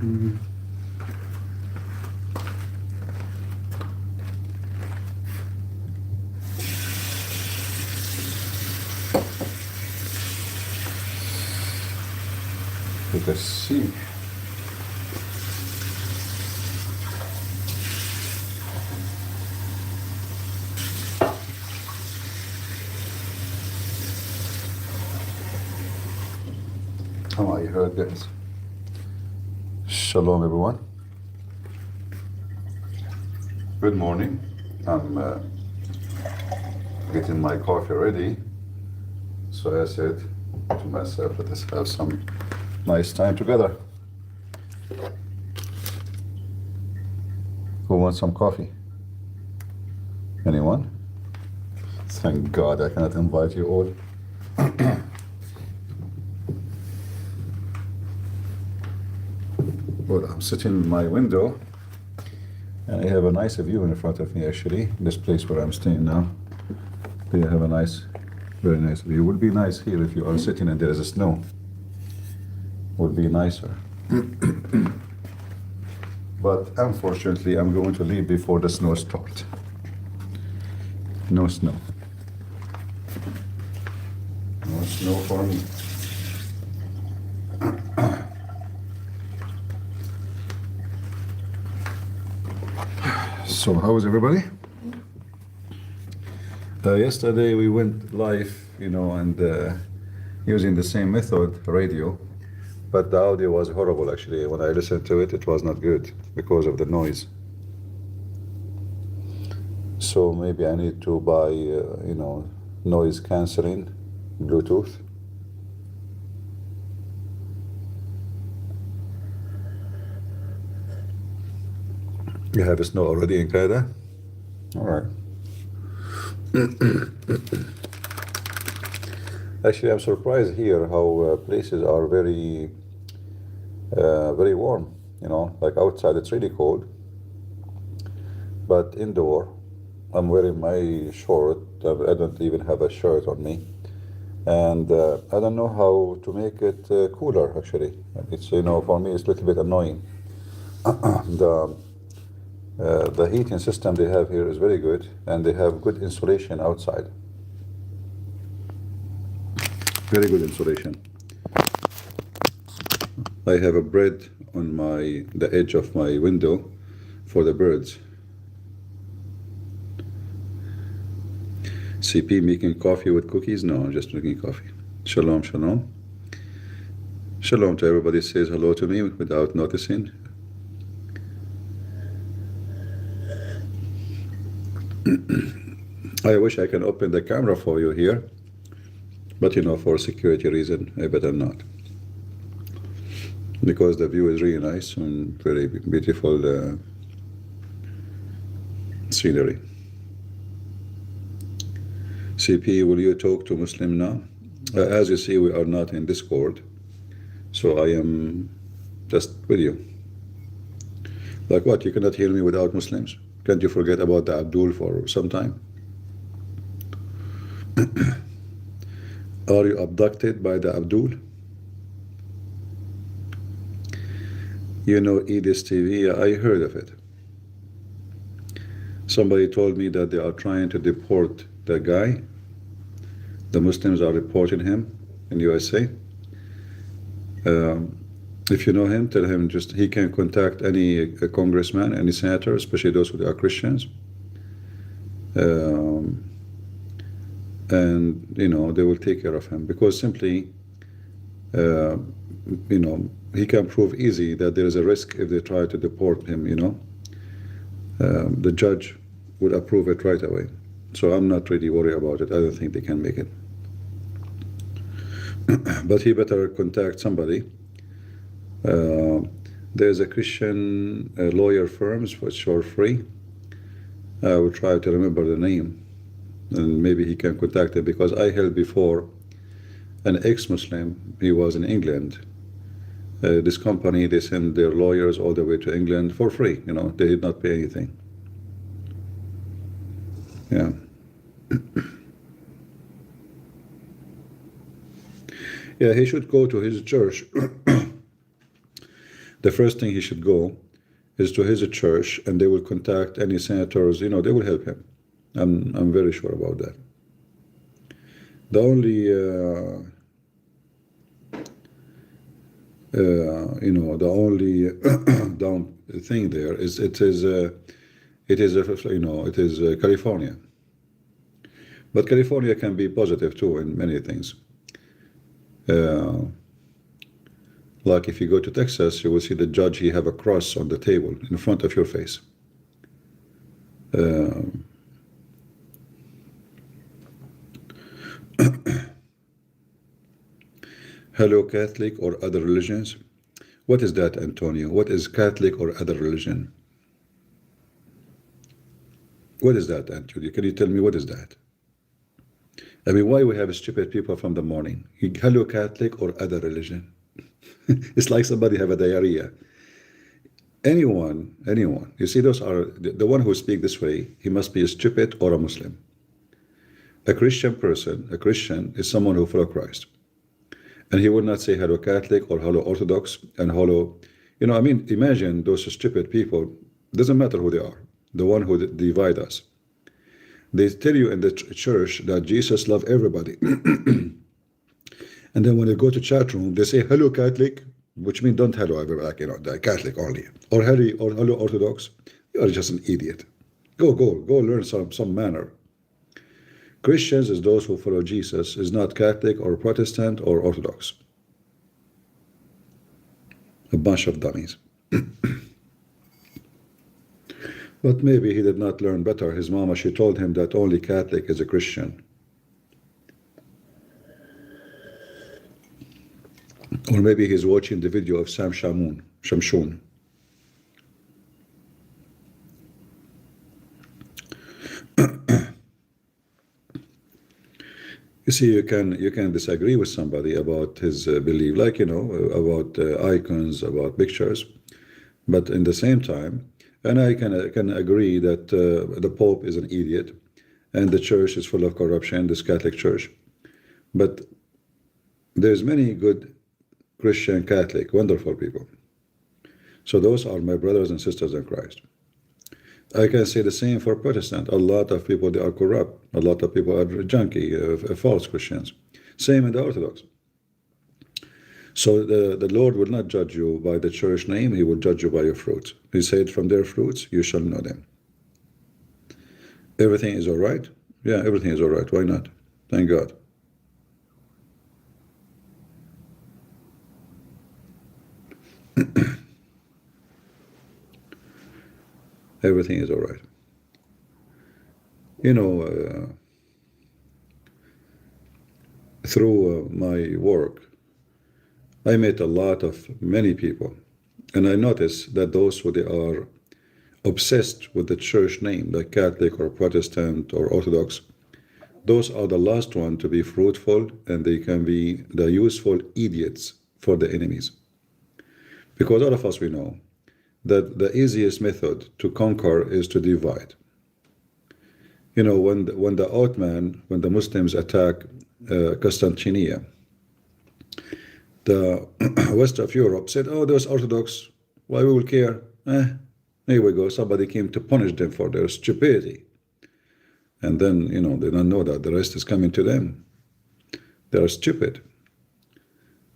Let us see. Oh, I heard this. Shalom, everyone. Good morning. I'm getting my coffee ready. So I said to myself, let us have some nice time together. Who wants some coffee? Anyone? Thank God I cannot invite you all. Well, I'm sitting in my window and I have a nice view in front of me actually, this place where I'm staying now. They have a nice, very nice view. It would be nice here if you are sitting and there is a snow. Would be nicer. But unfortunately, I'm going to leave before the snow starts. No snow. No snow for me. So how is everybody? Yesterday we went live, and using the same method, radio, but the audio was horrible actually. When I listened to it, it was not good because of the noise. So maybe I need to buy, noise cancelling Bluetooth. You have snow already in Canada? All right. Actually, I'm surprised here how places are very, very warm. Like outside it's really cold, but indoor, I'm wearing my short. I don't even have a shirt on me, and I don't know how to make it cooler. Actually, it's for me it's a little bit annoying. The heating system they have here is very good, and they have good insulation outside. Very good insulation. I have a bread on the edge of my window for the birds. CP making coffee with cookies? No, I'm just drinking coffee. Shalom, shalom. Shalom to everybody says hello to me without noticing. I wish I can open the camera for you here, but for security reason, I better not. Because the view is really nice and very beautiful scenery. CP, will you talk to Muslim now? As you see, we are not in Discord, so I am just with you. Like what? You cannot hear me without Muslims? Can't you forget about the Abdul for some time? Are you abducted by the Abdul? Edis TV, I heard of it. Somebody told me that they are trying to deport the guy. The Muslims are reporting him in USA. If you know him, tell him he can contact any congressman, any senator, especially those who are Christians. And they will take care of him, because simply he can prove easy that there is a risk if they try to deport him. The judge would approve it right away, so I'm not really worried about it. I don't think they can make it. But he better contact somebody. There's a Christian lawyer firms which are free. I will try to remember the name, and maybe he can contact them, because I held before an ex-Muslim. He was in England. This company, they send their lawyers all the way to England for free. They did not pay anything. Yeah. Yeah, he should go to his church. the first thing he should go is to his church, and they will contact any senators. They will help him. I'm very sure about that. The only the only down thing there is it is California, but California can be positive too in many things. Like if you go to Texas, you will see the judge, he have a cross on the table in front of your face. Hello, Catholic or other religions. What is that, Antonio? What is Catholic or other religion? What is that, Antonio? Can you tell me what is that? I mean, why we have stupid people from the morning? Hello, Catholic or other religion. It's like somebody have a diarrhea. Anyone. You see, those are the one who speak this way. He must be a stupid or a Muslim. A Christian person, a Christian is someone who follow Christ, and he will not say hello Catholic or hello Orthodox and hello. I mean, imagine those stupid people. Doesn't matter who they are. The one who divide us. They tell you in the church that Jesus loved everybody. And then when they go to chat room, they say, hello, Catholic, which means don't hello everybody, the Catholic only. Or hello, Orthodox. You are just an idiot. Go learn some manner. Christians is those who follow Jesus, is not Catholic or Protestant or Orthodox. A bunch of dummies. But maybe he did not learn better. His mama, she told him that only Catholic is a Christian. Or maybe he's watching the video of Sam Shamshun. You see, you can disagree with somebody about his belief, like, about icons, about pictures. But in the same time, and I can agree that the Pope is an idiot, and the church is full of corruption, this Catholic Church. But there's many good Christian, Catholic, wonderful people. So those are my brothers and sisters in Christ. I can say the same for Protestant. A lot of people, they are corrupt. A lot of people are junky, false Christians. Same in the Orthodox. So the Lord will not judge you by the church name. He will judge you by your fruits. He said, from their fruits, you shall know them. Everything is all right? Yeah, everything is all right. Why not? Thank God. Everything is all right. Through my work, I met many people, and I noticed that those who they are obsessed with the church name, like Catholic or Protestant or Orthodox, those are the last one to be fruitful, and they can be the useful idiots for the enemies. Because all of us, we know that the easiest method to conquer is to divide. When the Muslims attack Constantinople, the west of Europe said, oh, those Orthodox, why we will care? Here we go. Somebody came to punish them for their stupidity. And then, they don't know that the rest is coming to them. They are stupid.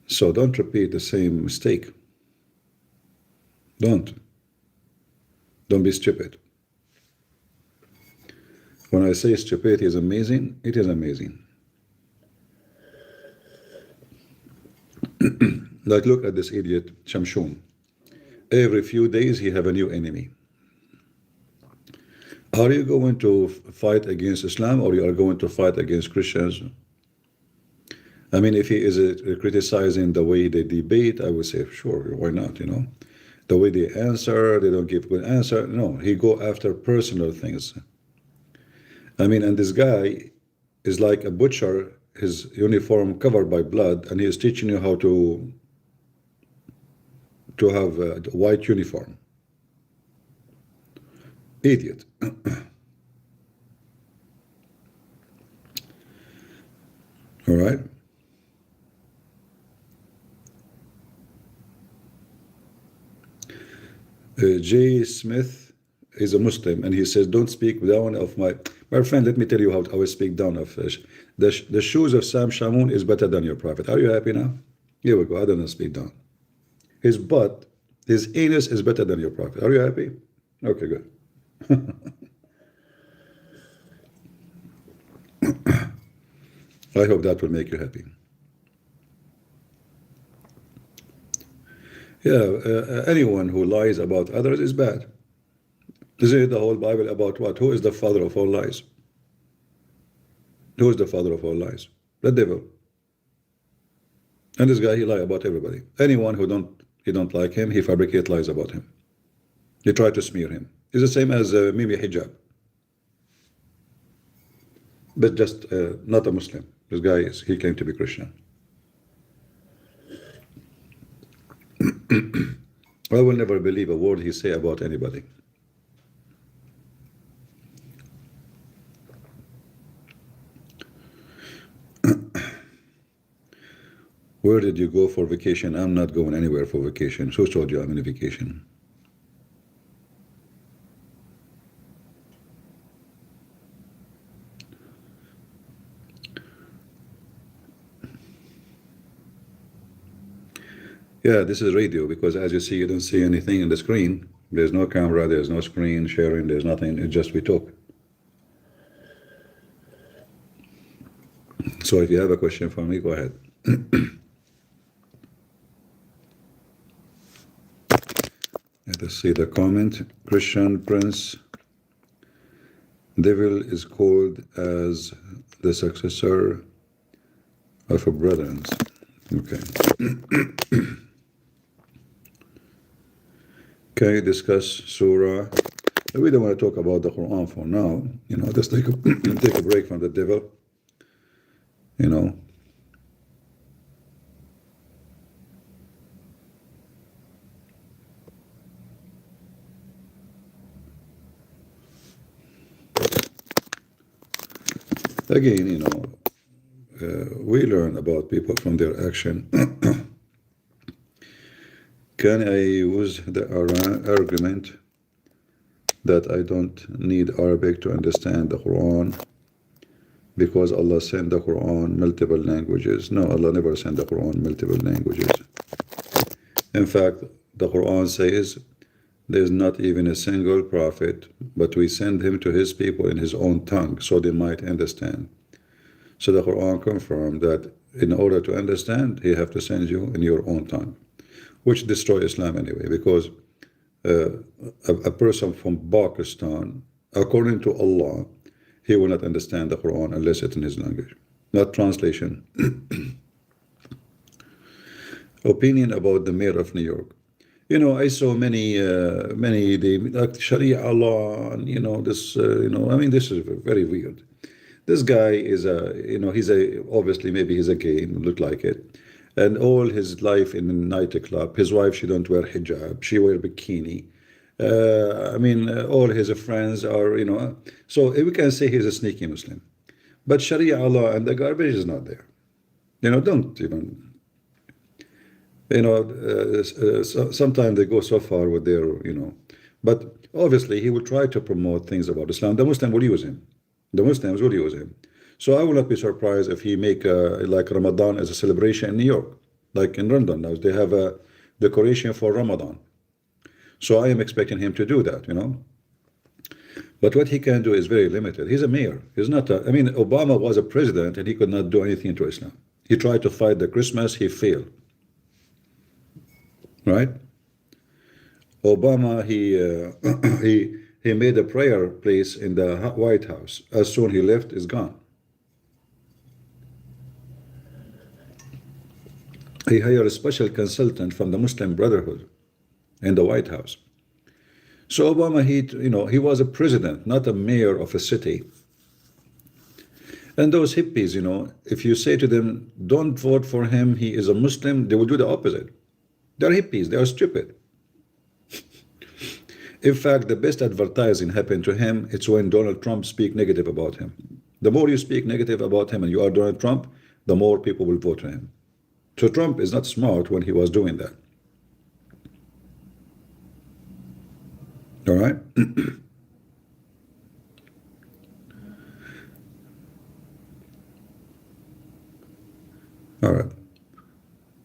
So don't repeat the same mistake. Don't be stupid. When I say stupidity is amazing, it is amazing. Like, look at this idiot, Shamshun. Every few days he have a new enemy. Are you going to fight against Islam, or you are going to fight against Christians? I mean, if he is criticizing the way they debate, I would say, sure, why not, The way they answer, they don't give good answer. No, he go after personal things. I mean, and this guy is like a butcher, his uniform covered by blood, and he is teaching you how to have a white uniform. Idiot. All right. J. Smith is a Muslim, and he says, "Don't speak down of my friend. Let me tell you how I will speak down of the shoes of Sam Shamoun is better than your prophet. Are you happy now? Here we go. I don't speak down. His butt, his anus is better than your prophet. Are you happy? Okay, good. I hope that will make you happy. Yeah, anyone who lies about others is bad. Isn't it the whole Bible about what? Who is the father of all lies? Who is the father of all lies? The devil. And this guy, he lie about everybody. Anyone who don't like him, he fabricate lies about him. He try to smear him. It's the same as Mimi Hijab. But just not a Muslim. This guy he claimed to be Christian. I will never believe a word he say about anybody. Where did you go for vacation? I'm not going anywhere for vacation. Who told you I'm on a vacation? Yeah, this is radio because as you see, you don't see anything in the screen. There's no camera, there's no screen sharing, there's nothing. It's just we talk. So if you have a question for me, go ahead. Let us see the comment. Christian Prince. Devil is called as the successor of a brethren. Okay. Okay, discuss Surah. We don't want to talk about the Quran for now. You know, just take a break from the devil. You know. Again, you know, we learn about people from their action. Can I use the argument that I don't need Arabic to understand the Quran because Allah sent the Quran multiple languages? No, Allah never sent the Quran multiple languages. In fact, the Quran says there's not even a single prophet, but we send him to his people in his own tongue so they might understand. So the Quran confirmed that in order to understand, he have to send you in your own tongue, which destroy Islam anyway, because a person from Pakistan, according to Allah, he will not understand the Quran unless it's in his language, not translation. Opinion about the mayor of New York. You know, I saw many like Sharia law, and you know this. You know, I mean, this is very weird. This guy is you know, obviously maybe he's a gay, look like it. And all his life in a nightclub, his wife, she don't wear hijab, she wear bikini. I mean, all his friends are, you know, so we can say he's a sneaky Muslim. But Sharia law and the garbage is not there. You know, don't even, you know, sometimes they go so far with their, you know, but obviously he will try to promote things about Islam. The Muslim will use him. The Muslims will use him. So I will not be surprised if he make like Ramadan as a celebration in New York, like in London now. They have a decoration for Ramadan. So I am expecting him to do that, you know. But what he can do is very limited. He's a mayor. He's not I mean, Obama was a president and he could not do anything to Islam. He tried to fight the Christmas, he failed. Right? Obama, he made a prayer place in the White House. As soon he left, it's gone. He hired a special consultant from the Muslim Brotherhood in the White House. So Obama, he was a president, not a mayor of a city. And those hippies, you know, if you say to them, don't vote for him, he is a Muslim, they will do the opposite. They're hippies, they are stupid. In fact, the best advertising happened to him, it's when Donald Trump speak negative about him. The more you speak negative about him and you are Donald Trump, the more people will vote for him. So Trump is not smart when he was doing that. All right? All right.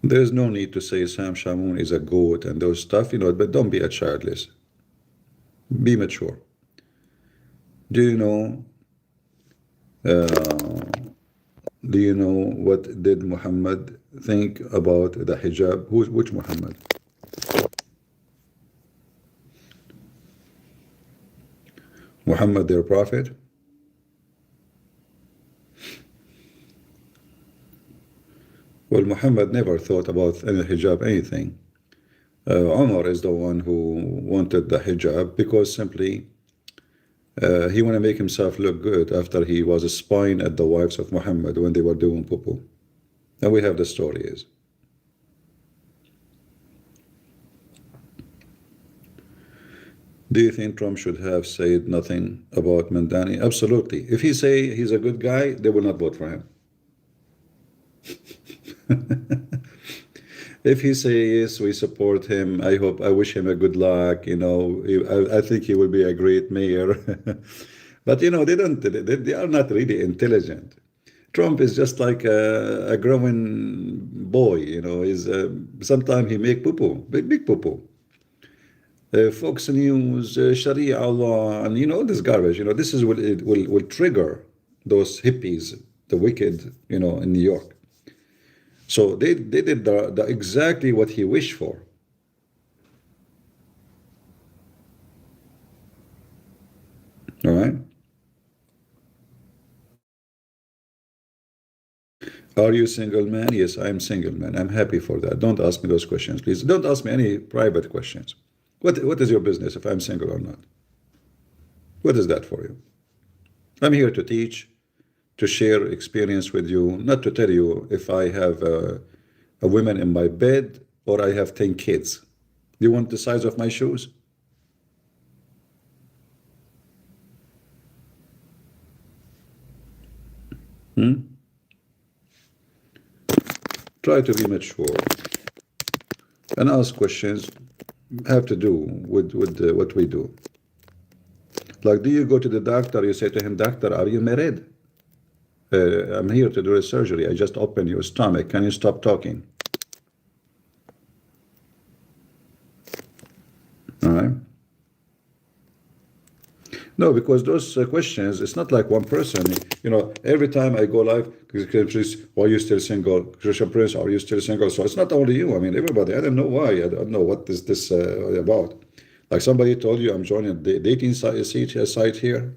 There's no need to say Sam Shamoun is a goat and those stuff, but don't be a childless. Be mature. Do you know what did Muhammad think about the hijab? Which Muhammad? Muhammad, their prophet? Well, Muhammad never thought about any hijab, anything. Umar is the one who wanted the hijab because simply he wanted to make himself look good after he was spying at the wives of Muhammad when they were doing poo-poo. And we have the story is. Do you think Trump should have said nothing about Mandani? Absolutely. If he say he's a good guy, they will not vote for him. If he says yes, we support him. I wish him a good luck. I think he will be a great mayor. But they are not really intelligent. Trump is just like a growing boy. Sometimes he make poo-poo, big poo-poo. Fox News, Sharia law, and this garbage. This is what it will trigger those hippies, the wicked, in New York. So they did the exactly what he wished for. All right. Are you single man? Yes, I'm single man. I'm happy for that. Don't ask me those questions, please. Don't ask me any private questions. What is your business if I'm single or not? What is that for you? I'm here to teach, to share experience with you, not to tell you if I have a woman in my bed or I have 10 kids. Do you want the size of my shoes? Try to be mature and ask questions have to do with what we do. Like, do you go to the doctor, you say to him, doctor, are you married? I'm here to do a surgery. I just opened your stomach. Can you stop talking? All right. No, because those questions, it's not like one person. Every time I go live, why are you still single? Christian Prince, are you still single? So it's not only you. I mean, everybody. I don't know why. I don't know what is this about. Like somebody told you I'm joining the dating site here.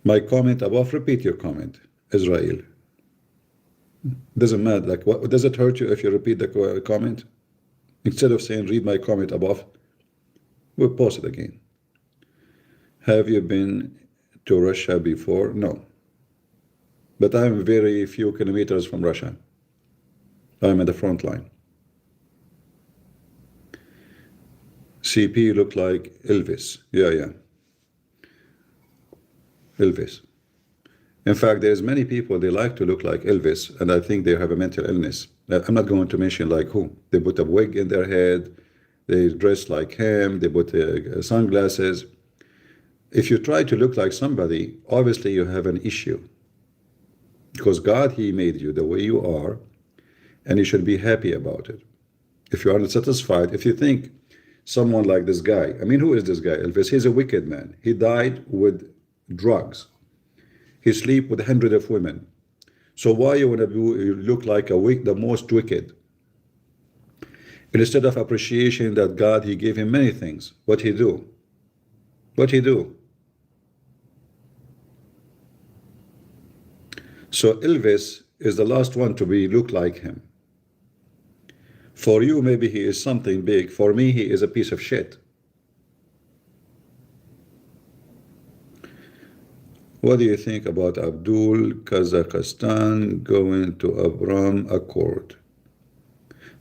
My comment above, repeat your comment, Israel. Doesn't matter. Like, what does it hurt you if you repeat the comment? Instead of saying, read my comment above, we'll post it again. Have you been to Russia before? No. But I'm very few kilometers from Russia. I'm at the front line. CP looked like Elvis. Yeah. Elvis. In fact, there's many people, they like to look like Elvis, and I think they have a mental illness. I'm not going to mention like who. They put a wig in their head, they dress like him, they put sunglasses. If you try to look like somebody, obviously you have an issue. Because God, He made you the way you are, and you should be happy about it. If you aren't satisfied, if you think someone like this guy, I mean, who is this guy, Elvis? He's a wicked man. He died with drugs. He sleep with hundreds of women. So why you want to look like the most wicked? And instead of appreciation that God, He gave him many things, what he do? What he do? So Elvis is the last one to look like him. For you, maybe he is something big. For me, he is a piece of shit. What do you think about Abdul Kazakhstan going to Abraham Accord?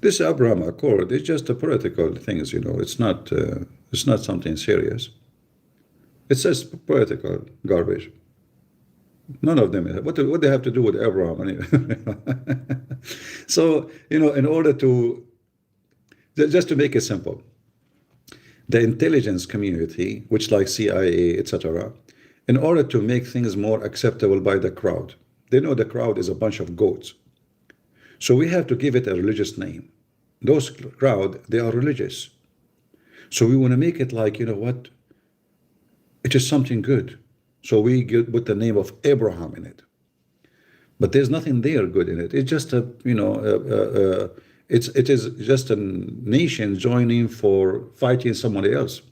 This Abraham Accord is just a political thing, It's not something serious. It's just political garbage. None of them. What they have to do with Abraham? So, in order to, just to make it simple, the intelligence community, which like CIA, etc., in order to make things more acceptable by the crowd. They know the crowd is a bunch of goats. So we have to give it a religious name. Those crowd, they are religious. So we want to make it like, you know what? It is something good. So we put the name of Abraham in it. But there's nothing there good in it. It's just a, you know, it is just a nation joining for fighting somebody else.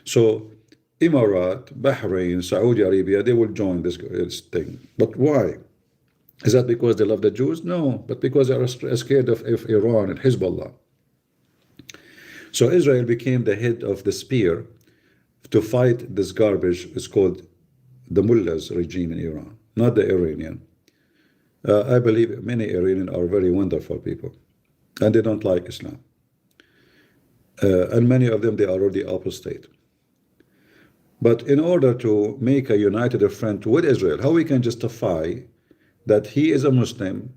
So Emirat, Bahrain, Saudi Arabia, they will join this thing. But why? Is that because they love the Jews? No, but because they are scared of Iran and Hezbollah. So Israel became the head of the spear to fight this garbage. It's called the mullahs regime in Iran, not the Iranian. I believe many Iranians are very wonderful people, and they don't like Islam. And many of them, they are already apostate. But in order to make a united front with Israel, how we can justify that he is a Muslim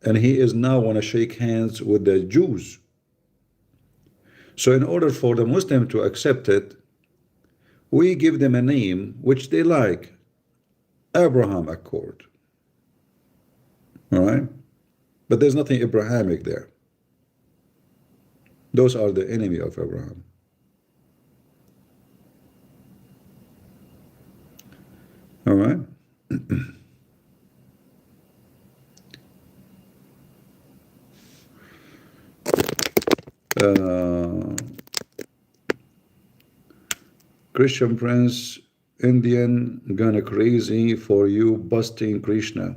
and he is now want to shake hands with the Jews? So in order for the Muslim to accept it, we give them a name which they like, Abraham Accord. All right? But there's nothing Abrahamic there. Those are the enemy of Abraham. All right? Christian Prince, Indian gonna crazy for you busting Krishna.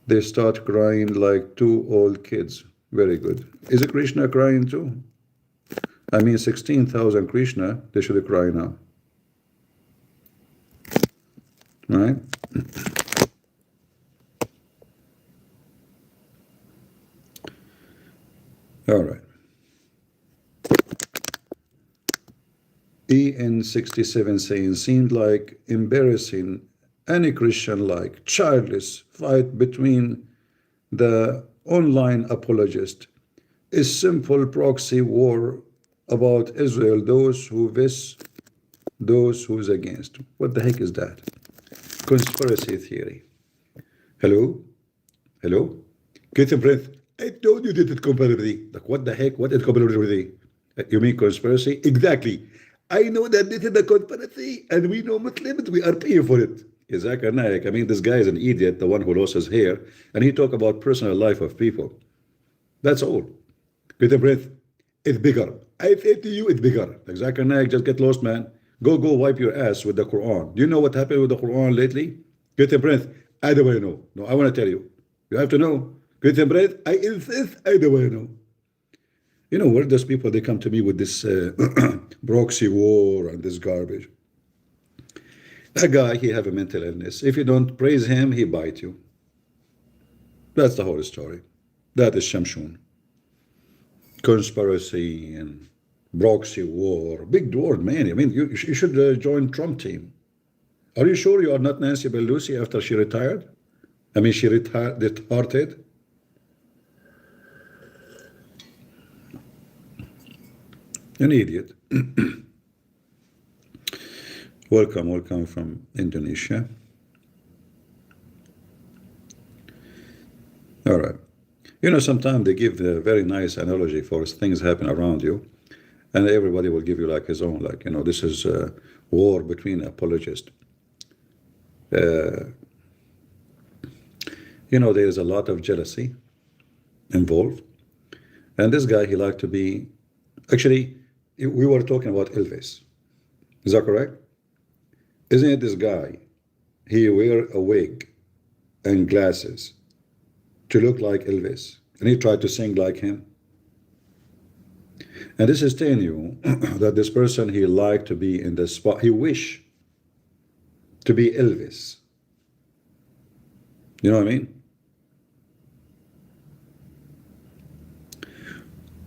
They start crying like two old kids. Very good. Is it Krishna crying too? I mean, 16,000 Krishna, they should cry now. Right? All right. EN67 saying, seemed like embarrassing any Christian like childless fight between the online apologist is simple proxy war about Israel, those who with, those who's against. What the heck is that? Conspiracy theory. Hello? Hello? Get a breath. I told you that it's conspiracy. Like, what the heck? What is conspiracy? You mean conspiracy? Exactly. I know that this is a conspiracy, and we know Muslims, we are paying for it. Akan Archive. I mean, this guy is an idiot, the one who lost his hair, and he talk about personal life of people. That's all. Get a breath. It's bigger. I say to you, it's bigger. Like Akan Archive, just get lost, man. Go wipe your ass with the Quran. Do you know what happened with the Quran lately? Get a breath. I don't want to know. No, I want to tell you. You have to know. Get a breath. I insist. I don't want to know. You know, where those people, they come to me with this proxy war and this garbage. That guy, he have a mental illness. If you don't praise him, he bite you. That's the whole story. That is Shamshun. Conspiracy and proxy war. Big word, man. I mean, you should join Trump team. Are you sure you are not Nancy Pelosi after she retired? I mean, she departed. An idiot. Welcome from Indonesia. All right. You know, sometimes they give a very nice analogy for things happen around you, and everybody will give you like his own, like, you know, this is a war between apologists. You know, there is a lot of jealousy involved, and this guy, he liked to be, actually, we were talking about Elvis. Is that correct? Isn't it this guy? He wear a wig and glasses to look like Elvis, and he tried to sing like him. And this is telling you that this person, he liked to be in the spot. He wished to be Elvis. You know what I mean?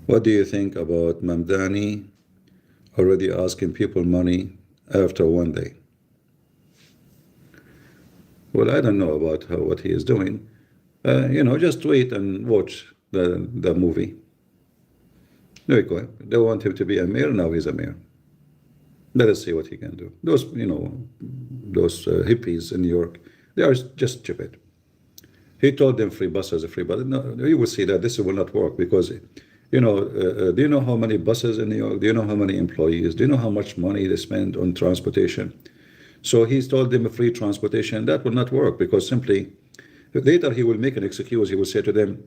What do you think about Mamdani already asking people money after one day? Well, I don't know about what he is doing. You know, just wait and watch the movie. There you go. They want him to be a mayor, now he's a mayor. Let us see what he can do. Those, those hippies in New York, they are just stupid. He told them free buses, free buses. No, you will see that this will not work because, do you know how many buses in New York? Do you know how many employees? Do you know how much money they spend on transportation? So he's told them free transportation. That will not work because simply later he will make an excuse. He will say to them,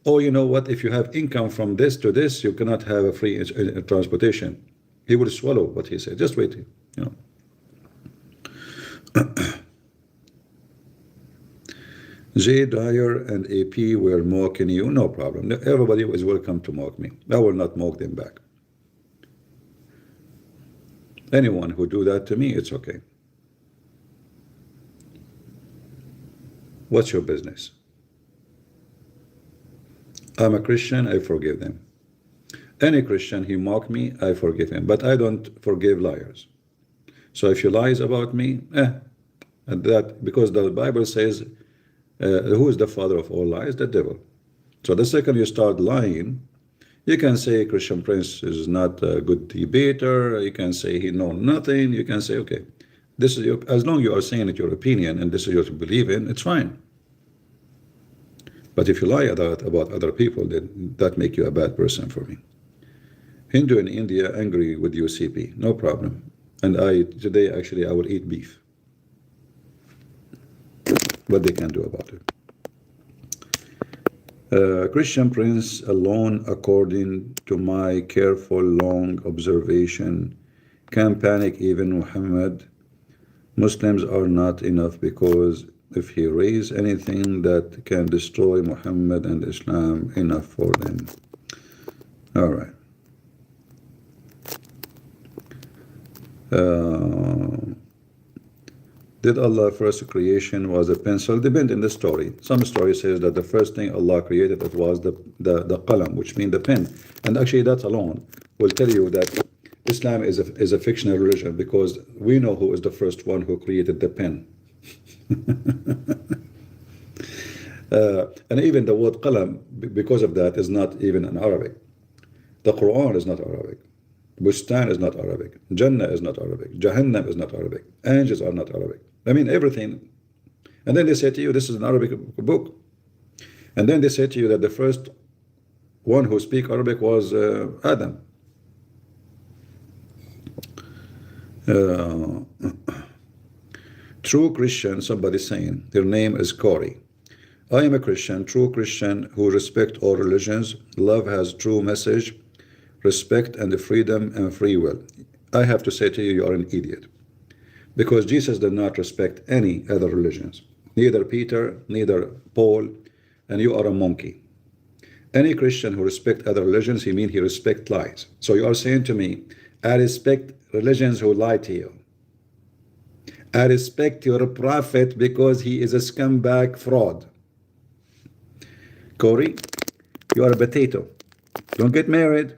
oh, you know what? If you have income from this to this, you cannot have a free transportation. He will swallow what he said. Just wait, J. Dyer and AP were mocking you. No problem. Everybody is welcome to mock me. I will not mock them back. Anyone who do that to me, it's okay. What's your business? I'm a Christian, I forgive them. Any Christian, he mock me, I forgive him. But I don't forgive liars. So if he lies about me, and that because the Bible says, who is the father of all lies? The devil. So the second you start lying, you can say Christian Prince is not a good debater. You can say he knows nothing. You can say, okay, this is as long as you are saying it your opinion and this is what you believe in, it's fine. But if you lie about other people, then that make you a bad person for me. Hindu in India angry with you, CP, no problem. And today actually I will eat beef. What they can do about it. Christian Prince alone, according to my careful long observation, can panic even Muhammad. Muslims are not enough because if he raise anything that can destroy Muhammad and Islam, enough for them. All right. Did Allah first creation was a pencil? Depends in the story. Some story says that the first thing Allah created it was the qalam, which means the pen. And actually that alone will tell you that Islam is a fictional religion because we know who is the first one who created the pen. And even the word qalam, because of that, is not even in Arabic. The Quran is not Arabic. Bustan is not Arabic. Jannah is not Arabic. Jahannam is not Arabic. Angels are not Arabic. I mean, everything. And then they say to you, this is an Arabic book. And then they say to you that the first one who speak Arabic was Adam. True Christian, somebody saying, their name is Corey. I am a Christian, true Christian who respect all religions. Love has true message, respect and freedom and free will. I have to say to you, you are an idiot. Because Jesus did not respect any other religions. Neither Peter, neither Paul, and you are a monkey. Any Christian who respect other religions, he means he respect lies. So you are saying to me, I respect religions who lie to you. I respect your prophet because he is a scumbag fraud. Corey, you are a potato. Don't get married.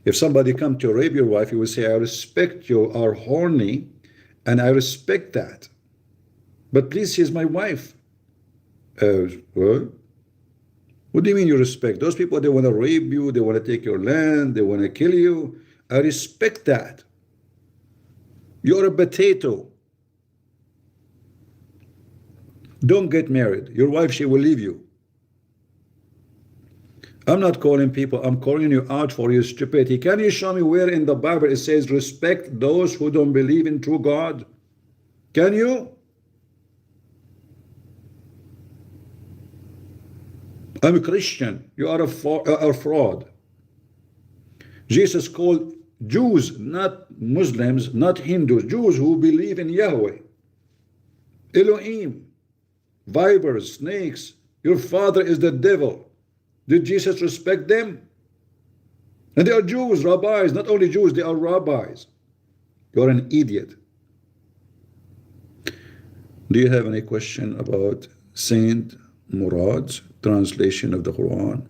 If somebody come to rape your wife, you will say, I respect you are horny, and I respect that. But please, she's my wife. What? What do you mean you respect? Those people, they want to rape you, they want to take your land, they want to kill you. I respect that. You're a potato. Don't get married. Your wife, she will leave you. I'm not calling people, I'm calling you out for your stupidity. Can you show me where in the Bible it says respect those who don't believe in true God? Can you? I'm a Christian. You are a fraud. Jesus called Jews, not Muslims, not Hindus, Jews who believe in Yahweh, Elohim, vipers, snakes. Your father is the devil. Did Jesus respect them? And they are Jews, rabbis, not only Jews, they are rabbis. You're an idiot. Do you have any question about Saint Murad's translation of the Quran?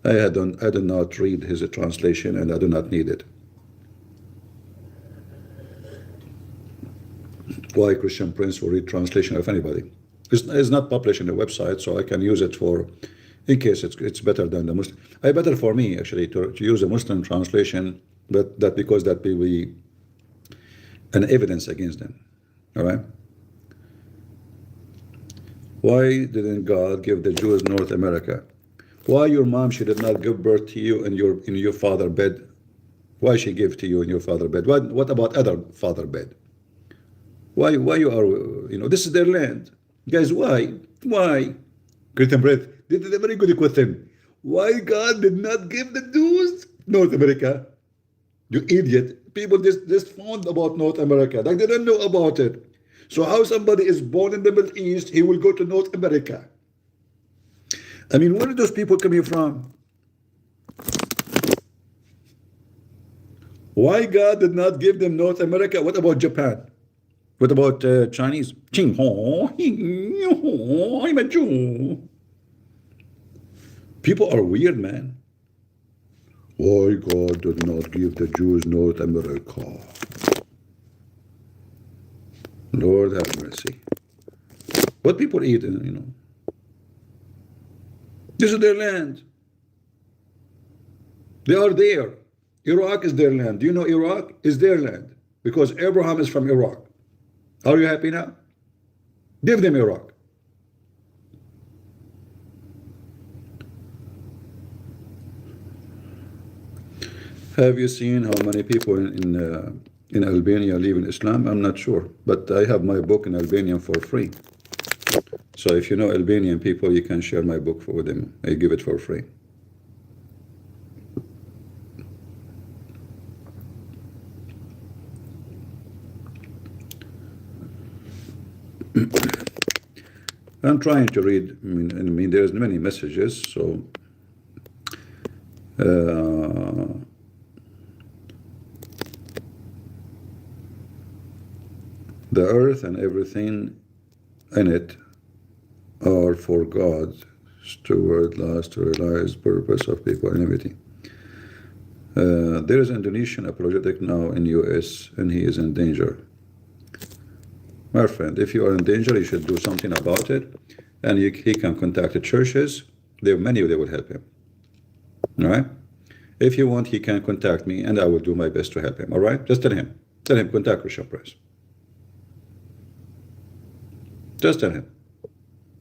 I do not read his translation and I do not need it. Why Christian Prince will read translation of anybody? It's not published in the website, so I can use it for, in case it's better than the Muslim. Better for me actually to use a Muslim translation, but that because that will be and evidence against them. All right. Why didn't God give the Jews North America? Why your mom, she did not give birth to you in your father bed? Why she gave to you in your father bed? What about other father bed? Why you are, this is their land. Guys, why? Why? Christian Breath, this is a very good question. Why God did not give the Jews North America? You idiot. People just found about North America. Like they don't know about it. So how somebody is born in the Middle East, he will go to North America? I mean, where are those people coming from? Why God did not give them North America? What about Japan? What about Chinese? I'm a Jew. People are weird, man. Why God did not give the Jews North America? Lord have mercy. What people eat, This is their land. They are there. Iraq is their land. Do you know Iraq is their land? Because Abraham is from Iraq. Are you happy now? Give them Iraq. Have you seen how many people in Albania live in Islam? I'm not sure, but I have my book in Albanian for free. So if you know Albanian people, you can share my book with them. I give it for free. I'm trying to read. I mean, there's many messages. So the earth and everything in it are for God, steward, last to realize purpose of people and everything. There is Indonesian apologetic now in US, and he is in danger. My friend, if you are in danger, you should do something about it, and he can contact the churches. There are many that will help him. All right? If you want, he can contact me, and I will do my best to help him. All right? Just tell him. Tell him, contact Christian Press. Just tell him.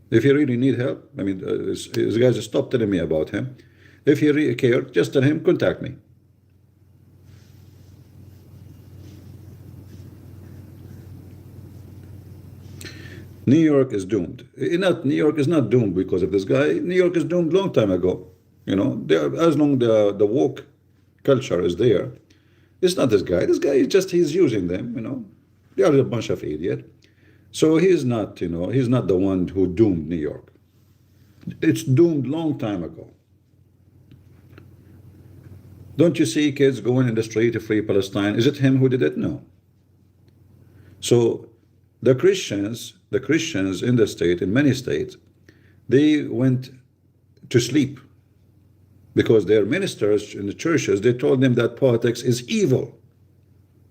If you really need help, I mean, these guys stop telling me about him. If you really care, just tell him, contact me. New York is doomed. New York is not doomed because of this guy. New York is doomed long time ago. As long the woke culture is there, it's not this guy. This guy is just, he's using them, They are a bunch of idiots. So he's not, he's not the one who doomed New York. It's doomed long time ago. Don't you see kids going in the street to free Palestine? Is it him who did it? No. So the Christians in the state, in many states, they went to sleep because their ministers in the churches, they told them that politics is evil,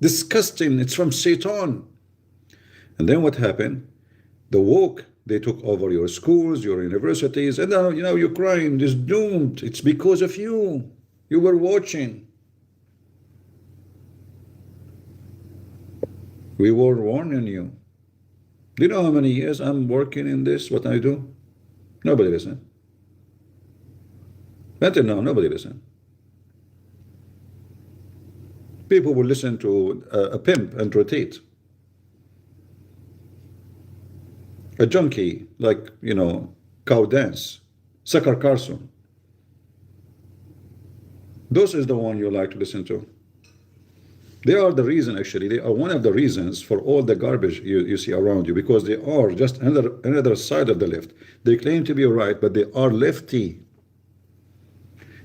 disgusting, it's from Satan. And then what happened? The woke, they took over your schools, your universities, and now, Ukraine is doomed. It's because of you. You were watching. We were warning you. Do you know how many years I'm working in this, what I do? Nobody listen. Until now, nobody listen. People will listen to a pimp and rotate. A junkie, like, cow dance, Sucker Carson. Those is the one you like to listen to. They are the reason, actually. They are one of the reasons for all the garbage you see around you, because they are just another side of the left. They claim to be right, but they are lefty.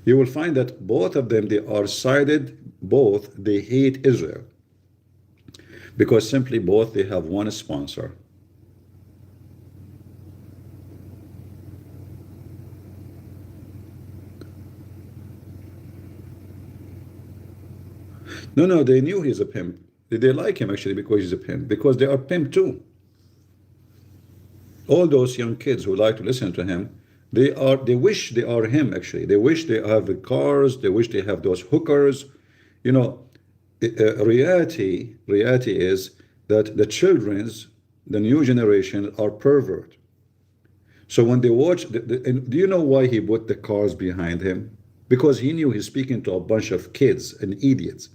You will find that both of them, they are sided, both, they hate Israel. Because simply both, they have one sponsor. No, they knew he's a pimp. They like him actually because he's a pimp, because they are pimp too. All those young kids who like to listen to him, they wish they are him actually. They wish they have the cars, they wish they have those hookers. reality is that the new generation are pervert. So when they watch, and do you know why he put the cars behind him? Because he knew he's speaking to a bunch of kids and idiots.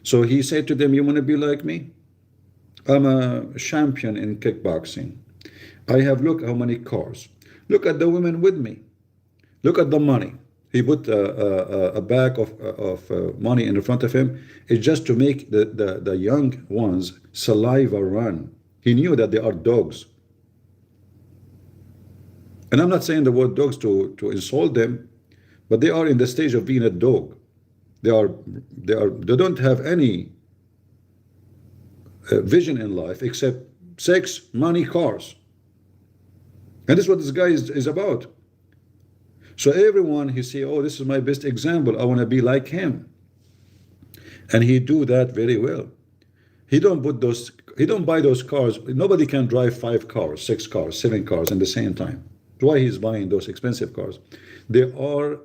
So he said to them, you want to be like me? I'm a champion in kickboxing. I have, look how many cars. Look at the women with me. Look at the money. He put a bag of money in front of him. It's just to make the young ones saliva run. He knew that they are dogs. And I'm not saying the word dogs to insult them, but they are in the stage of being a dog. They don't have any vision in life except sex, money, cars. And this is what this guy is about. So everyone, he say, oh, this is my best example. I want to be like him. And he do that very well. He don't buy those cars. Nobody can drive 5 cars, 6 cars, 7 cars at the same time. That's why he's buying those expensive cars. They are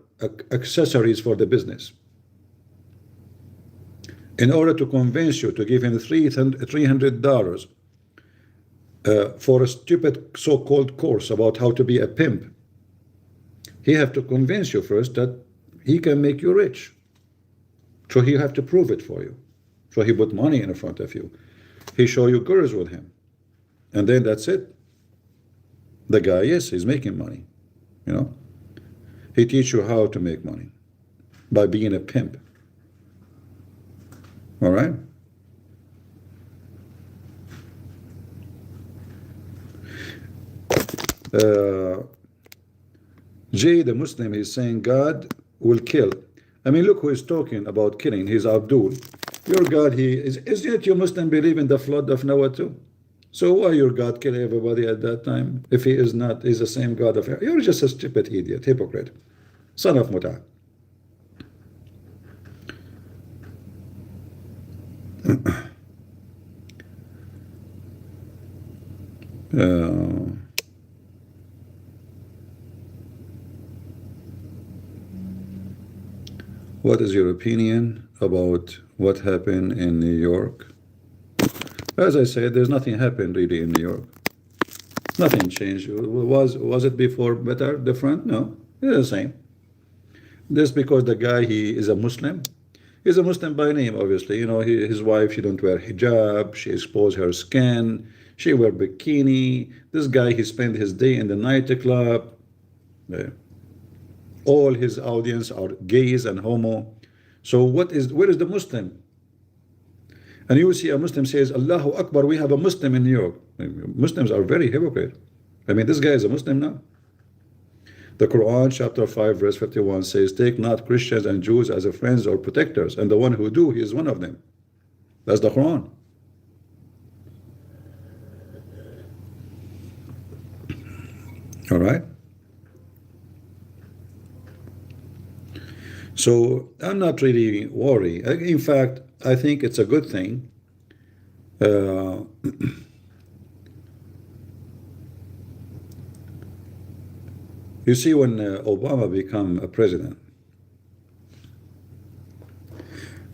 accessories for the business. In order to convince you to give him $300 for a stupid so-called course about how to be a pimp, he have to convince you first that he can make you rich. So he have to prove it for you. So he put money in front of you. He show you girls with him. And then that's it. The guy, yes, he's making money. You know, he teach you how to make money by being a pimp. All right. Jay the Muslim is saying God will kill. I mean, look who is talking about killing. He's Abdul. Your God, isn't it you Muslim believe in the flood of Noah too? So why your God kill everybody at that time if he is not, he's the same God of, you're just a stupid idiot, hypocrite, son of Muta. What is your opinion about what happened in New York? As I said, there's nothing happened really in New York. Nothing changed. Was it before better, different? No, it's the same. Just because the guy, he is a Muslim. He's a Muslim by name, obviously. You know, his wife, she don't wear hijab. She expose her skin. She wear bikini. This guy, he spent his day in the nightclub. All his audience are gays and homo. So where is the Muslim? And you will see a Muslim says, Allahu Akbar, we have a Muslim in New York. Muslims are very hypocrite. I mean, this guy is a Muslim now. The Quran, chapter 5, verse 51 says, take not Christians and Jews as a friends or protectors, and the one who do, he is one of them. That's the Quran. All right. So I'm not really worried. In fact, I think it's a good thing. You see, when Obama became a president,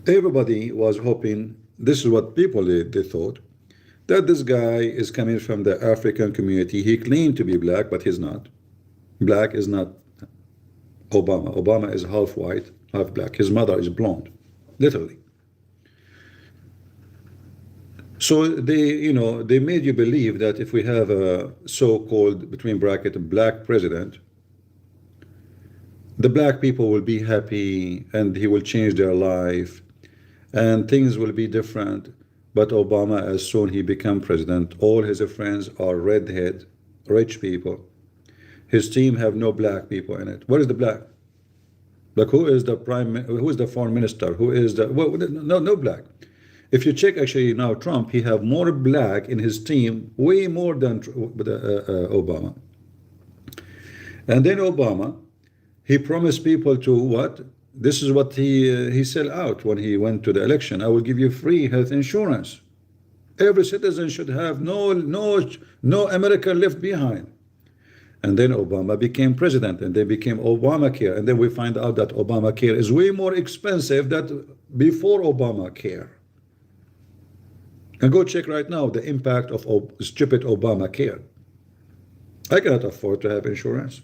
everybody was hoping, this is what people they thought, that this guy is coming from the African community. He claimed to be black, but he's not. Black is not Obama. Obama is half white, half black. His mother is blonde, literally. So they made you believe that if we have a so-called, between bracket, black president, the black people will be happy and he will change their life and things will be different. But Obama, as soon he became president, all his friends are redhead, rich people. His team have no black people in it. What is the black? Like, who is the foreign minister? Who is the, well, no black. If you check actually now Trump, he have more black in his team, way more than Obama. And then Obama, he promised people to what? This is what he said out when he went to the election. I will give you free health insurance. Every citizen should have no America left behind. And then Obama became president, and they became Obamacare. And then we find out that Obamacare is way more expensive than before Obamacare. And go check right now the impact of stupid Obamacare. I cannot afford to have insurance.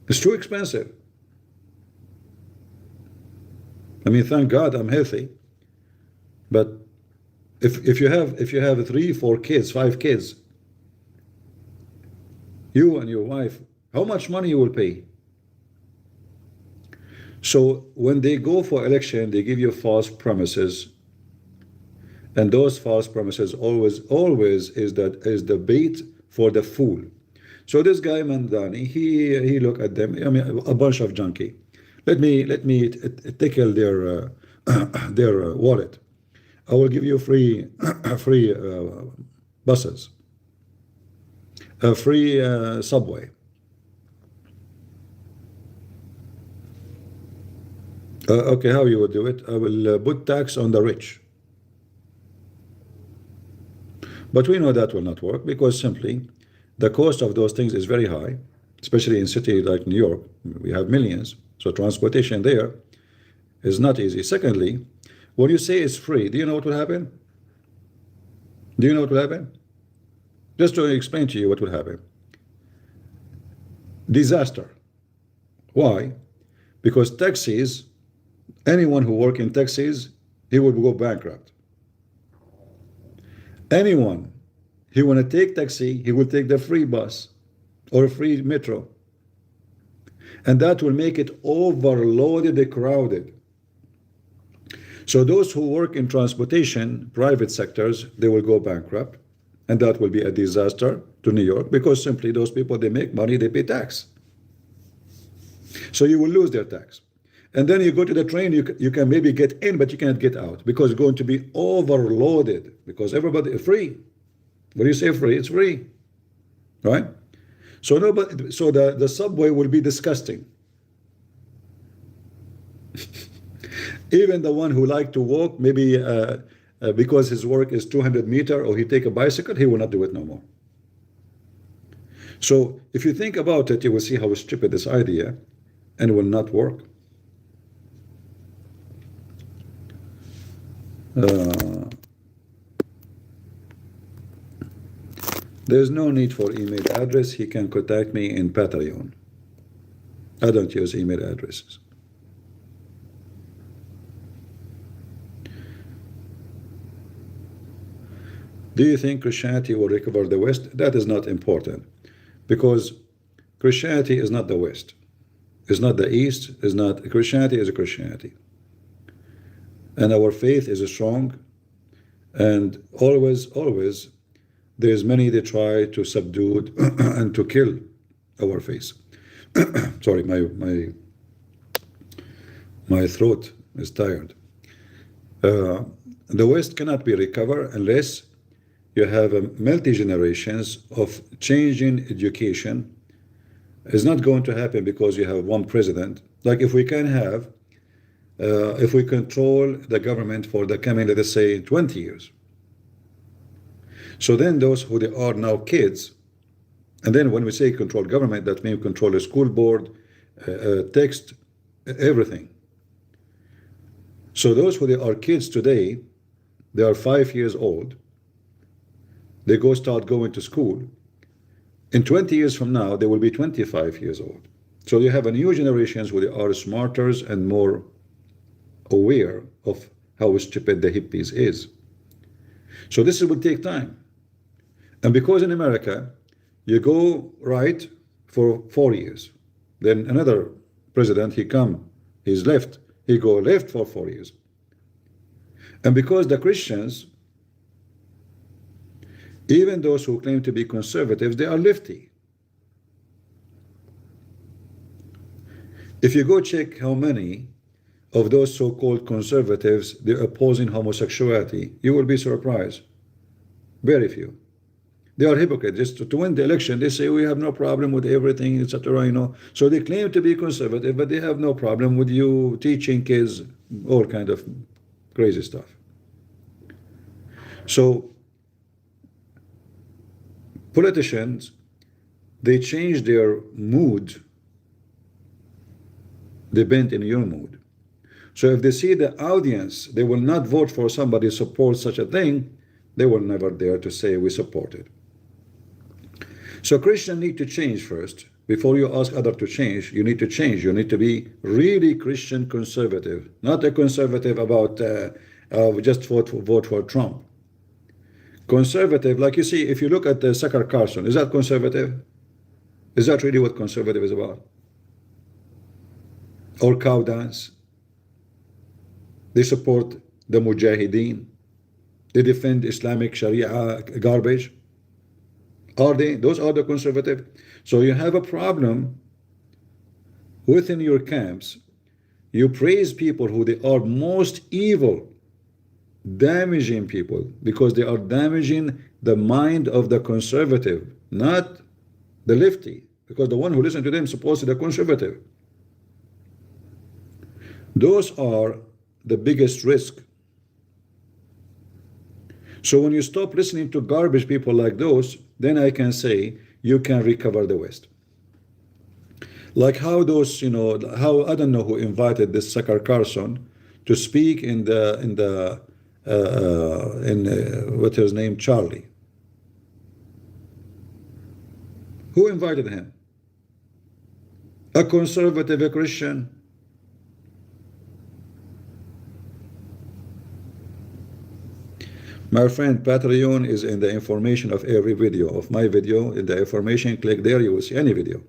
It's too expensive. I mean, thank God I'm healthy. But if you have 3, 4 kids, 5 kids, you and your wife, how much money you will pay? So when they go for election, they give you false promises, and those false promises always is the bait for the fool. So this guy Mandani, he look at them. I mean, a bunch of junkie. Let me tickle their their wallet. I will give you free buses, a free subway. Okay, how you will do it? I will put tax on the rich. But we know that will not work, because simply the cost of those things is very high, especially in cities like New York. We have millions, so transportation there is not easy. Secondly, when you say it's free, do you know what will happen? Do you know what will happen? Just to explain to you what will happen. Disaster. Why? Because taxis, anyone who work in taxis, he will go bankrupt. Anyone he want to take taxi, he will take the free bus or free metro, and that will make it overloaded, crowded. So those who work in transportation, private sectors, they will go bankrupt, and that will be a disaster to New York, because simply those people, they make money, they pay tax. So you will lose their tax. And then you go to the train, you can maybe get in, but you cannot get out, because it's going to be overloaded, because everybody is free. When you say free, it's free, right? So nobody, so the subway will be disgusting. Even the one who like to walk, maybe because his work is 200 meters, or he take a bicycle, he will not do it no more. So if you think about it, you will see how stupid this idea, and it will not work. There's no need for email address. He can contact me in Patreon. I don't use email addresses. Do you think Christianity will recover the West? That is not important, because Christianity is not the West. It's not the East. It's not. Christianity is a Christianity. And our faith is strong, and always there's many that try to subdue and to kill our faith. Sorry, my throat is tired. The West cannot be recovered unless you have multi-generations of changing education. It's not going to happen because you have one president. Like if we can have if we control the government for the coming, let us say, 20 years. So then those who they are now kids, and then when we say control government, that means control the school board, text, everything. So those who they are kids today, they are 5 years old, they start going to school. In 20 years from now, they will be 25 years old. So you have a new generations who they are smarter and more aware of how stupid the hippies is. So this will take time. And because in America, you go right for 4 years, then another president, he's left, he go left for 4 years. And because the Christians, even those who claim to be conservatives, they are lefty. If you go check how many of those so-called conservatives, they're opposing homosexuality, you will be surprised. Very few. They are hypocrites. Just to win the election, they say we have no problem with everything, etc. You know, so they claim to be conservative, but they have no problem with you teaching kids all kind of crazy stuff. So politicians they change their mood, depend in your mood. So if they see the audience, they will not vote for somebody who supports such a thing, they will never dare to say we support it. So Christians need to change first. Before you ask others to change, you need to change. You need to be really Christian conservative, not a conservative about just vote for Trump. Conservative, like you see, if you look at the Tucker Carlson, is that conservative? Is that really what conservative is about? Or cow dance? They support the Mujahideen. They defend Islamic Sharia garbage. Are they? Those are the conservative. So you have a problem within your camps. You praise people who they are most evil, damaging people, because they are damaging the mind of the conservative, not the lefty, because the one who listens to them is supposed to be the conservative. Those are the biggest risk. So when you stop listening to garbage people like those, then I can say you can recover the West. Like how those, how I don't know who invited this Tucker Carlson to speak in what's his name, Charlie. Who invited him? A conservative, a Christian. My friend, Patreon is in the information of every video. Of my video, in the information, click there, you will see any video.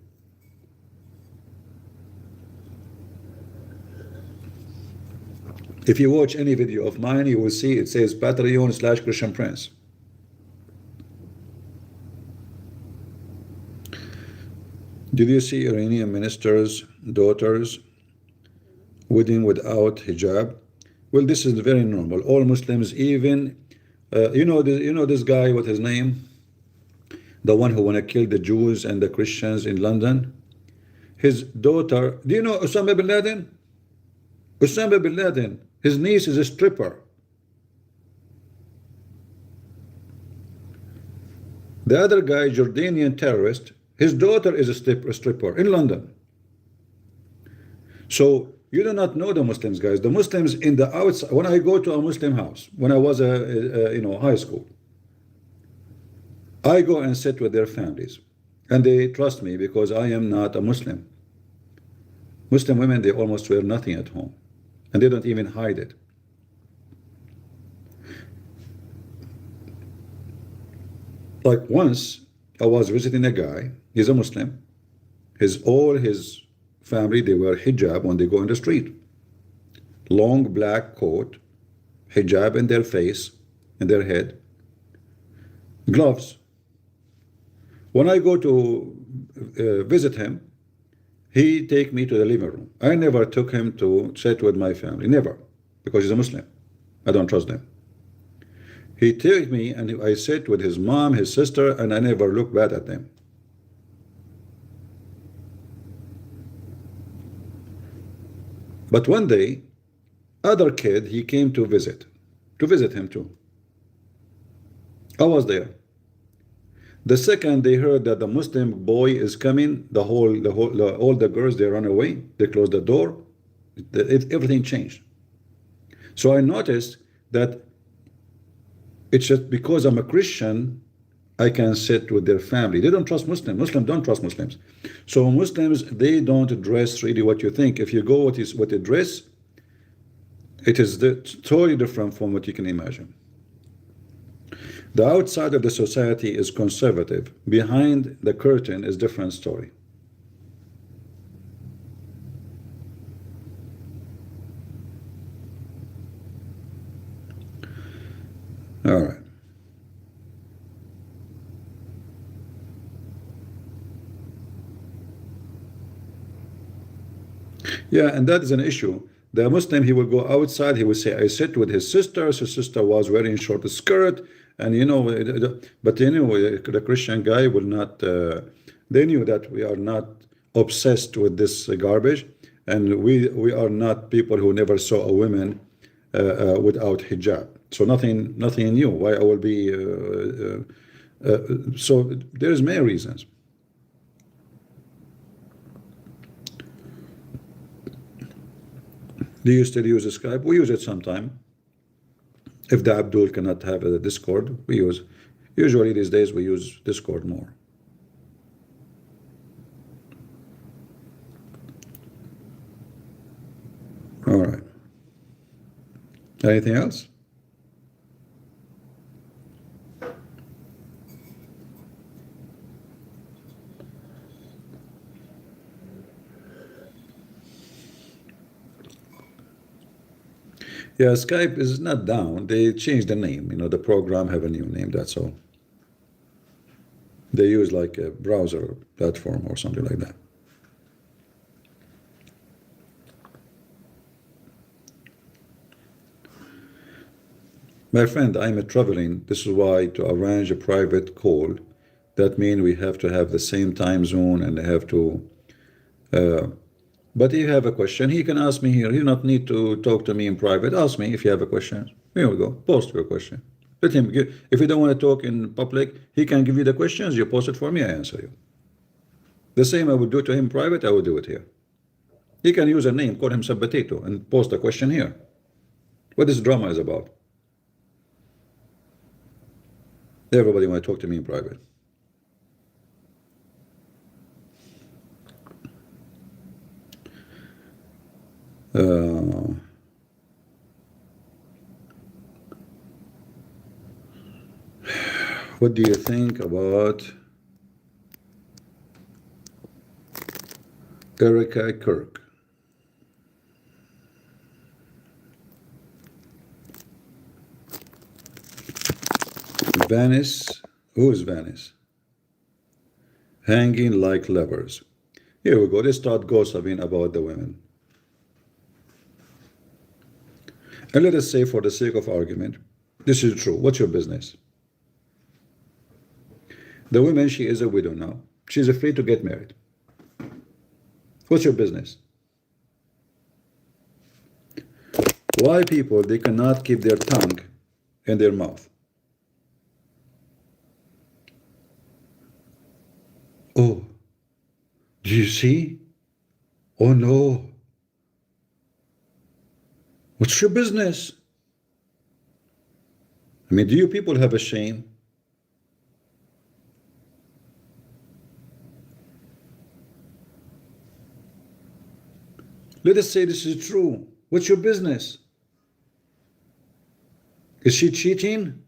If you watch any video of mine, you will see it says Patreon/Christian Prince. Did you see Iranian ministers' daughters wedding without hijab? Well, this is very normal. All Muslims, even you know this guy, what his name? The one who want to kill the Jews and the Christians in London. His daughter, do you know Osama bin Laden? Osama bin Laden, his niece is a stripper. The other guy, Jordanian terrorist, his daughter is a stripper in London. So you do not know the Muslims, guys. The Muslims in the outside. When I go to a Muslim house, when I was high school, I go and sit with their families, and they trust me because I am not a Muslim. Muslim women, they almost wear nothing at home, and they don't even hide it. Like once, I was visiting a guy. He's a Muslim. All his family, they wear hijab when they go in the street. Long black coat, hijab in their face, in their head, gloves. When I go to visit him, he take me to the living room. I never took him to sit with my family, never, because he's a Muslim. I don't trust them. He take me and I sit with his mom, his sister, and I never look bad at them. But one day, other kid, he came to visit him too. I was there. The second they heard that the Muslim boy is coming, all the girls, they run away. They close the door. Everything changed. So I noticed that it's just because I'm a Christian, I can sit with their family. They don't trust Muslims. Muslims don't trust Muslims. So Muslims, they don't dress really what you think. If you go what they dress, it is totally different from what you can imagine. The outside of the society is conservative. Behind the curtain is different story. All right. Yeah, and that is an issue. The Muslim, he will go outside, he will say, I sit with his sister. His sister was wearing short skirt, and but the Christian guy will not, they knew that we are not obsessed with this garbage, and we are not people who never saw a woman without hijab. So nothing new. Why I will be, so there's many reasons. Do you still use Skype? We use it sometime. If the Abdul cannot have a Discord, we use. Usually these days we use Discord more. All right. Anything else? Yeah, Skype is not down. They changed the name. You know, the program have a new name, that's all. They use like a browser platform or something like that. My friend, I'm traveling. This is why to arrange a private call, that means we have to have the same time zone and have to but if you have a question, he can ask me here. He not need to talk to me in private. Ask me if you have a question. Here we go. Post your question. Let him give. If you don't want to talk in public, he can give you the questions. You post it for me. I answer you. The same I would do to him in private. I would do it here. He can use a name, call himself Potato, and post a question here. What this drama is about? Everybody want to talk to me in private. What do you think about Erica Kirk? Venice, who is Venice? Hanging like levers. Here we go. They start gossiping about the women. And let us say, for the sake of argument, this is true. What's your business? The woman, she is a widow now. She's afraid to get married. What's your business? Why people, they cannot keep their tongue in their mouth? Oh, do you see? Oh no. What's your business? I mean, do you people have a shame? Let us say this is true. What's your business? Is she cheating?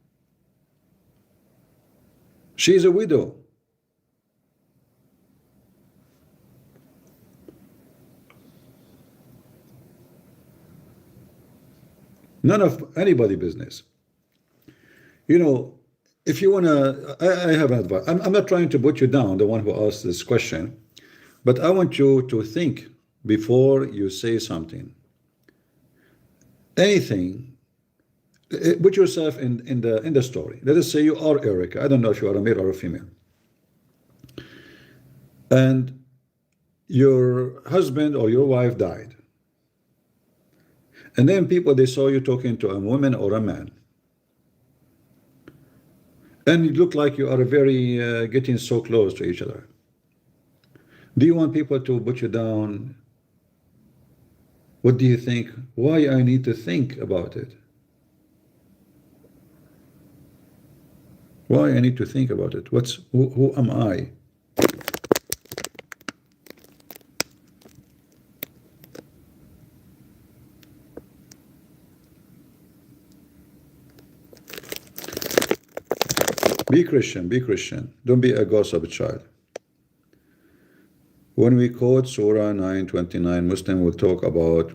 She is a widow. None of anybody business. You know, if you want to, I have an advice. I'm not trying to put you down, the one who asked this question, but I want you to think before you say something. Anything, put yourself in the story. Let us say you are Erica. I don't know if you are a male or a female. And your husband or your wife died. And then people, they saw you talking to a woman or a man. And it looked like you are very getting so close to each other. Do you want people to put you down? What do you think? Why I need to think about it? Why I need to think about it? Who am I? Be Christian, be Christian. Don't be a gossip child. When we quote Surah 9:29, Muslim will talk about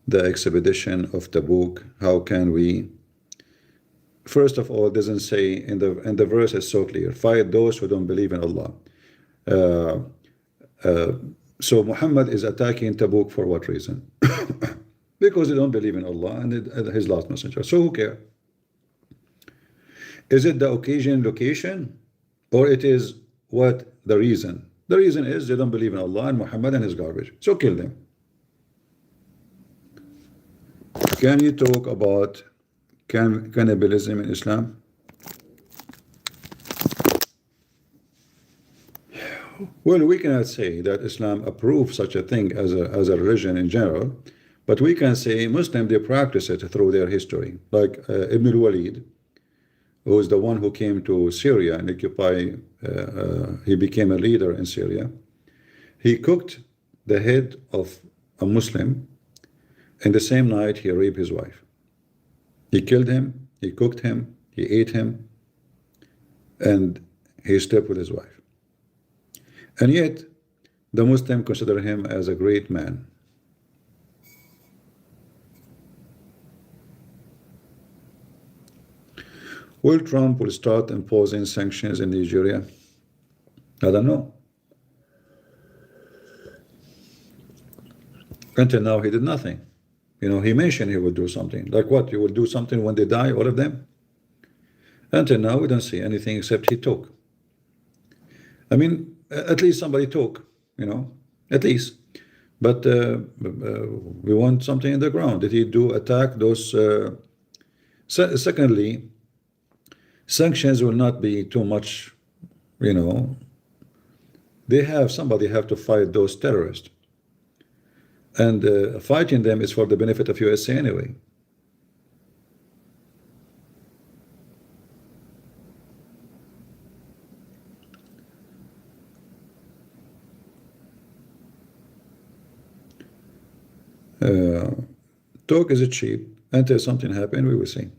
the expedition of Tabuk. How can we? First of all, it doesn't say in the verse is so clear. Fight those who don't believe in Allah. So Muhammad is attacking Tabuk for what reason? Because they don't believe in Allah and his last messenger. So who cares? Is it the occasion, location, or it is what the reason? The reason is they don't believe in Allah and Muhammad and his garbage. So kill them. Can you talk about cannibalism in Islam? Well, we cannot say that Islam approves such a thing as a religion in general, But we can say Muslims, they practice it through their history. Like Ibn al-Walid, who is the one who came to Syria and he became a leader in Syria. He cooked the head of a Muslim, and the same night he raped his wife. He killed him, he cooked him, he ate him, and he slept with his wife. And yet, the Muslim consider him as a great man. Will Trump will start imposing sanctions in Nigeria? I don't know. Until now, he did nothing. You know, he mentioned he would do something. Like what? He will do something when they die, all of them? Until now, we don't see anything except he talk. I mean, at least somebody talk, you know, at least. But we want something in the ground. Did he do attack those? Secondly, sanctions will not be too much, you know. Somebody have to fight those terrorists. And fighting them is for the benefit of USA anyway. Talk is cheap. Until something happens, we will see.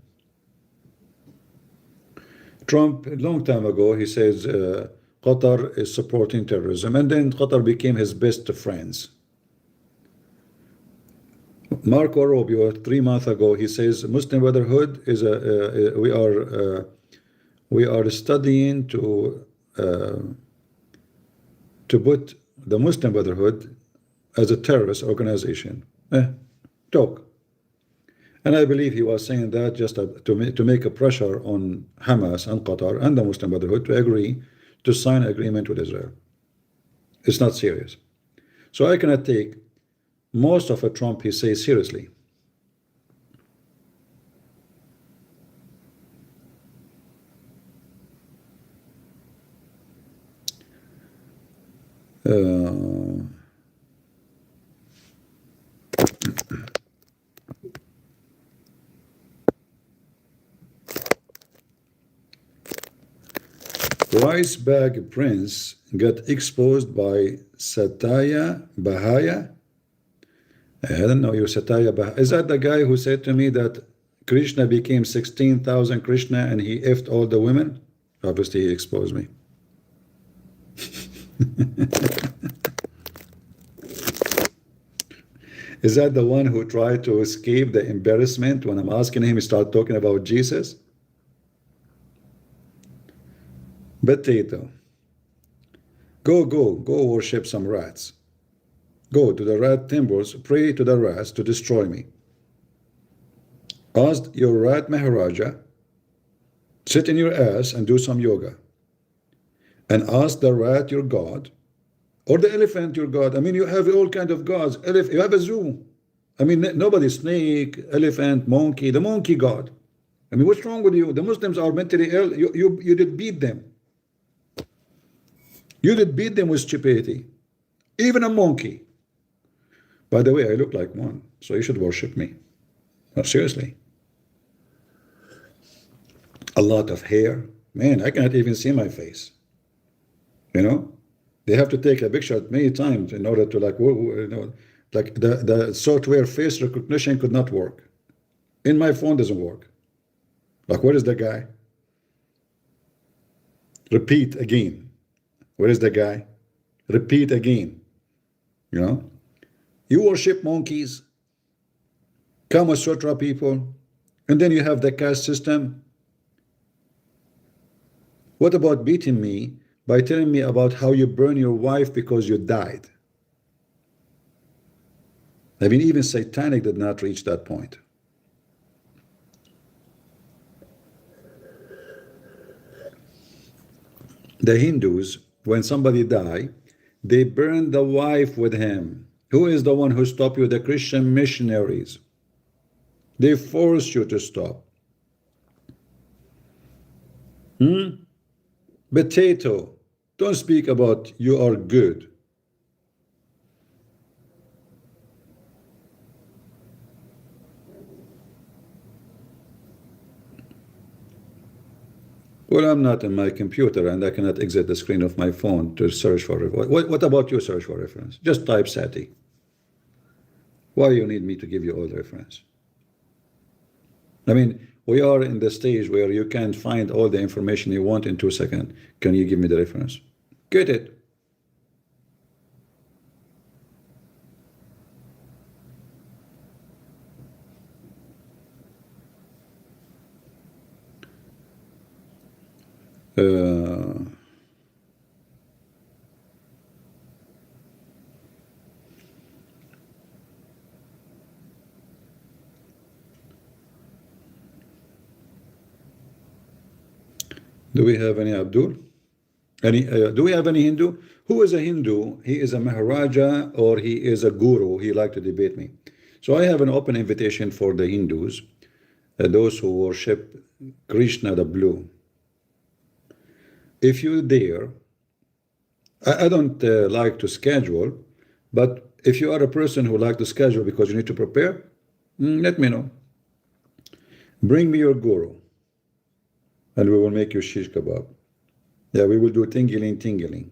Trump, a long time ago, he says Qatar is supporting terrorism, and then Qatar became his best friends. Marco Rubio, 3 months ago, he says Muslim Brotherhood is we are studying to put the Muslim Brotherhood as a terrorist organization. Talk. And I believe he was saying that just to make a pressure on Hamas and Qatar and the Muslim Brotherhood to agree to sign an agreement with Israel. It's not serious. So I cannot take most of what Trump he says seriously. Rice bag prince got exposed by Satya Bahaya. I don't know you, Satya Bahaya. Is that the guy who said to me that Krishna became 16,000 Krishna and he effed all the women? Obviously he exposed me. Is that the one who tried to escape the embarrassment when I'm asking him to start talking about Jesus? Potato. Go worship some rats. Go to the rat temples, pray to the rats to destroy me. Ask your rat Maharaja, sit in your ass and do some yoga. And ask the rat your god, or the elephant your god. I mean, you have all kinds of gods. You have a zoo. I mean, nobody, snake, elephant, monkey, the monkey god. I mean, what's wrong with you? The Muslims are mentally ill. You did beat them. You did beat them with stupidity. Even a monkey. By the way, I look like one, so you should worship me. No, seriously. A lot of hair. Man, I cannot even see my face. You know? They have to take a picture many times in order to like the software face recognition could not work. In my phone doesn't work. Like, where is the guy? Repeat again. Where is the guy? Repeat again. You know? You worship monkeys, Kama Sutra people, and then you have the caste system. What about beating me by telling me about how you burn your wife because you died? I mean, even satanic did not reach that point. The Hindus, when somebody died, they burn the wife with him. Who is the one who stopped you? The Christian missionaries. They forced you to stop. Potato. Don't speak about you are good. Well, I'm not on my computer and I cannot exit the screen of my phone to search for it. What about you search for reference? Just type SATI. Why you need me to give you all the reference? I mean, we are in the stage where you can find all the information you want in 2 seconds. Can you give me the reference? Get it. Do we have any Abdul? Do we have any Hindu? Who is a Hindu? He is a Maharaja or he is a guru. He like to debate me. So I have an open invitation for the Hindus, those who worship Krishna the blue. If you dare, I don't like to schedule, but if you are a person who like to schedule because you need to prepare, let me know. Bring me your guru and we will make you shish kebab. Yeah, we will do tingling.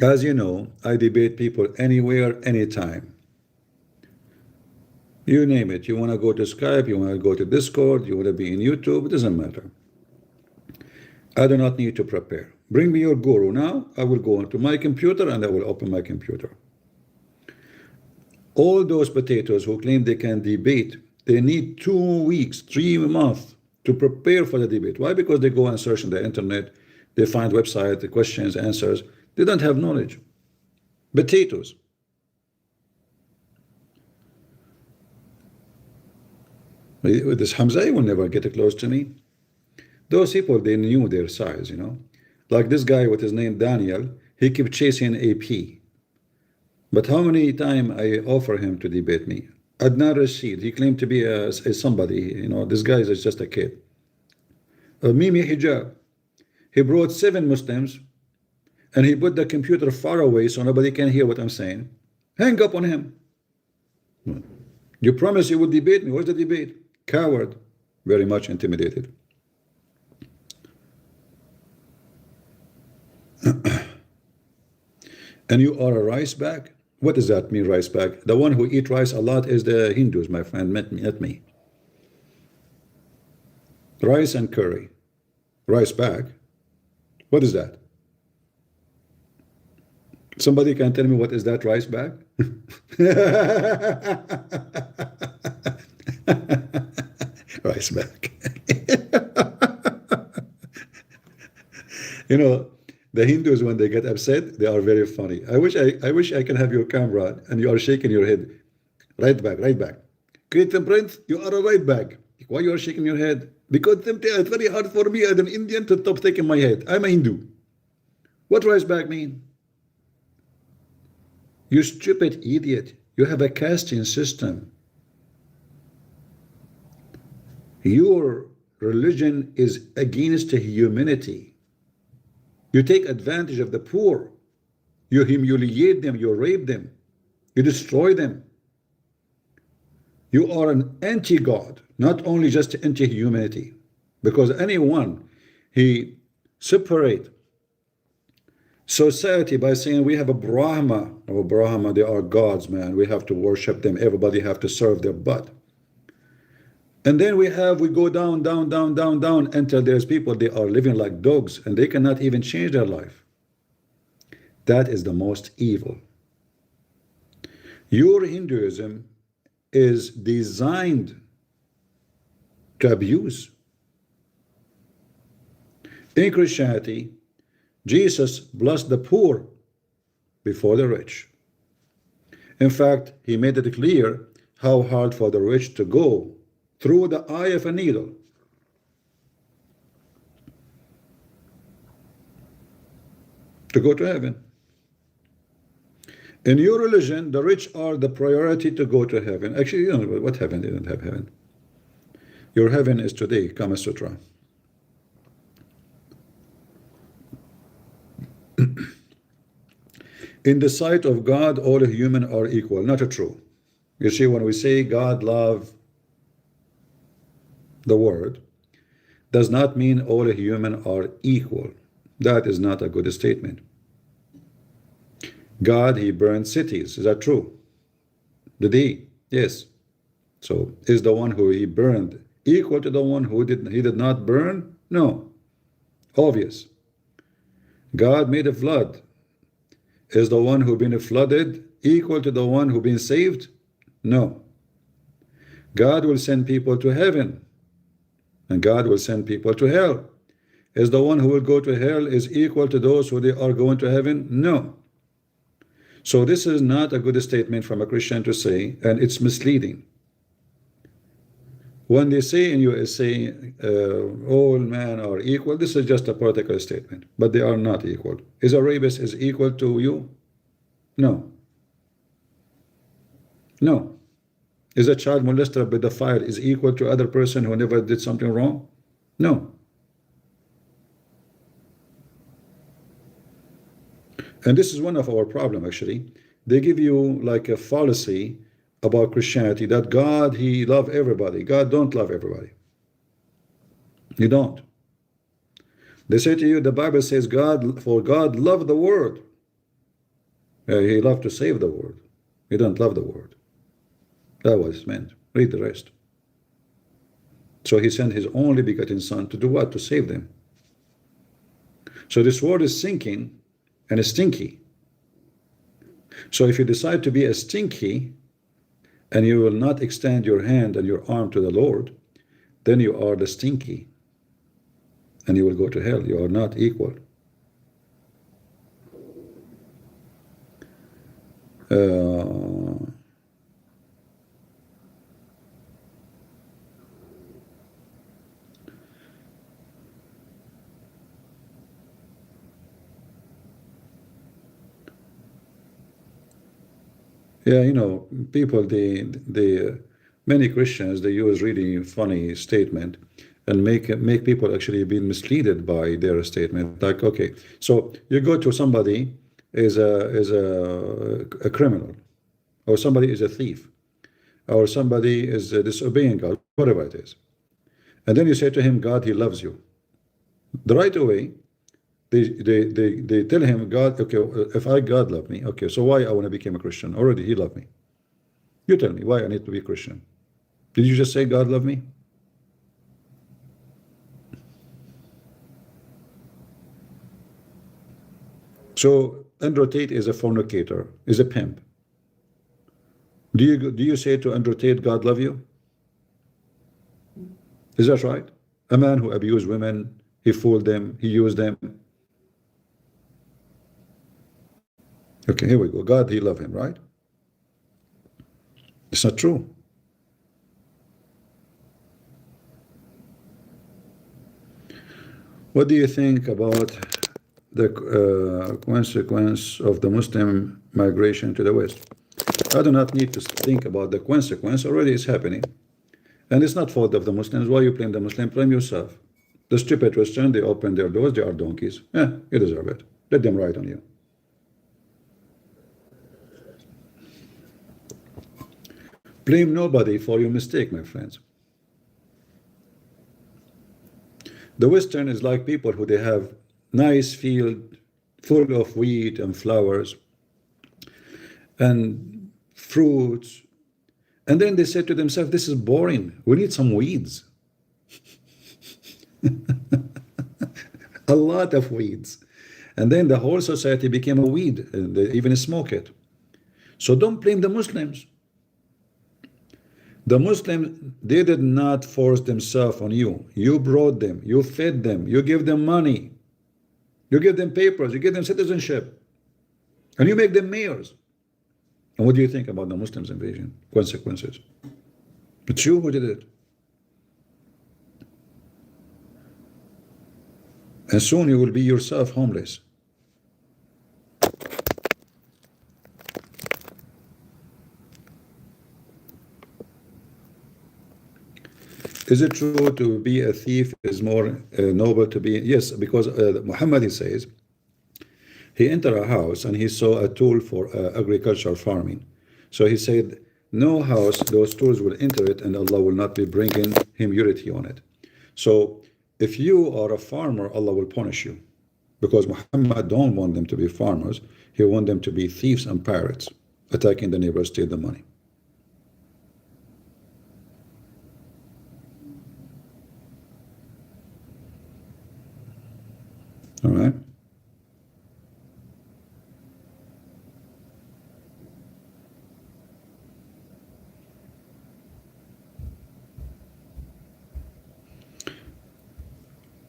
As you know, I debate people anywhere, anytime. You name it. You want to go to Skype, you want to go to Discord, you want to be in YouTube, it doesn't matter. I do not need to prepare. Bring me your guru now. I will go onto my computer and I will open my computer. All those potatoes who claim they can debate, they need 2 weeks, 3 months to prepare for the debate. Why? Because they go and search on the internet, they find website, the questions, answers. They don't have knowledge. Potatoes. With this Hamza will never get close to me. Those people, they knew their size, you know. Like this guy with his name Daniel, he kept chasing AP. But how many times I offer him to debate me? Adnan Rashid, he claimed to be a somebody, you know, this guy is just a kid. Mimi Hijab, he brought 7 Muslims and he put the computer far away so nobody can hear what I'm saying. Hang up on him. You promised you would debate me. Where's the debate? Coward. Very much intimidated. And you are a rice bag? What does that mean, rice bag? The one who eat rice a lot is the Hindus, my friend, not me. Rice and curry. Rice bag? What is that? Somebody can tell me what is that rice bag? Rice bag. You know, the Hindus, when they get upset, they are very funny. I wish I can have your camera and you are shaking your head. Right back. Create the print, you are a right back. Why you are shaking your head? Because it's very hard for me as an Indian to stop taking my head. I'm a Hindu. What rice bag mean? You stupid idiot. You have a casting system. Your religion is against humanity. You take advantage of the poor. You humiliate them. You rape them. You destroy them. You are an anti-God, not only just anti-humanity. Because anyone, he separate society by saying we have a Brahma. Oh, Brahma, they are gods, man. We have to worship them. Everybody have to serve their butt. And then we go down until there's people, they are living like dogs and they cannot even change their life. That is the most evil. Your Hinduism is designed to abuse. In Christianity, Jesus blessed the poor before the rich. In fact, he made it clear how hard for the rich to go through the eye of a needle. To go to heaven. In your religion, the rich are the priority to go to heaven. Actually, you know what heaven? They don't have heaven. Your heaven is today, Kama Sutra. In the sight of God, all humans are equal. Not true. You see, when we say God love the world, does not mean all humans are equal. That is not a good statement. God, he burned cities. Is that true? Did he? Yes. So is the one who he burned equal to the one who he did not burn? No. Obvious. God made a flood. Is the one who been flooded equal to the one who been saved? No. God will send people to heaven, and God will send people to hell. Is the one who will go to hell is equal to those who they are going to heaven? No. So this is not a good statement from a Christian to say, and it's misleading. When they say in USA all men are equal, this is just a political statement, but they are not equal. Is a rapist is equal to you? No. No. Is a child molester, pedophile is equal to other person who never did something wrong? No. And this is one of our problem actually. They give you like a fallacy about Christianity that God, he love everybody. God don't love everybody. He don't. They say to you, the Bible says for God loved the world. He loved to save the world. He don't love the world. That was it meant. Read the rest. So he sent his only begotten son to do what? To save them. So this world is sinking and is stinky. So if you decide to be a stinky and you will not extend your hand and your arm to the Lord, then you are the stinky and you will go to hell. You are not equal. Yeah, you know, people, many Christians, they use really funny statement and make people actually be misled by their statement. Like, okay, so you go to somebody is a criminal, or somebody is a thief, or somebody is disobeying God, whatever it is, and then you say to him, God, he loves you. The right away, they tell him, God, okay, if God love me, okay, so why I want to become a Christian? Already he loved me. You tell me why I need to be a Christian. Did you just say God love me? So Andrew Tate is a fornicator, is a pimp. Do you say to Andrew Tate, God love you? Is that right? A man who abused women, he fooled them, he used them. Okay, here we go. God, he loved him, right? It's not true. What do you think about the consequence of the Muslim migration to the West? I do not need to think about the consequence. Already it's happening. And it's not fault of the Muslims. Why you blame the Muslim? Blame yourself. The stupid Western, they open their doors, they are donkeys. Yeah, you deserve it. Let them ride on you. Blame nobody for your mistake, my friends. The Western is like people who they have nice field full of wheat and flowers and fruits, and then they say to themselves, this is boring, we need some weeds. A lot of weeds, and then the whole society became a weed, and they even smoke it. So don't blame the Muslims. The Muslims, they did not force themselves on you. You brought them, you fed them, you give them money, you give them papers, you give them citizenship, and you make them mayors. And what do you think about the Muslims invasion? Consequences. It's you who did it. And soon you will be yourself homeless. Is it true to be a thief is more noble to be? Yes, because Muhammad, he says, he entered a house and he saw a tool for agricultural farming. So he said, no house those tools will enter it, and Allah will not be bringing impurity on it. So if you are a farmer, Allah will punish you, because Muhammad don't want them to be farmers. He want them to be thieves and pirates, attacking the neighbors, steal the money. All right.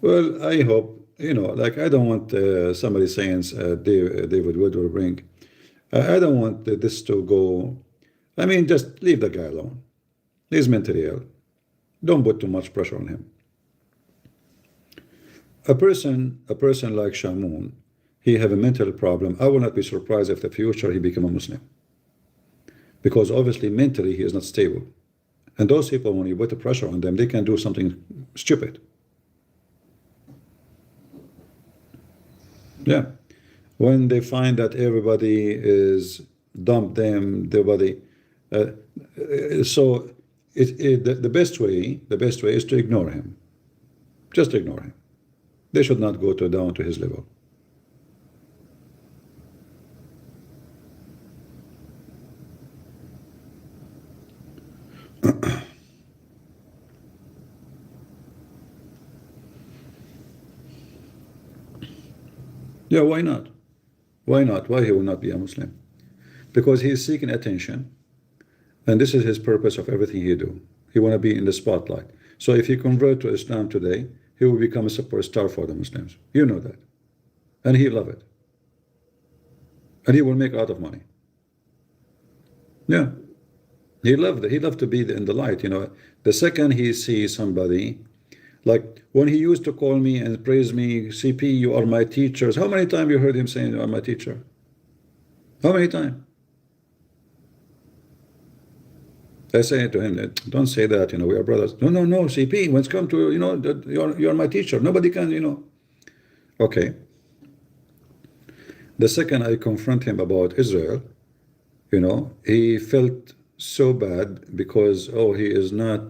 Well, I hope, like, I don't want somebody saying David Wood will bring. I don't want this to go. I mean, just leave the guy alone. He's mentally ill. Don't put too much pressure on him. A person like Shamoun, he have a mental problem. I will not be surprised if in the future he become a Muslim, because obviously mentally he is not stable. And those people, when you put the pressure on them, they can do something stupid. Yeah, when they find that everybody is dump them, everybody. So the best way is to ignore him. Just ignore him. They should not go down to his level. Yeah, why not? Why not? Why he will not be a Muslim? Because he is seeking attention, and this is his purpose of everything he do. He want to be in the spotlight. So if he convert to Islam today, he will become a superstar for the Muslims. You know that. And he love it. And he will make a lot of money. Yeah. He loved it. He loved to be in the light. The second he sees somebody, like when he used to call me and praise me, CP, you are my teachers. How many times you heard him saying you are my teacher? How many times? I say to him, don't say that, we are brothers. No, CP, when it's come to, you're my teacher. Nobody can, Okay. The second I confront him about Israel, he felt so bad because, he is not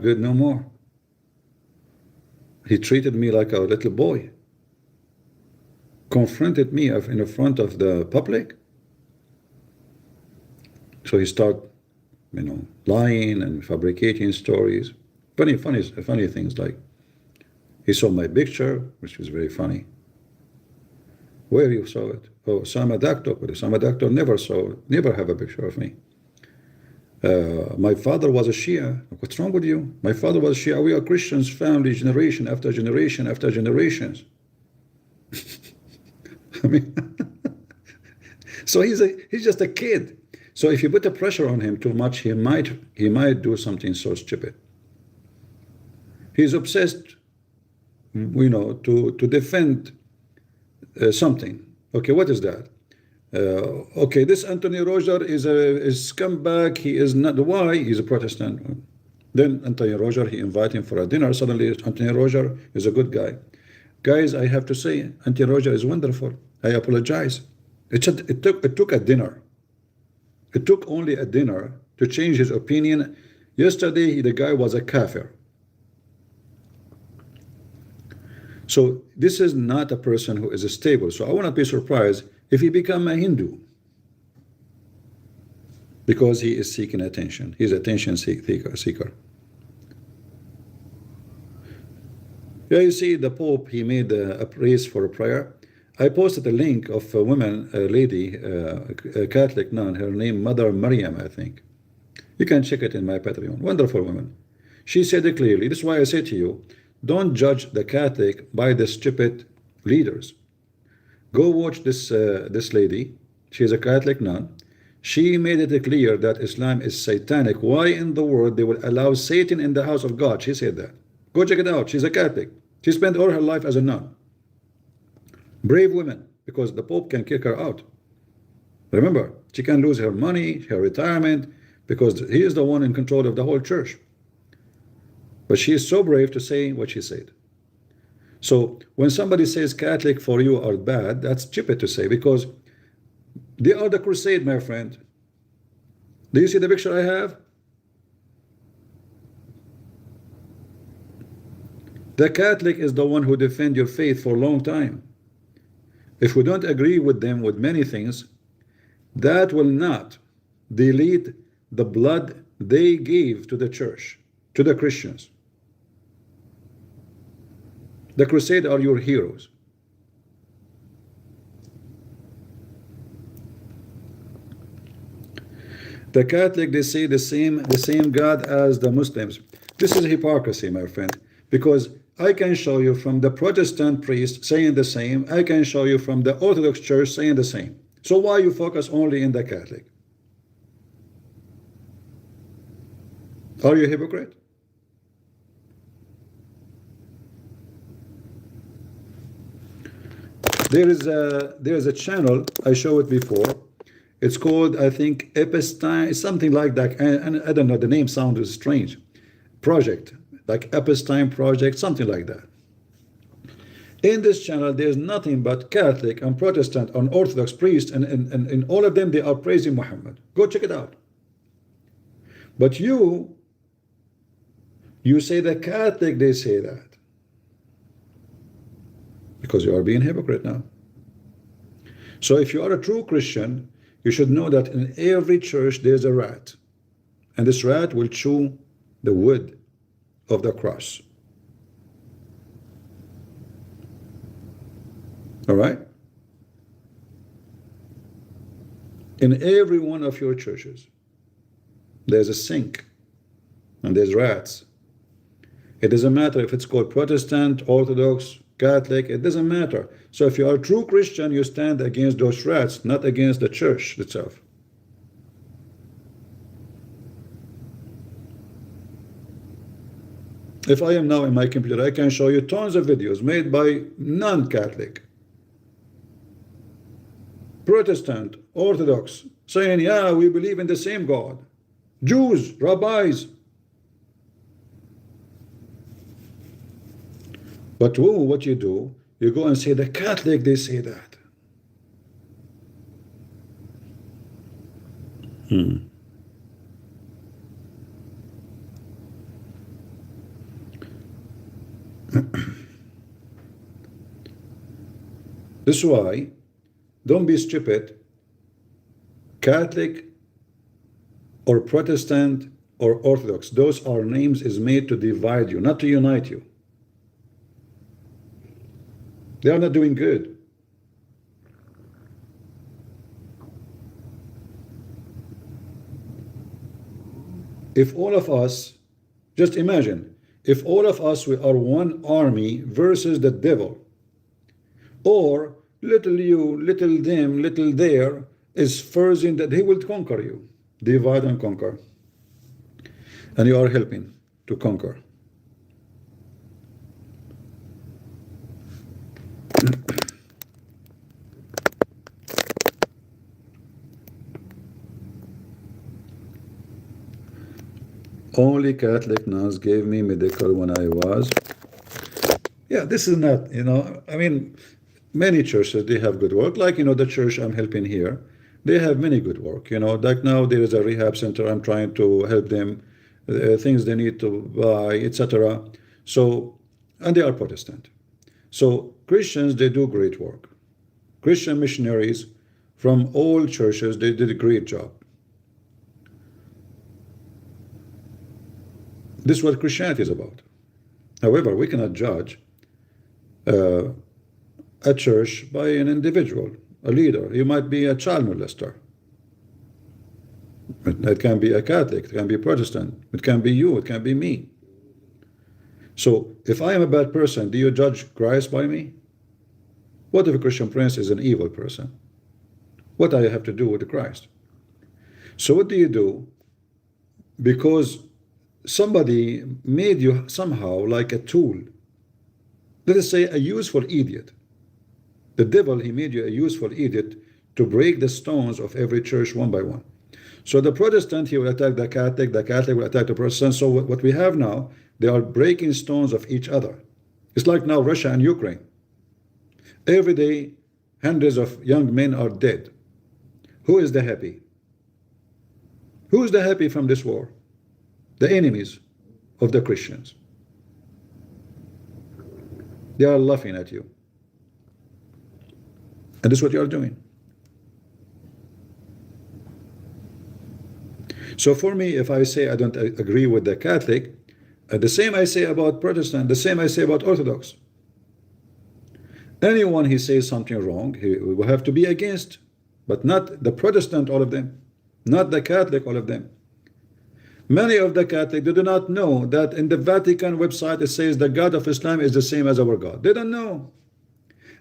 good no more. He treated me like a little boy. Confronted me in front of the public. So he started, lying and fabricating stories. Funny things, like he saw my picture, which was very funny. Where you saw it? Oh, Sama Doctor. But Sama Doctor never have a picture of me. My father was a Shia. What's wrong with you? My father was a Shia. We are Christians, family, generation after generation after generations. I mean, so he's just a kid. So if you put the pressure on him too much, he might do something so stupid. He's obsessed, to defend something. Okay, what is that? Okay, this Anthony Roger is a scumbag. He is not. Why? He's a Protestant. Then Anthony Roger, he invited him for a dinner. Suddenly, Anthony Roger is a good guy. Guys, I have to say, Anthony Roger is wonderful. I apologize. It took a dinner. It took only a dinner to change his opinion. Yesterday, the guy was a kafir. So this is not a person who is stable. So I will not be surprised if he become a Hindu, because he is seeking attention. He's attention seeker. Yeah, you see, the Pope, he made a praise for a prayer. I posted a link of a woman, a lady, a Catholic nun, her name Mother Maryam, I think. You can check it in my Patreon. Wonderful woman. She said it clearly. This is why I say to you, don't judge the Catholic by the stupid leaders. Go watch this lady. She is a Catholic nun. She made it clear that Islam is satanic. Why in the world they will allow Satan in the house of God? She said that. Go check it out. She's a Catholic. She spent all her life as a nun. Brave woman, because the Pope can kick her out. Remember, she can lose her money, her retirement, because he is the one in control of the whole church. But she is so brave to say what she said. So when somebody says Catholic for you are bad, that's stupid to say, because they are the crusade, my friend. Do you see the picture I have? The Catholic is the one who defend your faith for a long time. If we don't agree with them with many things, that will not delete the blood they gave to the church, to the Christians. The Crusades are your heroes. The Catholic, they say the same God as the Muslims. This is hypocrisy, my friend, because I can show you from the Protestant priest saying the same. I can show you from the Orthodox Church saying the same. So why you focus only in the Catholic? Are you a hypocrite? There is a channel, I showed it before. It's called, I think, Epistime, something like that. And I don't know, the name sounds strange. Project, like Epistime Project, something like that. In this channel, there's nothing but Catholic and Protestant and Orthodox priests, and in all of them, they are praising Muhammad. Go check it out. But you say the Catholic, they say that. Because you are being hypocrite now. So if you are a true Christian, you should know that in every church there's a rat. And this rat will chew the wood of the cross. All right? In every one of your churches, there's a sink and there's rats. It doesn't matter if it's called Protestant, Orthodox, Catholic, it doesn't matter. So if you are a true Christian, you stand against those rats, not against the church itself. If I am now in my computer, I can show you tons of videos made by non-Catholic, Protestant, Orthodox, saying, yeah, we believe in the same God. Jews, rabbis. But what you do, you go and say, the Catholic, they say that. This is why, don't be stupid. Catholic or Protestant or Orthodox, those are names is made to divide you, not to unite you. They are not doing good. If all of us, just imagine, if all of us we are one army versus the devil, or little you, little them, little there, is first in that he will conquer you. Divide and conquer. And you are helping to conquer. Only Catholic nuns gave me medical when I was. Yeah, this is not, I mean, many churches, they have good work. Like, the church I'm helping here, they have many good work. Like now there is a rehab center. I'm trying to help them, things they need to buy, etc. So, and they are Protestant. So Christians, they do great work. Christian missionaries from all churches, they did a great job. This is what Christianity is about. However, we cannot judge a church by an individual, a leader. He might be a child molester. It can be a Catholic, it can be a Protestant, it can be you, it can be me. So if I am a bad person, do you judge Christ by me? What if a Christian prince is an evil person? What do I have to do with Christ? So what do you do? Because somebody made you somehow like a tool. Let us say a useful idiot. The devil, he made you a useful idiot to break the stones of every church one by one. So the Protestant, he will attack the Catholic will attack the Protestant. So what we have now, they are breaking stones of each other. It's like now Russia and Ukraine. Every day, hundreds of young men are dead. Who is the happy? Who's the happy from this war? The enemies of the Christians. They are laughing at you. And this is what you are doing. So for me, if I say I don't agree with the Catholic, the same I say about Protestant, the same I say about Orthodox. Anyone he says something wrong, he will have to be against, but not the Protestant, all of them, not the Catholic, all of them. Many of the Catholics, they do not know that in the Vatican website it says the God of Islam is the same as our God. They don't know.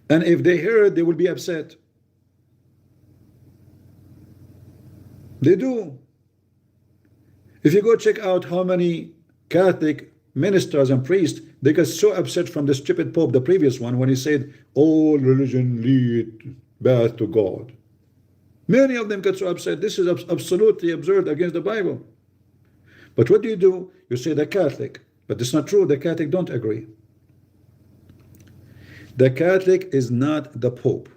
And if they hear it, they will be upset. They do. If you go check out how many Catholic ministers and priests, they got so upset from the stupid Pope, the previous one, when he said, all religion lead back to God. Many of them got so upset. This is absolutely absurd against the Bible. But what do? You say the Catholic. But it's not true. The Catholic don't agree. The Catholic is not the Pope.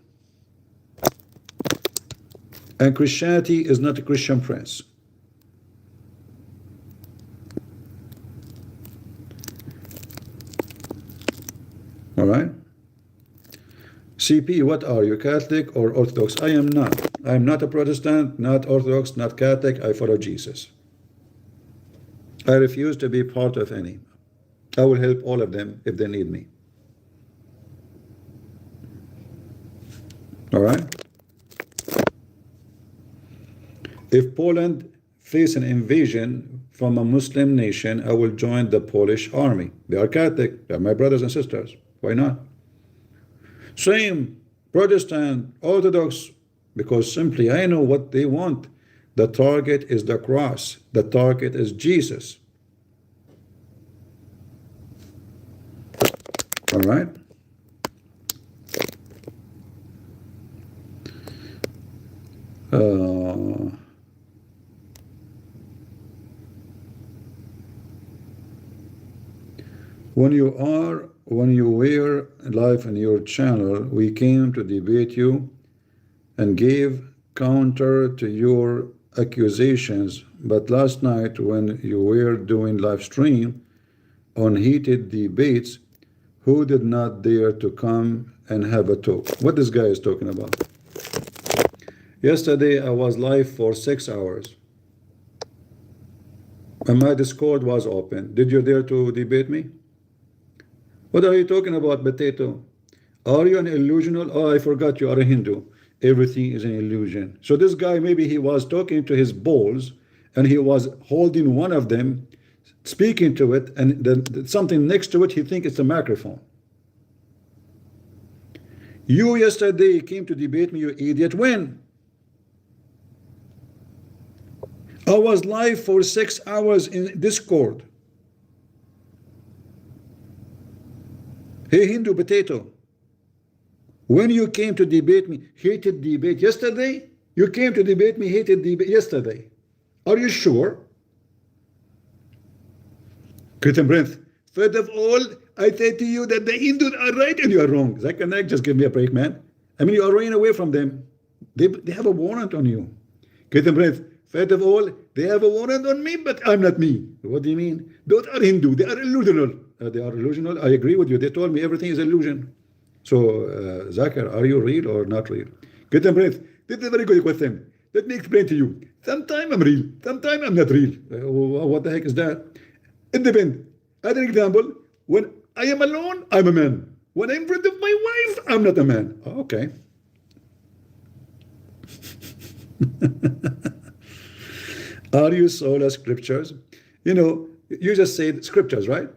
And Christianity is not a Christian prince. All right? CP, what are you, Catholic or Orthodox? I am not. I am not a Protestant, not Orthodox, not Catholic. I follow Jesus. I refuse to be part of any. I will help all of them if they need me. All right? If Poland faces an invasion from a Muslim nation, I will join the Polish army. They are Catholic. They are my brothers and sisters. Why not? Same, Protestant, Orthodox, because simply I know what they want. The target is the cross. The target is Jesus. All right? When you were live on your channel, we came to debate you and gave counter to your accusations. But last night, when you were doing live stream on heated debates, who did not dare to come and have a talk? What this guy is talking about? Yesterday, I was live for 6 hours. And my Discord was open. Did you dare to debate me? What are you talking about, potato? Are you an illusional? Oh, I forgot you are a Hindu. Everything is an illusion. So this guy, maybe he was talking to his balls and he was holding one of them, speaking to it, and then something next to it, he thinks it's a microphone. You yesterday came to debate me, you idiot. When? I was live for 6 hours in Discord. Hey, Hindu potato, when you came to debate me, hated debate yesterday? You came to debate me, hated debate yesterday. Are you sure? Christian Prince, first of all, I say to you that the Hindus are right and you are wrong. Zach, just give me a break, man. I mean, you are running away from them. They have a warrant on you. Christian Prince, first of all, they have a warrant on me, but I'm not me. What do you mean? Those are Hindu. They are illusional. They are illusional. I agree with you. They told me everything is illusion. So, Zakir, are you real or not real? Christian Prince, this is a very good question. Let me explain to you. Sometimes I'm real. Sometimes I'm not real. What the heck is that? It depends. As an example, when I am alone, I'm a man. When I'm in front of my wife, I'm not a man. Okay. Are you sola scriptures? You know, you just said scriptures, right?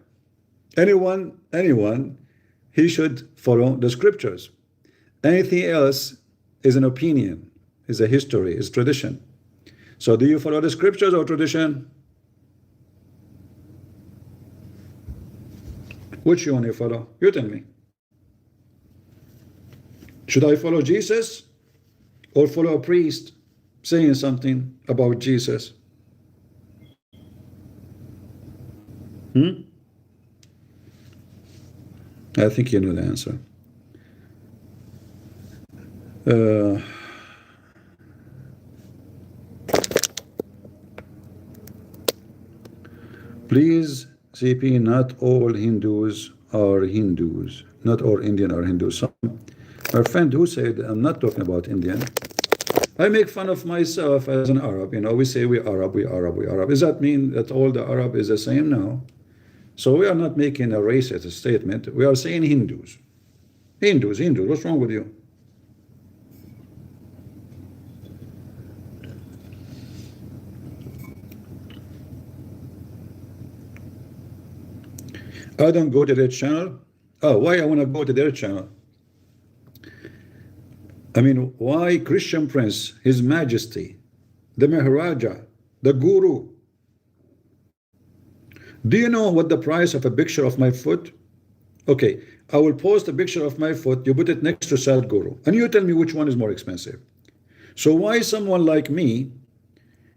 Anyone, he should follow the scriptures. Anything else is an opinion, is a history, is tradition. So do you follow the scriptures or tradition? Which one you follow? You tell me. Should I follow Jesus or follow a priest saying something about Jesus? I think you know the answer. Please, CP, not all Hindus are Hindus. Not all Indian are Hindus. Some, my friend who said, I'm not talking about Indian. I make fun of myself as an Arab. You know, we say we Arab, we Arab, we Arab. Does that mean that all the Arab is the same? No. So we are not making a racist statement. We are saying Hindus. Hindus, Hindus. What's wrong with you? I don't go to their channel. Oh, why I want to go to their channel? I mean, why Christian Prince, His Majesty, the Maharaja, the Guru? Do you know what the price of a picture of my foot? Okay, I will post a picture of my foot. You put it next to Sadhguru, and you tell me which one is more expensive. So why someone like me,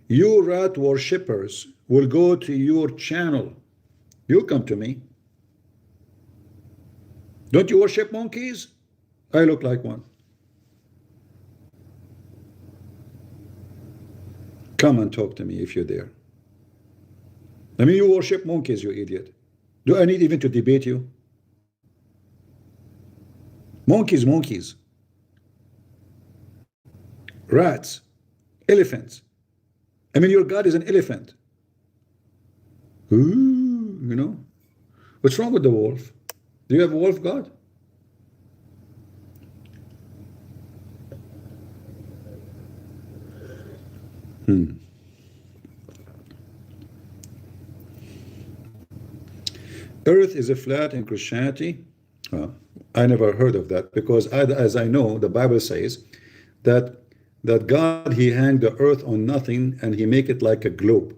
you rat worshippers, will go to your channel? You come to me. Don't you worship monkeys? I look like one. Come and talk to me if you're there. I mean, you worship monkeys, you idiot. Do I need even to debate you? Monkeys, monkeys. Rats, elephants. I mean, your God is an elephant. Ooh, you know. What's wrong with the wolf? Do you have a wolf God? Earth is a flat in Christianity. I never heard of that, because as I know, the Bible says that God, He hanged the earth on nothing and He make it like a globe.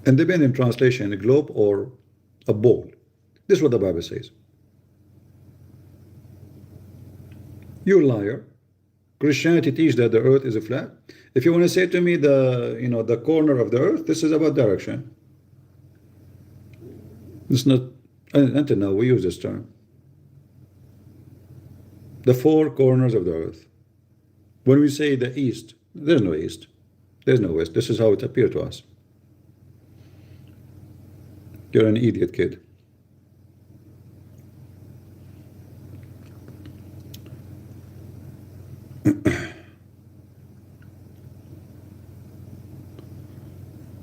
And depending in translation, a globe or a ball. This is what the Bible says. You liar. Christianity teaches that the earth is a flat. If you want to say to me the corner of the earth, this is about direction. It's not, until now we use this term. The four corners of the earth. When we say the east, there's no east. There's no west. This is how it appeared to us. You're an idiot, kid.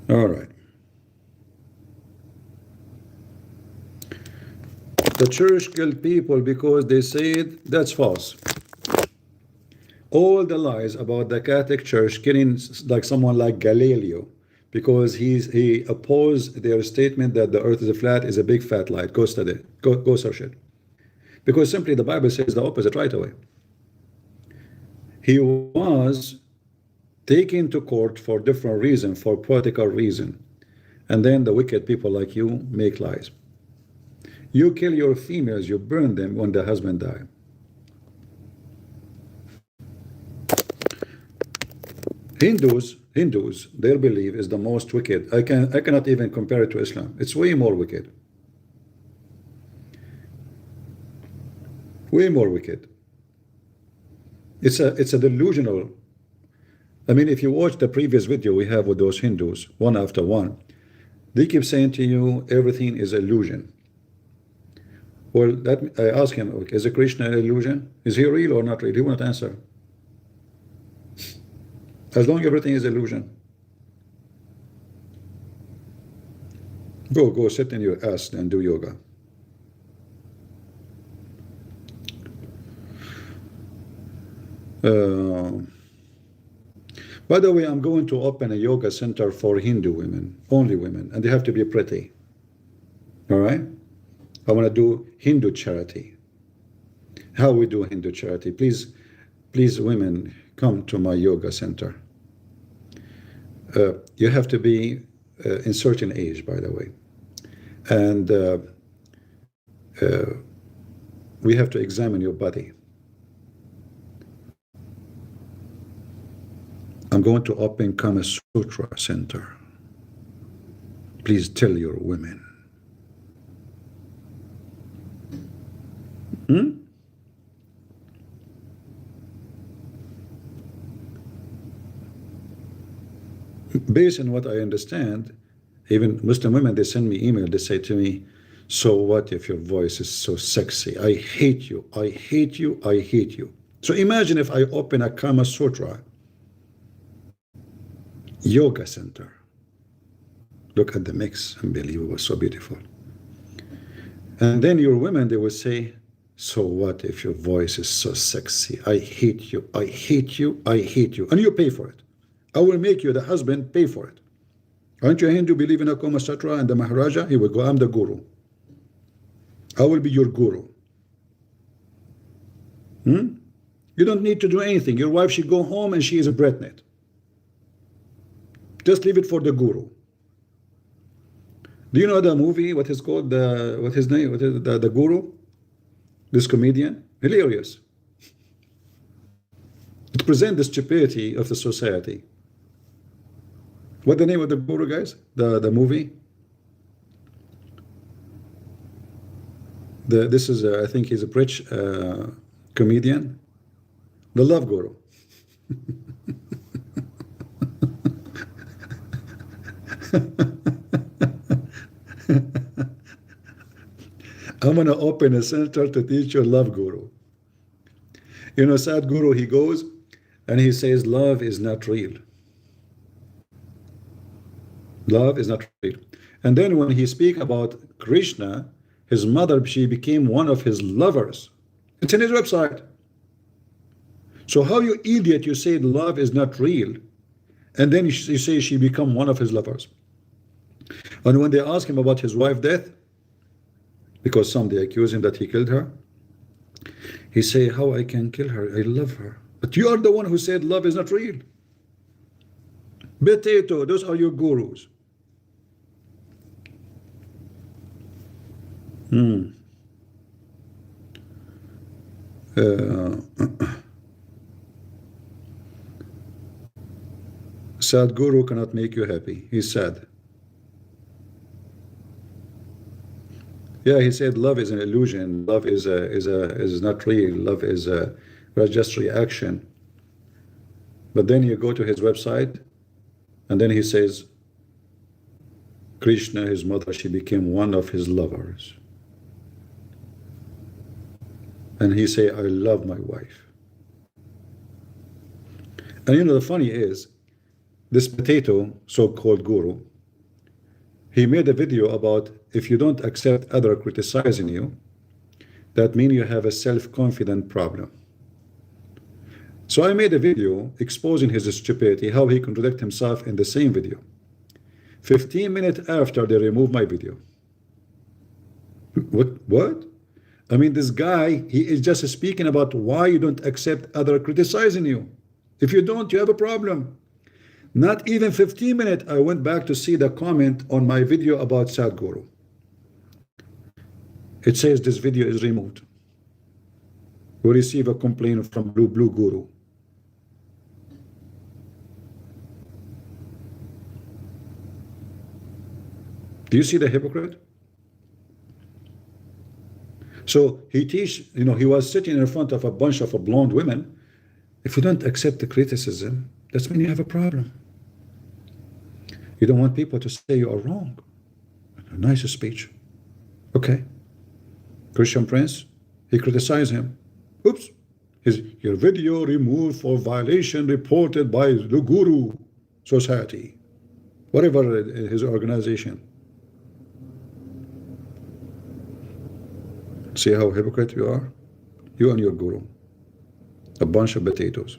All right. The church killed people because they said that's false. All the lies about the Catholic Church killing like someone like Galileo because he opposed their statement that the earth is a flat is a big fat lie. Go study it. Go search it. Because simply the Bible says the opposite right away. He was taken to court for different reason, for political reason. And then the wicked people like you make lies. You kill your females, you burn them when the husband dies. Hindus, their belief is the most wicked. I cannot even compare it to Islam. It's way more wicked. Way more wicked. It's a delusional. I mean, if you watch the previous video we have with those Hindus, one after one, they keep saying to you everything is illusion. Well, I ask him, is a Krishna an illusion? Is he real or not real? He won't answer. As long as everything is illusion. Go sit in your ass and do yoga. By the way, I'm going to open a yoga center for Hindu women, only women, and they have to be pretty. All right? I want to do Hindu charity. How we do Hindu charity? Please, women, come to my yoga center. You have to be in certain age, by the way. And we have to examine your body. I'm going to open Kama Sutra Center. Please tell your women. Based on what I understand, even Muslim women, they send me email, they say to me, so what if your voice is so sexy? I hate you, I hate you, I hate you. So imagine if I open a Kama Sutra yoga center. Look at the mix, unbelievable, so beautiful. And then your women, they will say, so what if your voice is so sexy? I hate you, I hate you, I hate you. And you pay for it. I will make you, the husband, pay for it. Aren't you a Hindu, believe in a Kama Sutra and the Maharaja? He will go, I'm the guru. I will be your guru. You don't need to do anything. Your wife should go home and she is a breadnet. Just leave it for the guru. Do you know the movie? What is called what his name? What is the guru? This comedian, hilarious. It presents the stupidity of the society. What the name of the guru, guys? The movie. This is I think he's a British comedian. The Love Guru. I'm going to open a center to teach you Love Guru. You know, Sadhguru, he goes and he says, love is not real. Love is not real. And then when he speaks about Krishna, his mother, she became one of his lovers. It's in his website. So how you idiot, you say love is not real, and then you say she become one of his lovers. And when they ask him about his wife's death, because some they accuse him that he killed her, he say, how I can kill her? I love her. But you are the one who said love is not real. Potato, those are your gurus. Sadhguru cannot make you happy. He's sad. Yeah, he said love is an illusion. Love is not real. Love is just reaction. But then you go to his website, and then he says, Krishna, his mother, she became one of his lovers. And he say, I love my wife. And you know, the funny is, this potato, so-called guru, he made a video about if you don't accept other criticizing you, that means you have a self-confident problem. So I made a video exposing his stupidity, how he contradicted himself in the same video. 15 minutes after, they removed my video. What? I mean, this guy, he is just speaking about why you don't accept other criticizing you. If you don't, you have a problem. Not even 15 minutes, I went back to see the comment on my video about Sadhguru. It says this video is removed. We receive a complaint from Blue Guru. Do you see the hypocrite? So he teach, you know, he was sitting in front of a bunch of blonde women. If you don't accept the criticism, that's when you have a problem. You don't want people to say you are wrong. A nice speech. Okay. Christian Prince, he criticized him. Oops. Your video removed for violation reported by the Guru Society. Whatever his organization. See how hypocrite you are? You and your guru. A bunch of potatoes.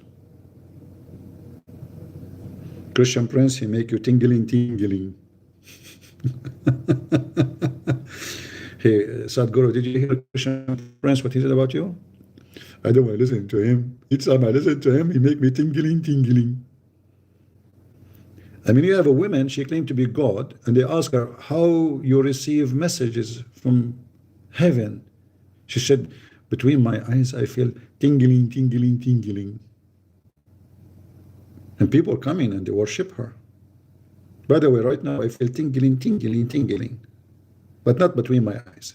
Christian Prince, he make you tingling. Hey, Sadhguru, did you hear Christian Prince, what he said about you? I don't want to listen to him. Each time I listen to him, he make me tingling. I mean, you have a woman, she claimed to be God, and they ask her how you receive messages from heaven. She said, between my eyes, I feel tingling. And people come in and they worship her. By the way, right now, I feel tingling. But not between my eyes.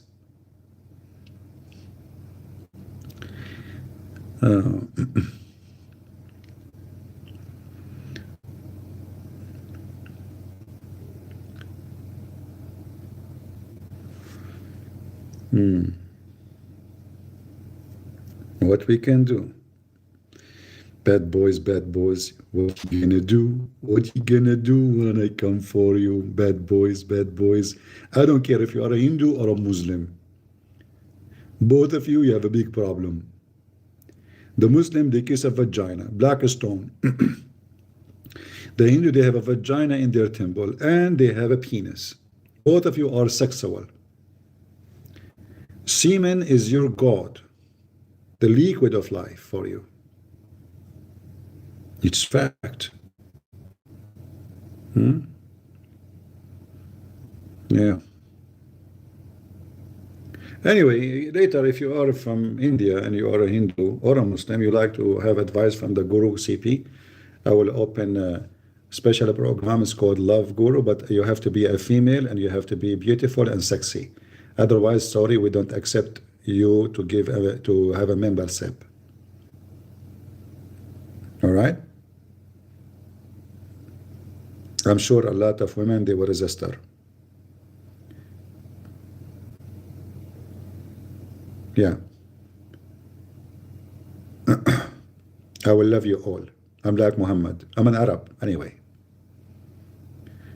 What we can do? Bad boys, what you gonna do? What you gonna do when I come for you? Bad boys, bad boys. I don't care if you are a Hindu or a Muslim. Both of you have a big problem. The Muslim, they kiss a vagina, black stone. The Hindu, they have a vagina in their temple and they have a penis. Both of you are sexual. Semen is your God, the liquid of life for you. It's fact. Yeah. Anyway, later, if you are from India and you are a Hindu or a Muslim, you like to have advice from the Guru CP, I will open a special program. It's called Love Guru, but you have to be a female and you have to be beautiful and sexy. Otherwise, sorry, we don't accept you to give to have a membership. All right? I'm sure a lot of women, they will resist her. Yeah. I will love you all. I'm like Muhammad. I'm an Arab anyway.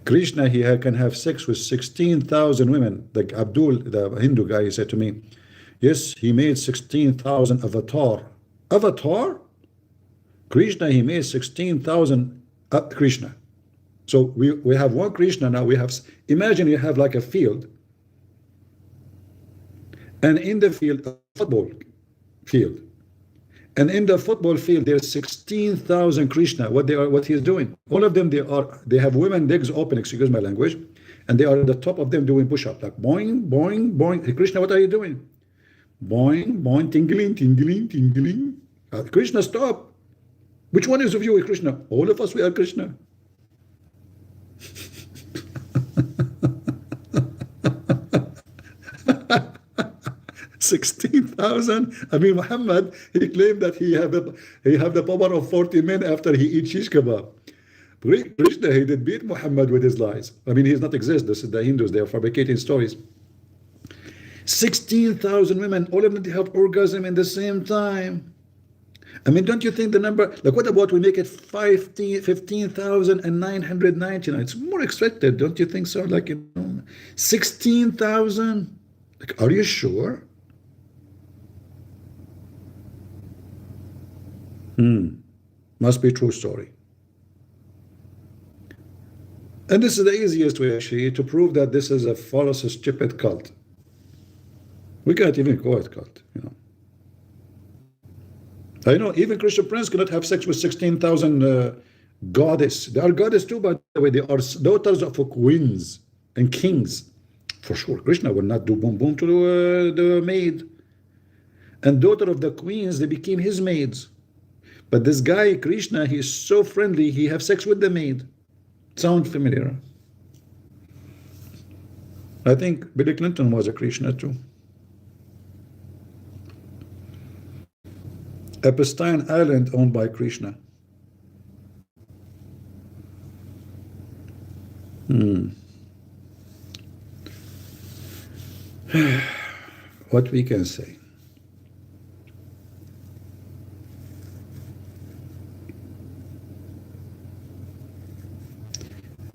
Krishna, he can have sex with 16,000 women. Like Abdul, the Hindu guy, he said to me, yes, he made 16,000 avatar. Avatar? Krishna, he made 16,000 Krishna. So we have one Krishna now. We have, imagine you have like a field. And in the field, a football field. And in the football field, there's 16,000 Krishna. What he's doing? All of them, they have women legs open, excuse my language, and they are at the top of them doing push-up, like boing, boing, boing. Hey, Krishna, what are you doing? Boing, boing, tingling, tingling, tingling. Krishna, stop. Which one is of you, Krishna? All of us, we are Krishna. 16,000. I mean, Muhammad, he claimed that he have the power of 40 men after he eats shish kebab. Krishna, he did beat Muhammad with his lies. I mean, he does not exist. This is the Hindus. They are fabricating stories. 16,000 women, all of them have orgasm in the same time. I mean, don't you think the number, like what about we make it 15,999? It's more expected, don't you think so? Like, 16,000? Like, are you sure? Must be true story. And this is the easiest way actually to prove that this is a false, stupid cult. We can't even call it cult, I know even Christian Prince cannot have sex with 16,000 goddess. They are goddess too, by the way. They are daughters of queens and kings. For sure, Krishna will not do boom boom to the maid. And daughter of the queens, they became his maids. But this guy, Krishna, he is so friendly, he have sex with the maid. Sound familiar? I think Bill Clinton was a Krishna too. Epstein Island owned by Krishna. What we can say?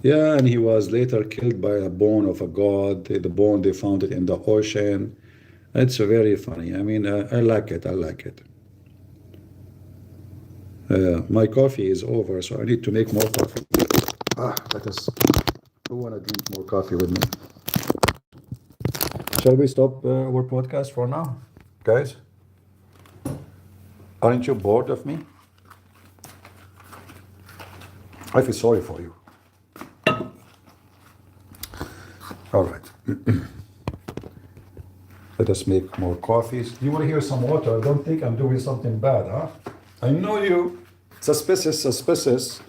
Yeah, and he was later killed by a bone of a god. The bone, they found it in the ocean. It's very funny. I mean, I like it. I like it. My coffee is over, so I need to make more coffee. Who want to drink more coffee with me? Shall we stop our podcast for now? Guys? Aren't you bored of me? I feel sorry for you. All right. Let us make more coffees. You want to hear some water? Don't think I'm doing something bad, huh? I know you. Suspicious.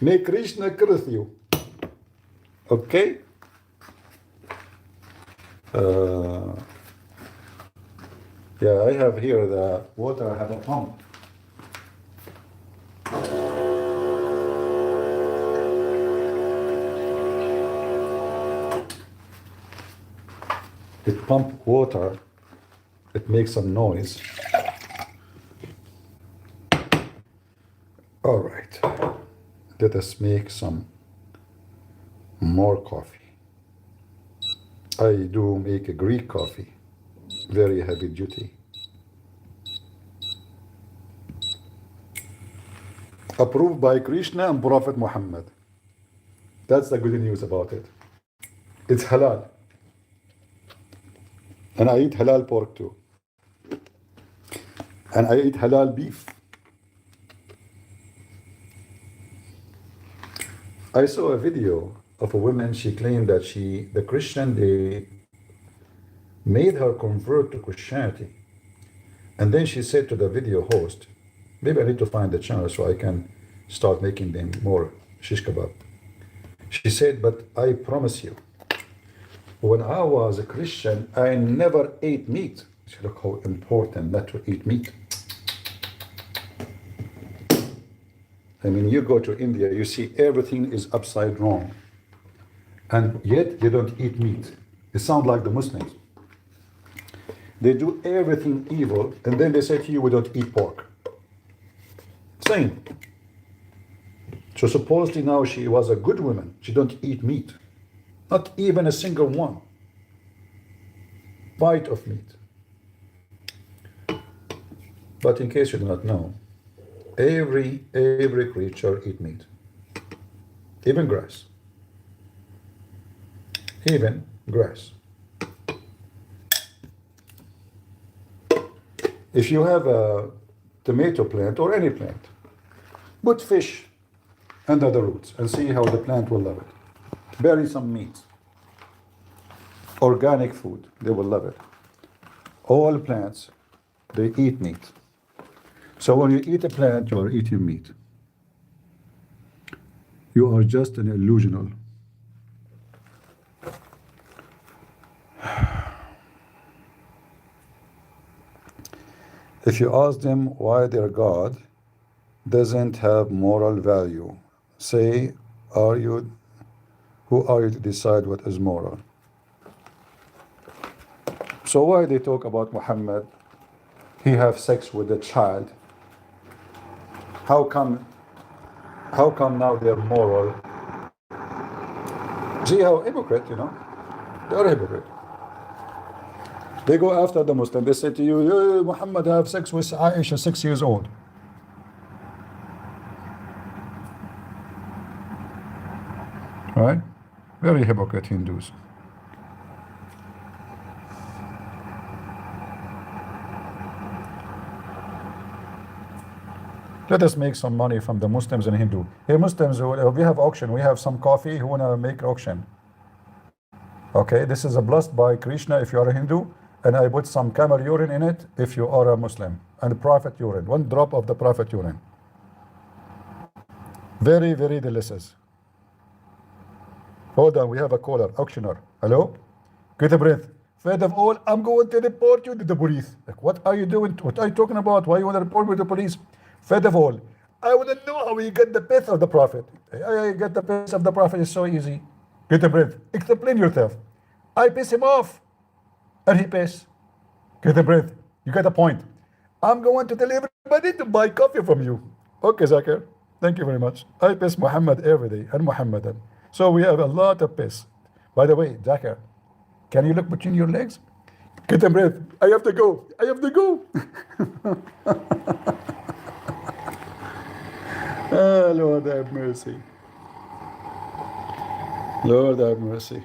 May Krishna curse you. Okay? Yeah, I have here the water. I have a pump. It pump water it makes some noise. All right, let us make some more coffee. I do make a Greek coffee, very heavy duty. Approved by Krishna and Prophet Muhammad. That's the good news about it. It's halal. And I eat halal pork too. And I eat halal beef. I saw a video of a woman, she claimed that the Christian, they made her convert to Christianity. And then she said to the video host, maybe I need to find the channel so I can start making them more shish kebab. She said, but I promise you, when I was a Christian, I never ate meat. She said, look how important not to eat meat. I mean, you go to India, you see everything is upside down. And yet you don't eat meat. It sounds like the Muslims. They do everything evil, and then they say to you, we don't eat pork. Same. So supposedly now she was a good woman. She don't eat meat. Not even a single one. Bite of meat. But in case you do not know, every creature eat meat. Even grass. Even grass. If you have a tomato plant or any plant, put fish under the roots and see how the plant will love it. Bury some meat. Organic food, they will love it. All plants, they eat meat. So when you eat a plant, you are eating meat. You are just an illusional. If you ask them why their God doesn't have moral value, say, who are you to decide what is moral? So why they talk about Muhammad? He have sex with a child. How come now they're moral? See how hypocrite, you know? They're hypocrite. They go after the Muslim. They say to you, Muhammad have sex with Aisha, 6 years old. Right? Very hypocrite Hindus. Let us make some money from the Muslims and Hindu. Hey Muslims, we have auction. We have some coffee. Who wanna make auction? Okay, this is a blessed by Krishna if you are a Hindu, and I put some camel urine in it if you are a Muslim, and prophet urine, 1 drop of the prophet urine. Very, very delicious. Hold on, we have a caller, auctioneer. Hello? Get a breath. First of all, I'm going to report you to the police. Like, what are you doing? What are you talking about? Why you want to report me to the police? First of all, I want to know how you get the piss of the prophet. I get the piss of the prophet is so easy. Get a breath. Explain yourself. I piss him off, and he piss. Get a breath. You get a point. I'm going to tell everybody to buy coffee from you. Okay, Zakir. Thank you very much. I piss Muhammad every day, and Muhammadan. So we have a lot of piss. By the way, Zakir, can you look between your legs? Get a breath. I have to go. I have to go. Oh, Lord have mercy. Lord have mercy.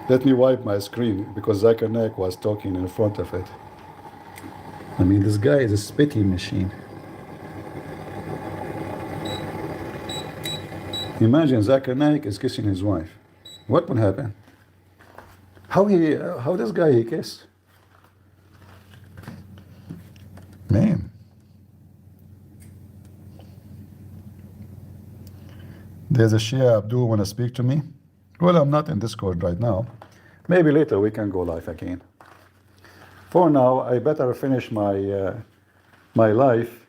Let me wipe my screen because Zakir Naik was talking in front of it. I mean, this guy is a spitting machine. Imagine Zakir Naik is kissing his wife. What would happen? How this guy he kiss? Man. There's a Shia Abdul want to speak to me. Well, I'm not in Discord right now. Maybe later we can go live again. For now, I better finish my my life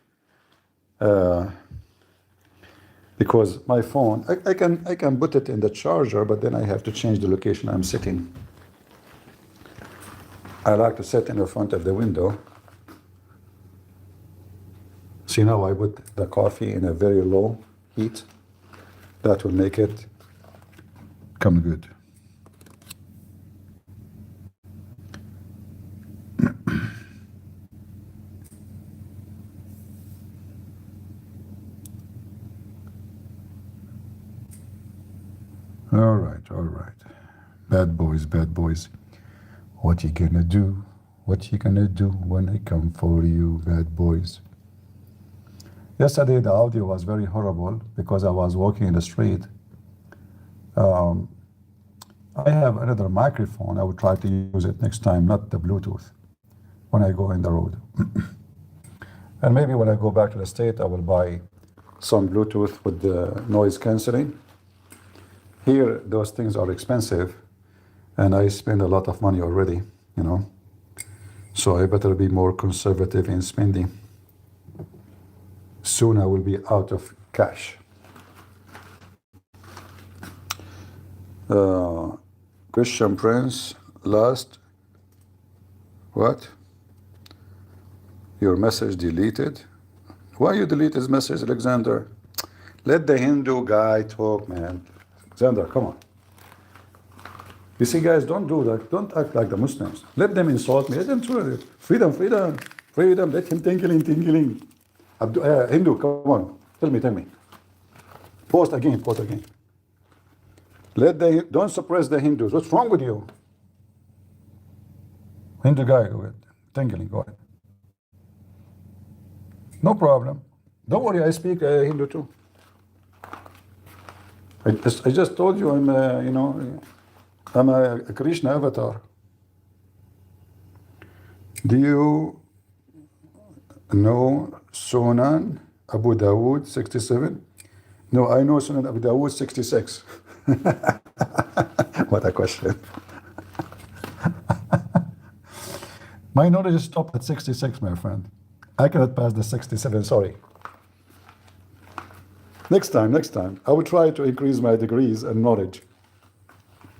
because my phone, I can put it in the charger, but then I have to change the location I'm sitting. I like to sit in the front of the window. See, now I put the coffee in a very low heat. That will make it come good. All right, all right. Bad boys, bad boys. What you gonna do? What you gonna do when I come for you, bad boys? Yesterday the audio was very horrible because I was walking in the street. I have another microphone. I will try to use it next time, not the Bluetooth, when I go in the road. And maybe when I go back to the state, I will buy some Bluetooth with the noise canceling. Here, those things are expensive, and I spend a lot of money already, you know. So I better be more conservative in spending. Soon I will be out of cash. Christian Prince, last, what? Your message deleted? Why you delete his message, Alexander? Let the Hindu guy talk, man. Alexander, come on. You see, guys, don't do that. Don't act like the Muslims. Let them insult me. Let them do it. Freedom, freedom, freedom. Let him tingling, tingling. Hindu, come on. Tell me. Post again, post again. Don't suppress the Hindus. What's wrong with you? Hindu guy, go ahead. Tingling, go ahead. No problem. Don't worry, I speak Hindu too. I just told you I'm a Krishna avatar. Do you know Sunan Abu Dawood 67? No, I know Sunan Abu Dawood 66. What a question. My knowledge stopped at 66, my friend. I cannot pass the 67, sorry. Next time, I will try to increase my degrees and knowledge.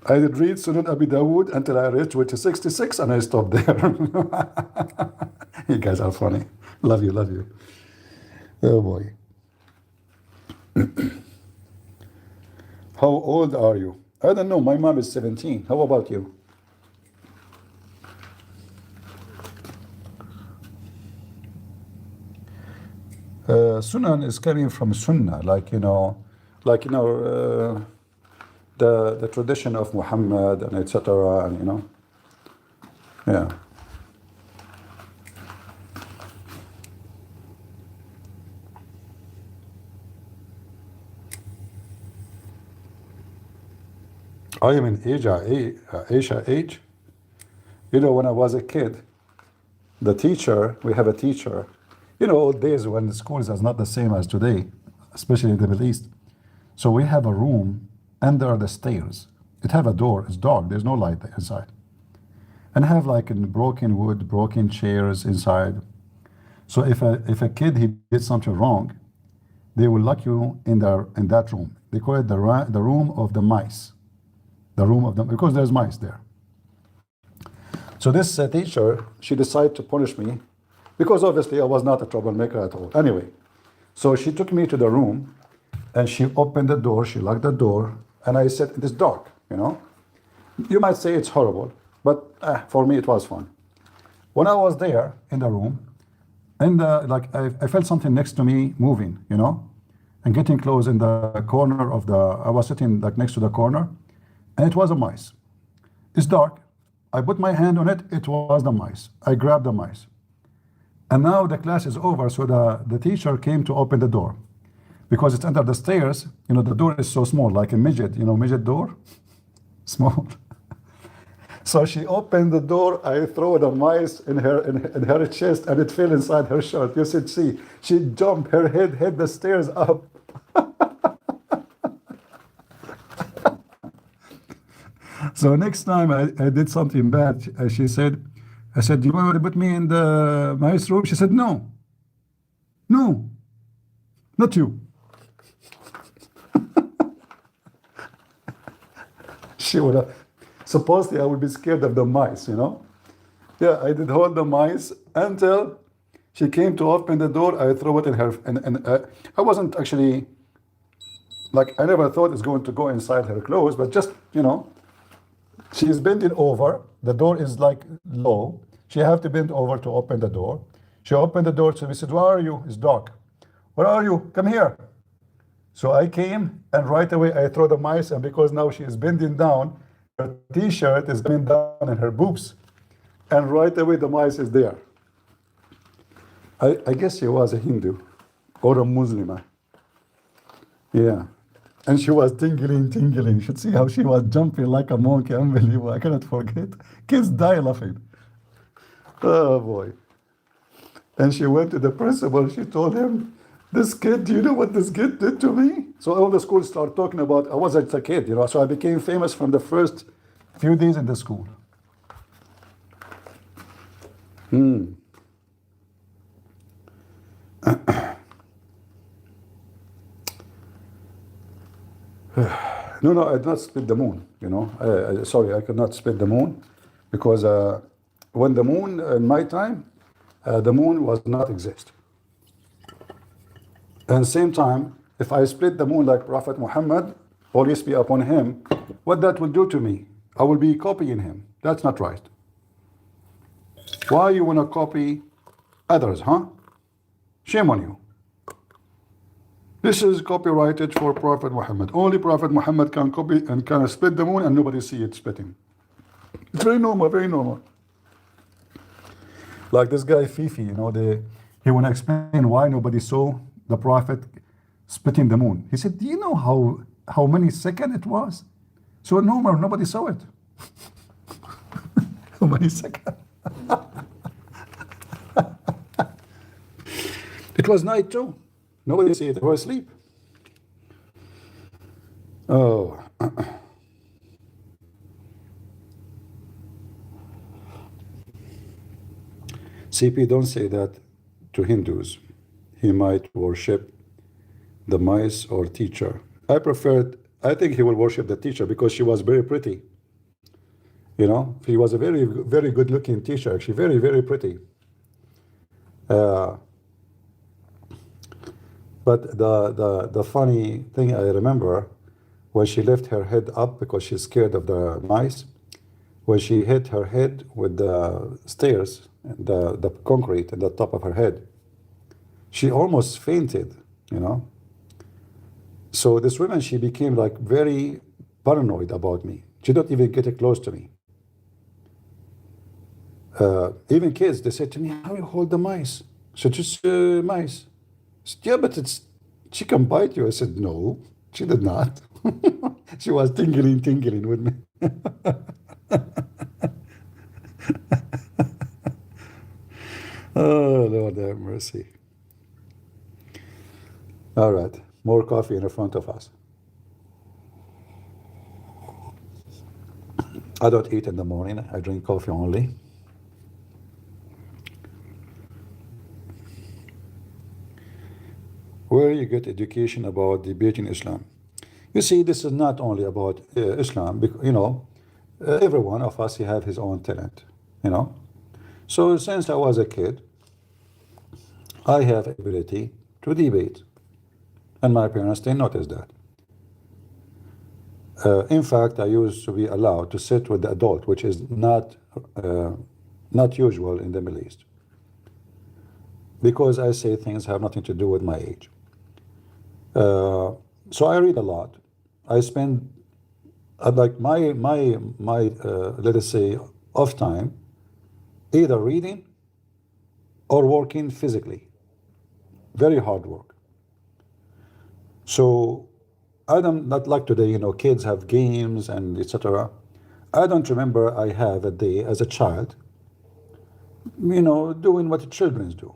I did read Sunan Abi Dawood until I reached which is 66 and I stopped there. You guys are funny. Love you. Oh boy. How old are you? I don't know, my mom is 17. How about you? Sunan is coming from Sunnah, the tradition of Muhammad and etc. And yeah. I am in Asia age. When I was a kid, we have a teacher. Old days when the schools is not the same as today, especially in the Middle East. So we have a room under the stairs. It have a door, it's dark, there's no light inside. And have like in broken wood, broken chairs inside. So if a kid he did something wrong, they will lock you in that room. They call it the room of the mice. Because there's mice there. So this teacher, she decided to punish me because obviously I was not a troublemaker at all. Anyway, so she took me to the room and she opened the door, she locked the door, and I said, it is dark, You might say it's horrible, but for me it was fun. When I was there in the room, and I felt something next to me moving, and getting close in the corner I was sitting like next to the corner, and it was a mice. It's dark. I put my hand on it, it was the mice. I grabbed the mice. And now the class is over, so the teacher came to open the door. Because it's under the stairs, the door is so small, like a midget, midget door, small. So she opened the door, I threw the mice in her chest, and it fell inside her shirt. You should see, she jumped, her head hit the stairs up. So next time I did something bad, she said, I said, do you want to put me in the mice room? She said, no, not you. She would have, supposedly I would be scared of the mice, Yeah, I did hold the mice until she came to open the door. I threw it in her, and I wasn't actually like, I never thought it's going to go inside her clothes, but just, she's bending over. The door is like low. She have to bend over to open the door. She opened the door. So we said, "Where are you?" It's dark. "Where are you? Come here." So I came, and right away I throw the mice, and because now she is bending down, her t-shirt is coming down in her boobs, and right away the mice is there. I guess she was a Hindu or a Muslim. Yeah. And she was tingling, tingling. You should see how she was jumping like a monkey. Unbelievable. I cannot forget. Kids die laughing. Oh boy. And she went to the principal. She told him, "This kid, do you know what this kid did to me?" So all the schools start talking about, I was a kid, so I became famous from the first few days in the school. No, I did not split the moon, sorry, I could not split the moon because when the moon, in my time, the moon was not exist. And same time, if I split the moon like Prophet Muhammad, peace be upon him, what that will do to me? I will be copying him. That's not right. Why you want to copy others, huh? Shame on you. This is copyrighted for Prophet Muhammad. Only Prophet Muhammad can copy and can split the moon and nobody see it splitting. It's very normal, very normal. Like this guy Fifi, he want to explain why nobody saw the Prophet splitting the moon. He said, "Do you know how many seconds it was? So normal, nobody saw it." How many seconds? It was night too. Nobody see it. They were asleep. Oh. CP, don't say that to Hindus. He might worship the mice or teacher. I think he will worship the teacher because she was very pretty. She was a very, very good looking teacher, actually, very, very pretty. But the funny thing I remember, when she left her head up because she's scared of the mice, when she hit her head with the stairs, the concrete at the top of her head, she almost fainted, So this woman, she became like very paranoid about me. She don't even get close to me. Even kids, they said to me, "How you hold the mice?" So just mice. I said, "Yeah, but she can bite you." I said, "No, she did not." She was tingling with me. Oh, Lord have mercy. All right, more coffee in front of us. I don't eat in the morning. I drink coffee only. Where you get education about debating Islam? You see, this is not only about Islam. Every one of us, he have his own talent. So since I was a kid, I have ability to debate, and my parents didn't notice that. In fact, I used to be allowed to sit with the adult, which is not usual in the Middle East, because I say things have nothing to do with my age. So I read a lot. I spend like my let us say off time either reading or working physically. Very hard work. So I don't, not like today, kids have games and etc. I don't remember I have a day as a child, doing what children do.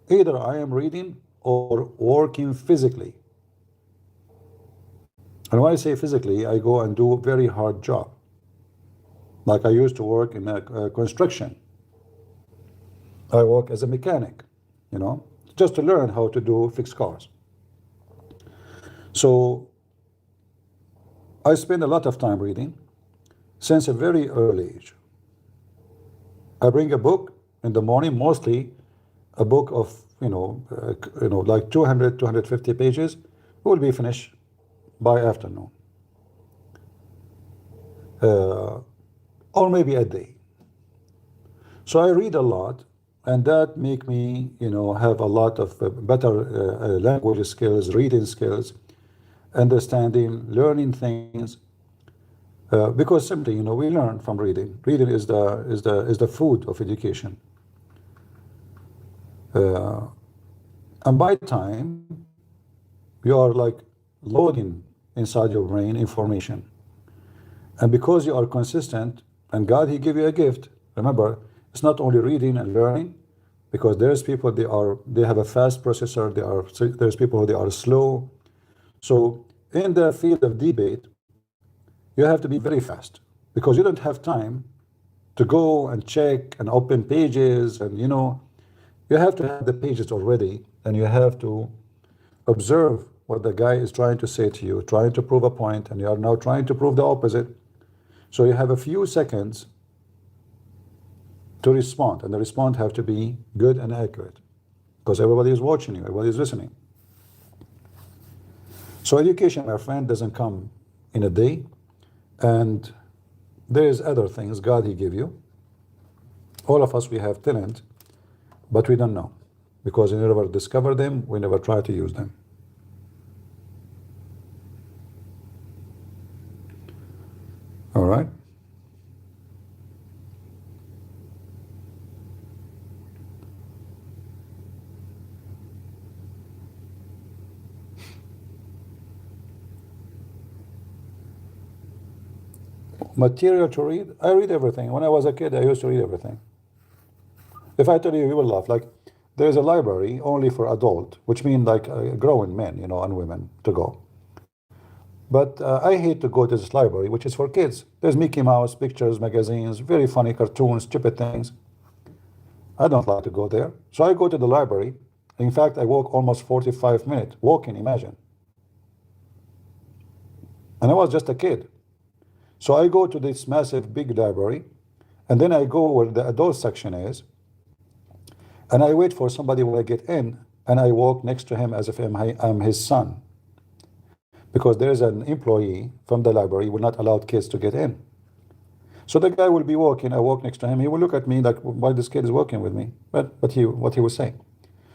Either I am reading or working physically. And when I say physically, I go and do a very hard job. Like I used to work in construction. I work as a mechanic, just to learn how to fix cars. So I spend a lot of time reading since a very early age. I bring a book in the morning, mostly a book of, like 200, 250 pages, will be finished by afternoon. Or maybe a day. So I read a lot, and that make me, have a lot of better language skills, reading skills, understanding, learning things. Because simply, we learn from reading. Reading is the food of education. And by time, you are like loading inside your brain information. And because you are consistent, and God, He give you a gift. Remember, it's not only reading and learning, because there's people they have a fast processor. There's people who they are slow. So in the field of debate, you have to be very fast, because you don't have time to go and check and open pages, and you have to have the pages already, and you have to observe what the guy is trying to say to you, trying to prove a point, and you are now trying to prove the opposite. So you have a few seconds to respond, and the response have to be good and accurate, because everybody is watching you, everybody is listening. So education, my friend, doesn't come in a day, and there is other things God He give you. All of us, we have talent, but we don't know, because we never discover them, we never try to use them. All right. Material to read, I read everything. When I was a kid, I used to read everything. If I tell you, you will laugh. Like, there's a library only for adult, which means like grown men, and women to go. But I hate to go to this library, which is for kids. There's Mickey Mouse, pictures, magazines, very funny cartoons, stupid things. I don't like to go there. So I go to the library. In fact, I walk almost 45 minutes, walking, imagine. And I was just a kid. So I go to this massive big library, and then I go where the adult section is, and I wait for somebody when I get in, and I walk next to him as if I'm his son. Because there is an employee from the library who will not allow kids to get in. So the guy will be walking, I walk next to him, he will look at me like, why this kid is walking with me? But what he will say.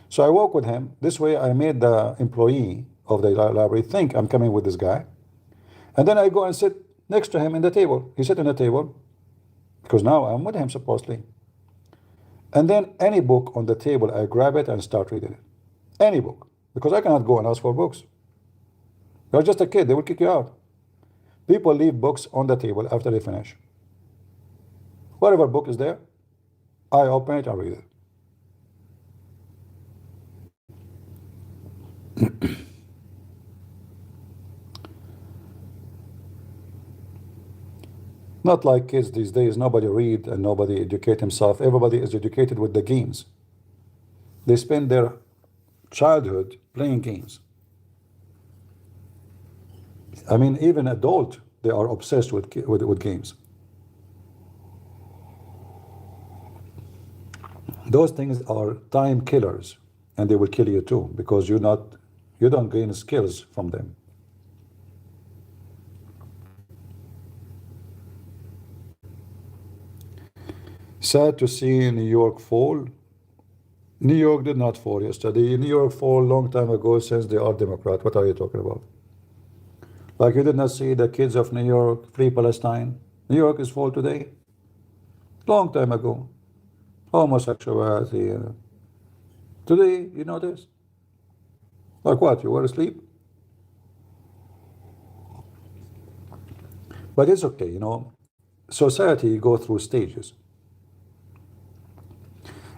So I walk with him. This way I made the employee of the library think I'm coming with this guy. And then I go and sit next to him in the table. He sit in the table, because now I'm with him supposedly. And then any book on the table, I grab it and start reading it. Any book, because I cannot go and ask for books. You're just a kid, they will kick you out. People leave books on the table after they finish. Whatever book is there, I open it and read it. Not like kids these days, nobody read and nobody educate himself. Everybody is educated with the games. They spend their childhood playing games. I mean, even adult, they are obsessed with games. Those things are time killers, and they will kill you too, because you don't gain skills from them. Sad to see New York fall. New York did not fall yesterday. New York fall long time ago, since they are Democrat. What are you talking about? Like, you did not see the kids of New York free Palestine? New York is fall today. Long time ago. Homosexuality. Today, you know this? Like what? You were asleep? But it's okay, Society go through stages.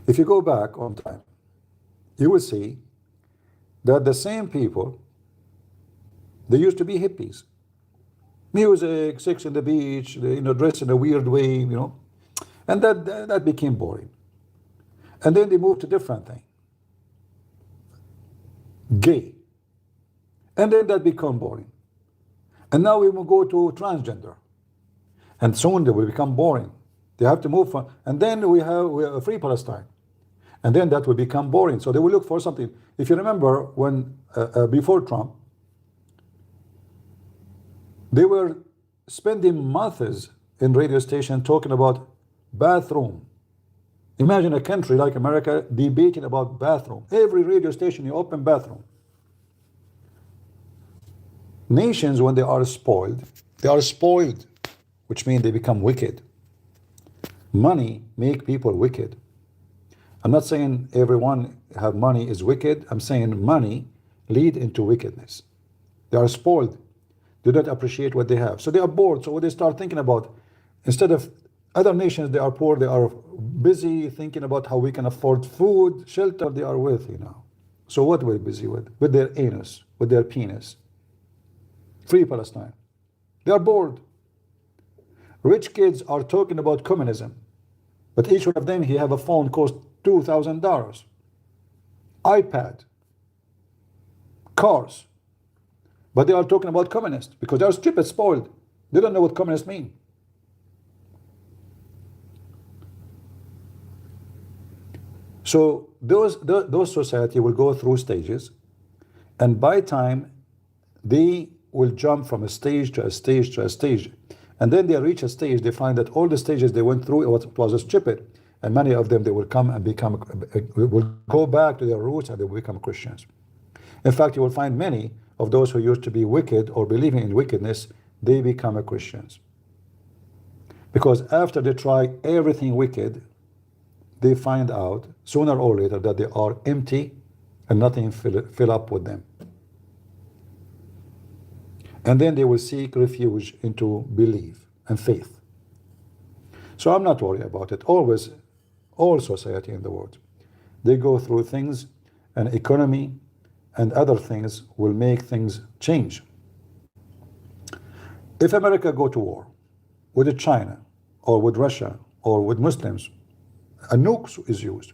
If you go back on time, you will see that the same people, they used to be hippies. Music, sex on the beach, they, dress in a weird way, and that became boring. And then they moved to different thing. Gay. And then that become boring. And now we will go to transgender. And soon they will become boring. They have to move from, and then we have a free Palestine. And then that will become boring. So they will look for something. If you remember when, before Trump, they were spending months in radio station talking about bathroom. Imagine a country like America debating about bathroom. Every radio station you open, bathroom. Nations, when they are spoiled, which means they become wicked. Money make people wicked. I'm not saying everyone have money is wicked. I'm saying money lead into wickedness. They are spoiled. They don't appreciate what they have. So they are bored. So what they start thinking about, instead of other nations, they are poor, they are busy thinking about how we can afford food, shelter. They are wealthy now. So what we're busy with? With their anus, with their penis. Free Palestine. They are bored. Rich kids are talking about communism. But each one of them, he have a phone cost $2,000. iPad. Cars. But they are talking about communists because they are stupid, spoiled. They don't know what communists mean. So those society will go through stages, and by time they will jump from a stage to a stage to a stage, and then they reach a stage, they find that all the stages they went through it was stupid, and many of them they will come and will go back to their roots and they will become Christians. In fact, you will find many of those who used to be wicked or believing in wickedness, they become Christians. Because after they try everything wicked, they find out sooner or later that they are empty and nothing fill up with them. And then they will seek refuge into belief and faith. So I'm not worried about it. Always, all society in the world, they go through things, and economy and other things will make things change. If America go to war with China or with Russia or with Muslims, a nuke is used,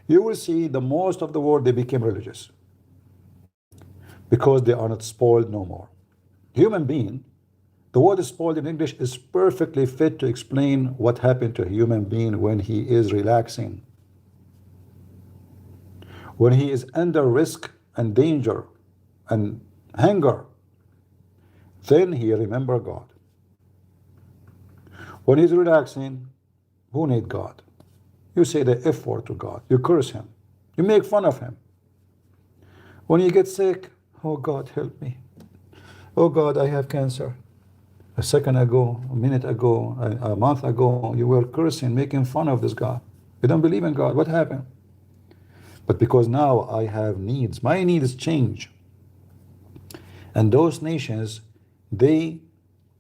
you will see the most of the world, they became religious because they are not spoiled no more. Human being, the word spoiled in English is perfectly fit to explain what happened to a human being when he is relaxing, when he is under risk and danger and hunger. Then he remember God. When he's relaxing, who need God? You say the F word to God. You curse him. You make fun of him. When you get sick, oh God, help me. Oh God, I have cancer. A second ago, a minute ago, a month ago, you were cursing, making fun of this God. You don't believe in God. What happened? But because now I have needs, my needs change. And those nations, they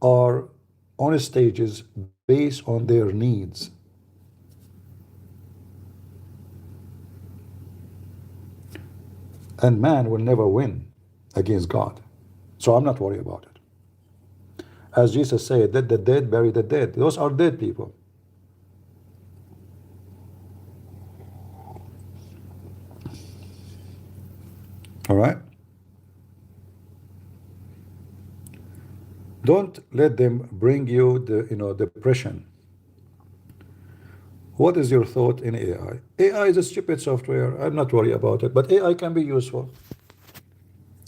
are on stages based on their needs. And man will never win against God. So I'm not worried about it. As Jesus said, let the dead bury the dead. Those are dead people. All right? Don't let them bring you the depression. What is your thought in AI? AI is a stupid software. I'm not worried about it, but AI can be useful.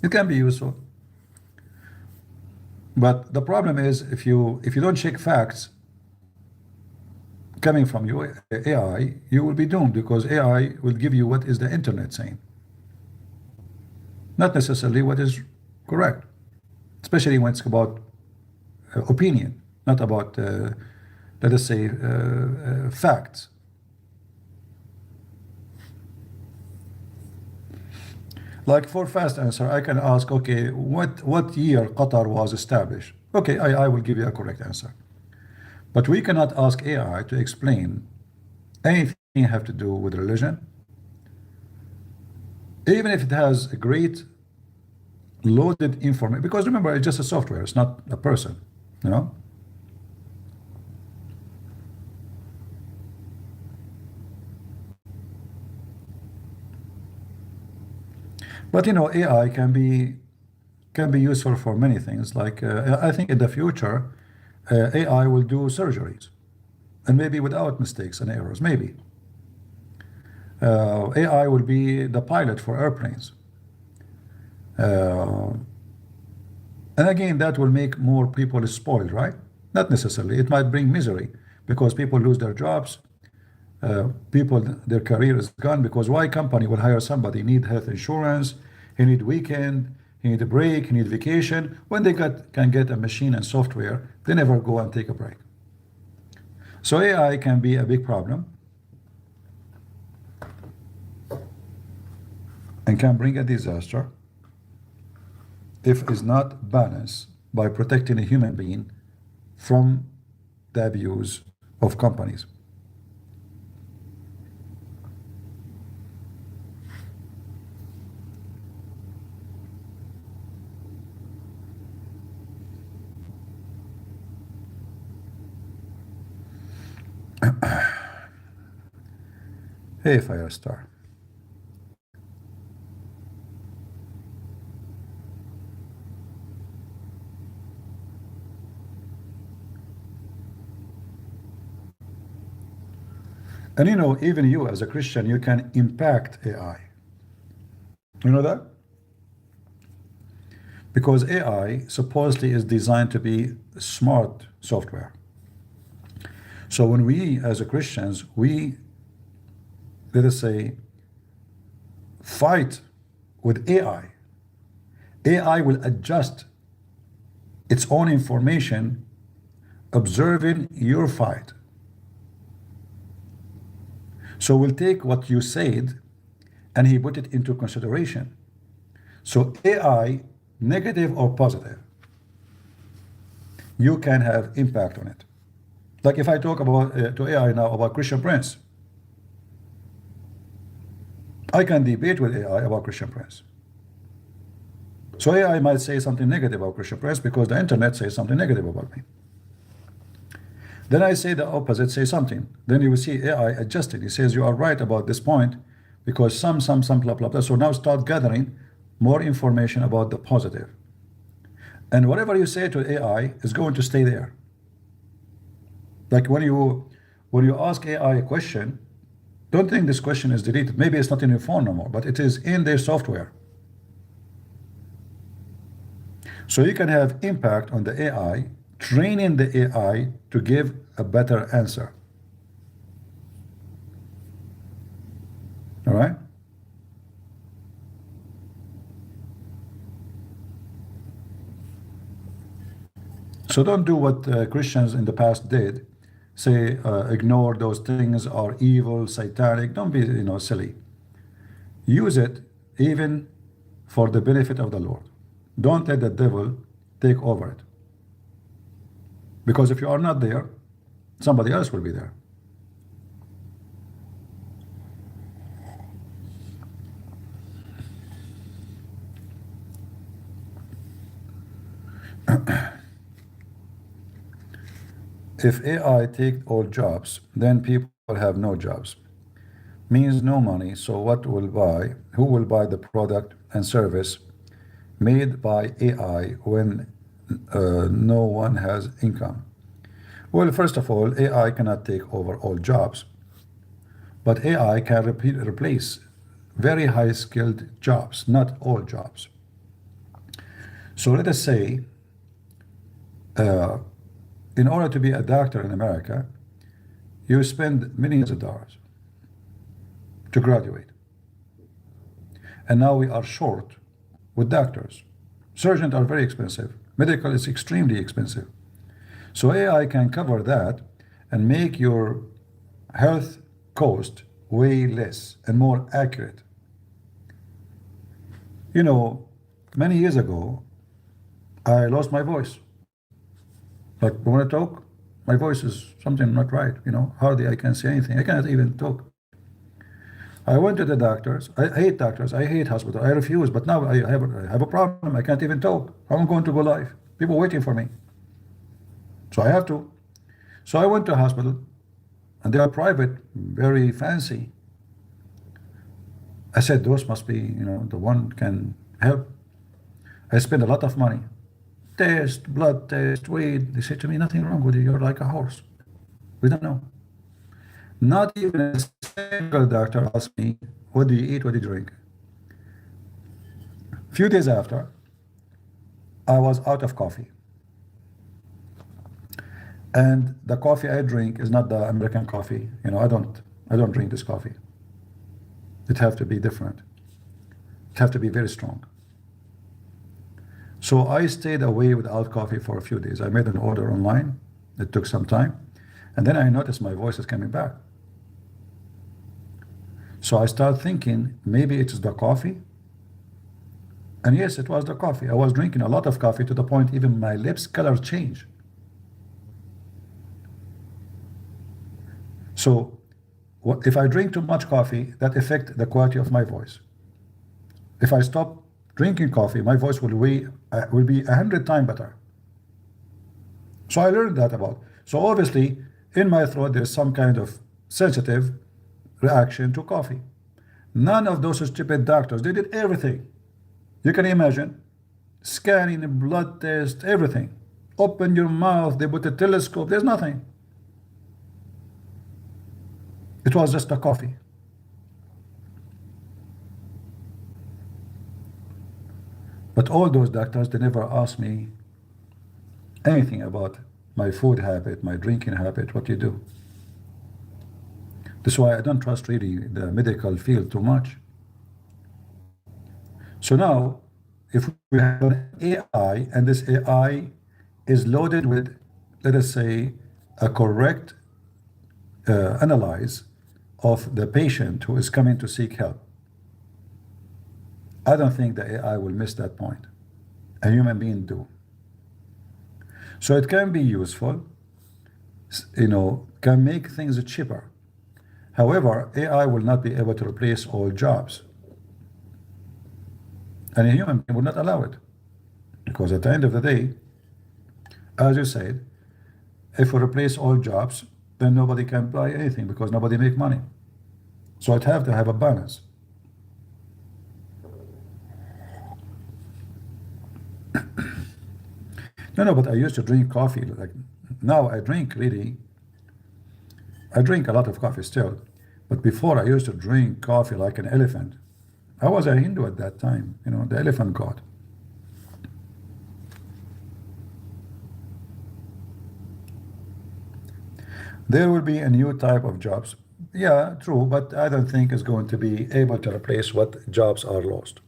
It can be useful. But the problem is if you don't check facts coming from your AI, you will be doomed, because AI will give you what is the internet saying, not necessarily what is correct, especially when it's about opinion, not about let us say facts. Like for fast answer, I can ask, okay, what year Qatar was established? Okay, I will give you a correct answer. But we cannot ask AI to explain anything have to do with religion, even if it has a great loaded information, because remember, it's just a software, it's not a person, you know. But you know, AI can be useful for many things. Like I think in the future, AI will do surgeries. and maybe without mistakes and errors, maybe. AI will be the pilot for airplanes. And again, that will make more people spoiled, right? Not necessarily. It might bring misery because people lose their jobs. People, their career is gone because why company will hire somebody? He need health insurance, he need weekend, he need a break, he need vacation. When they can get a machine and software, they never go and take a break. So AI can be a big problem and can bring a disaster if it's not balanced by protecting a human being from the abuse of companies. Hey, Firestar. And you know, even you as a Christian, you can impact AI. You know that? Because AI supposedly is designed to be smart software. So when we as a Christians, we, let us say, fight with AI, AI will adjust its own information, observing your fight. So we'll take what you said and he put it into consideration. So AI, negative or positive, you can have impact on it. Like if I talk about to AI now about Christian Prince, I can debate with AI about Christian Prince. So AI might say something negative about Christian Prince because the internet says something negative about me. Then I say the opposite, say something. Then you will see AI adjusted. He says you are right about this point because some, blah, blah, blah. So now start gathering more information about the positive. And whatever you say to AI is going to stay there. Like when you ask AI a question, don't think this question is deleted. Maybe it's not in your phone no more, but it is in their software. So you can have impact on the AI, training the AI to give a better answer. All right? So don't do what Christians in the past did. Say, ignore those things are evil, satanic. Don't be, silly. Use it even for the benefit of the Lord. Don't let the devil take over it. Because if you are not there, somebody else will be there. If AI take all jobs, then people have no jobs. Means no money, so what will buy? Who will buy the product and service made by AI when no one has income? Well, first of all, AI cannot take over all jobs, but AI can replace very high skilled jobs, not all jobs. So let us say, in order to be a doctor in America, you spend millions of dollars to graduate. And now we are short with doctors. Surgeons are very expensive. Medical is extremely expensive. So AI can cover that and make your health cost way less and more accurate. Many years ago, I lost my voice. Like when I talk, my voice is something not right, hardly I can say anything. I cannot even talk. I went to the doctors. I hate doctors. I hate hospital. I refuse. But now I have a problem. I can't even talk. How am I going to go live? People waiting for me. So I have to. So I went to a hospital, and they are private, very fancy. I said, those must be, the one can help. I spent a lot of money. Test, blood test, weed. They said to me, nothing wrong with you. You're like a horse. We don't know. Not even a single doctor asked me, what do you eat, what do you drink? A few days after, I was out of coffee. And the coffee I drink is not the American coffee. You know, I don't drink this coffee. It have to be different. It have to be very strong. So I stayed away without coffee for a few days. I made an order online. It took some time. And then I noticed my voice is coming back. So I started thinking maybe it is the coffee. And yes, it was the coffee. I was drinking a lot of coffee to the point even my lips color changed. So if I drink too much coffee, that affects the quality of my voice. If I stop drinking coffee, my voice will be 100 times better. So I learned that about. So obviously, in my throat, there's some kind of sensitive reaction to coffee. None of those stupid doctors, they did everything. You can imagine, scanning, blood test, everything. Open your mouth, they put a telescope, there's nothing. It was just a coffee. But all those doctors, they never asked me anything about my food habit, my drinking habit, what you do. That's why I don't trust really the medical field too much. So now, if we have an AI, and this AI is loaded with, let us say, a correct analyze of the patient who is coming to seek help, I don't think the AI will miss that point. A human being do. So it can be useful, you know, can make things cheaper. However, AI will not be able to replace all jobs. And a human being will not allow it. Because at the end of the day, as you said, if we replace all jobs, then nobody can buy anything because nobody make money. So it have to have a balance. No, but I used to drink coffee. Like now I drink I drink a lot of coffee still. But before I used to drink coffee like an elephant. I was a Hindu at that time, you know, the elephant god. There will be a new type of jobs. Yeah, true, but I don't think it's going to be able to replace what jobs are lost.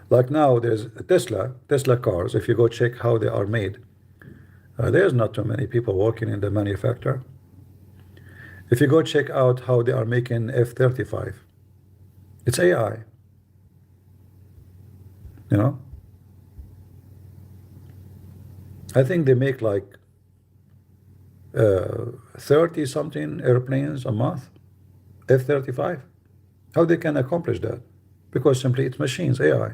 Like now, there's Tesla cars. If you go check how they are made, there's not too many people working in the manufacturer. If you go check out how they are making F-35, it's AI. You know, I think they make like 30 something airplanes a month, F-35. How they can accomplish that? Because simply it's machines, AI.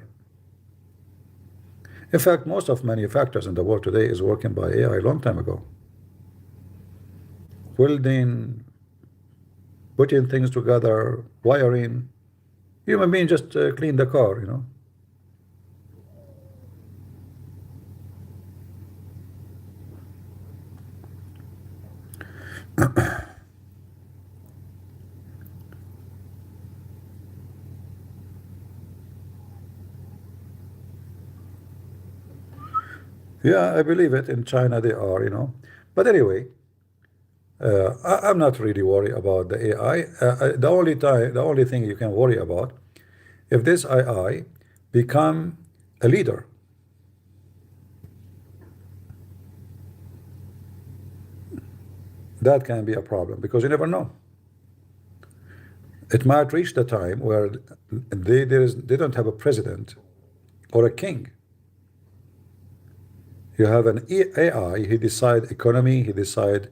In fact, most of manufacturers in the world today is working by AI a long time ago. Welding, putting things together, wiring. Human being just clean the car, you know. Yeah, I believe it. In China they are, you know. But anyway, I'm not really worried about the AI. The only thing you can worry about, if this AI become a leader, that can be a problem because you never know. It might reach the time where they don't have a president or a king. You have an AI, he decide economy, he decide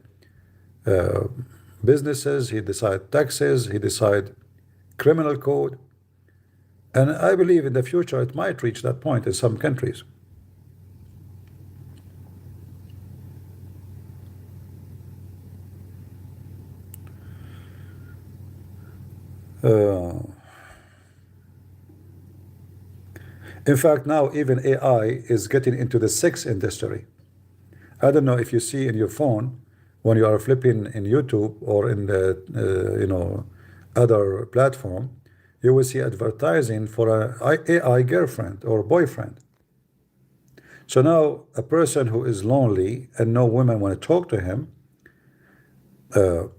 businesses, he decide taxes, he decide criminal code. And I believe in the future it might reach that point in some countries. In fact, now even AI is getting into the sex industry. I don't know if you see in your phone, when you are flipping in YouTube or in the other platform, you will see advertising for a AI girlfriend or boyfriend. So now a person who is lonely and no women want to talk to him,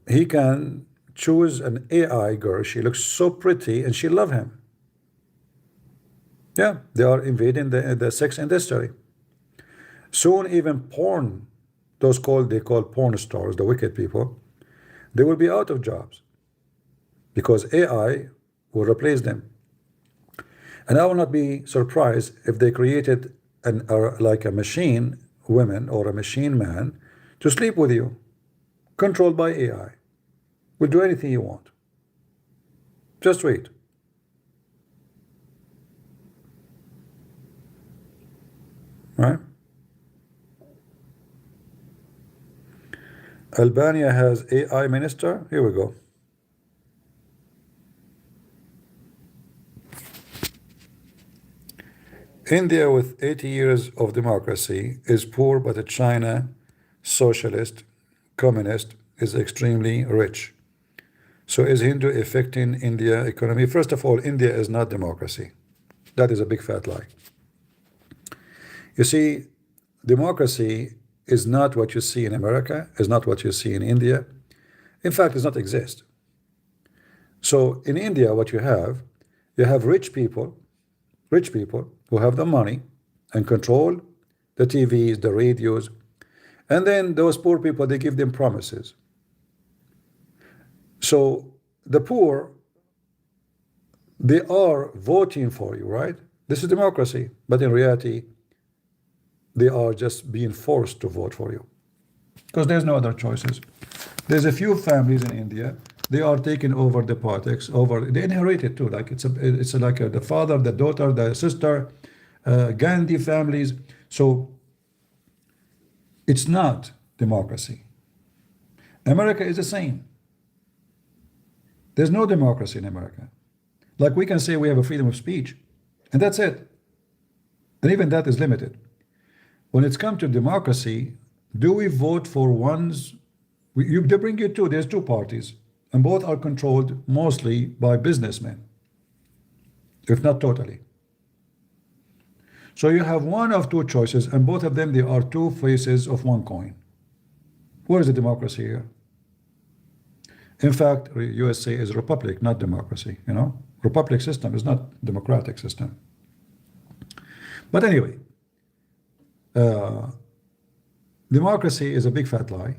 he can choose an AI girl. She looks so pretty and she love him. Yeah, they are invading the sex industry. Soon even porn, they call porn stars, the wicked people, they will be out of jobs because AI will replace them. And I will not be surprised if they created like a machine woman or a machine man to sleep with you, controlled by AI. Will do anything you want. Just wait. Right? Albania has AI minister. Here we go. India, with 80 years of democracy, is poor, but China, socialist, communist, is extremely rich. So is Hindu affecting India economy? First of all, India is not democracy. That is a big fat lie. You see, democracy is not what you see in America, is not what you see in India. In fact, it does not exist. So in India, what you have rich people who have the money and control the TVs, the radios, and then those poor people, they give them promises. So the poor, they are voting for you, right? This is democracy, but in reality, they are just being forced to vote for you because there's no other choices. There's a few families in India, they are taking over the politics, they inherit it too. Like it's like the father, the daughter, the sister, Gandhi families. So it's not democracy. America is the same. There's no democracy in America. Like we can say we have a freedom of speech, and that's it. And even that is limited. When it's come to democracy, do we vote for ones? They bring you two. There's two parties, and both are controlled mostly by businessmen, if not totally. So you have one of two choices, and both of them, they are two faces of one coin. Where is the democracy here? In fact, USA is a republic, not democracy. Republic system is not democratic system. But anyway, democracy is a big fat lie.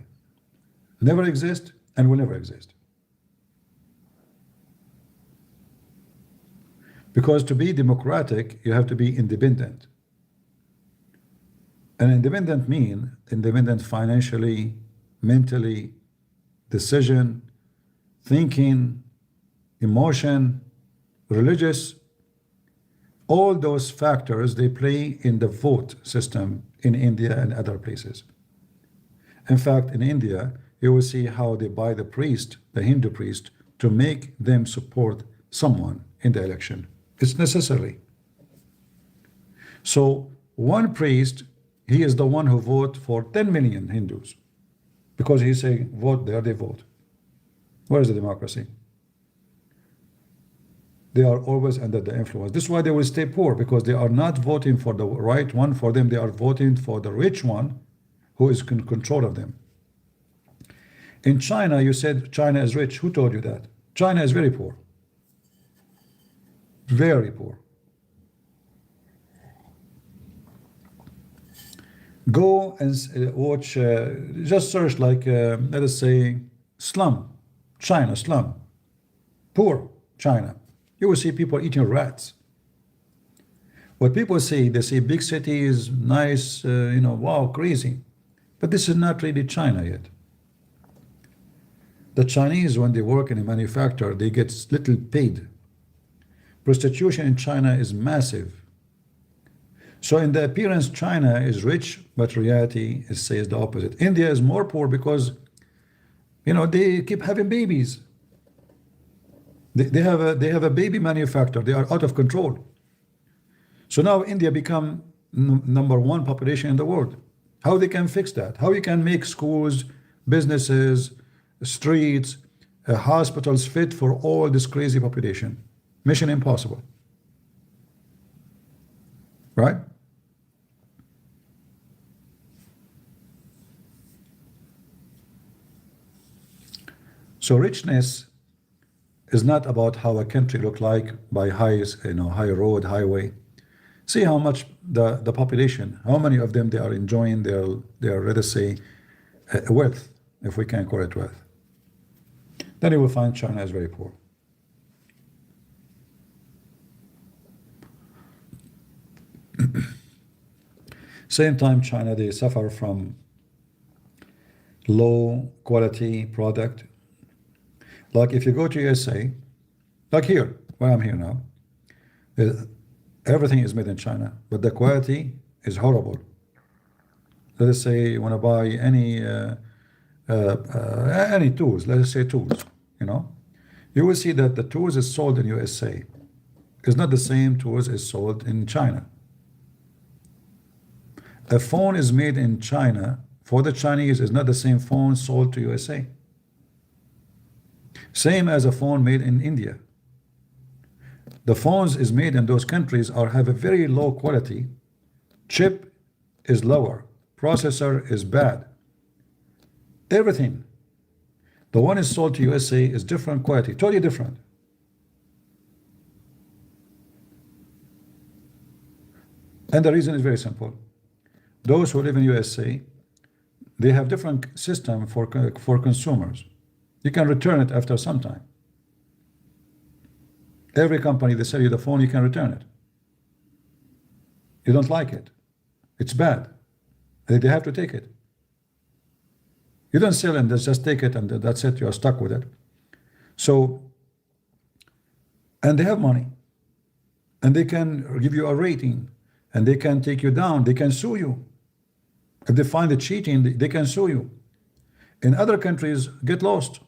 Never exist and will never exist. Because to be democratic, you have to be independent. And independent mean independent financially, mentally, decision, thinking, emotion, religious. All those factors, they play in the vote system in India and other places. In fact, in India, you will see how they buy the priest, the Hindu priest, to make them support someone in the election. It's necessary. So one priest, he is the one who vote for 10 million Hindus because he's saying, vote there, they vote. Where is the democracy? They are always under the influence. This is why they will stay poor, because they are not voting for the right one for them. They are voting for the rich one who is in control of them. In China, you said China is rich. Who told you that? China is very poor. Very poor. Go and watch, just search like, let us say, slum, China, slum, poor China. You will see people eating rats. What people say, they say big cities, nice, wow, crazy. But this is not really China yet. The Chinese, when they work in a manufacturer, they get little paid. Prostitution in China is massive. So in the appearance, China is rich, but reality says the opposite. India is more poor because, they keep having babies. They have a baby manufacturer. They are out of control. So now India become number one population in the world. How they can fix that? How you can make schools businesses, streets, hospitals fit for all this crazy population. Mission impossible. Right? So richness is not about how a country look like by high road, highway. See how much the population, how many of them they are enjoying their let us say wealth, if we can call it wealth. Then you will find China is very poor. Same time, China, they suffer from low quality product. Like if you go to USA, like here, where I'm here now, everything is made in China, but the quality is horrible. Let us say you want to buy any tools, let us say tools, you will see that the tools is sold in USA is not the same tools is sold in China. A phone is made in China for the Chinese is not the same phone sold to USA. Same as a phone made in India. The phones is made in those countries have a very low quality. Chip is lower. Processor is bad. Everything. The one is sold to USA is different quality, totally different. And the reason is very simple. Those who live in USA, they have different system for consumers. You can return it after some time. Every company, they sell you the phone, you can return it. You don't like it. It's bad. They have to take it. You don't sell and just take it and that's it, you are stuck with it. So, and they have money. And they can give you a rating. And they can take you down. They can sue you. If they find it cheating, they can sue you. In other countries, get lost.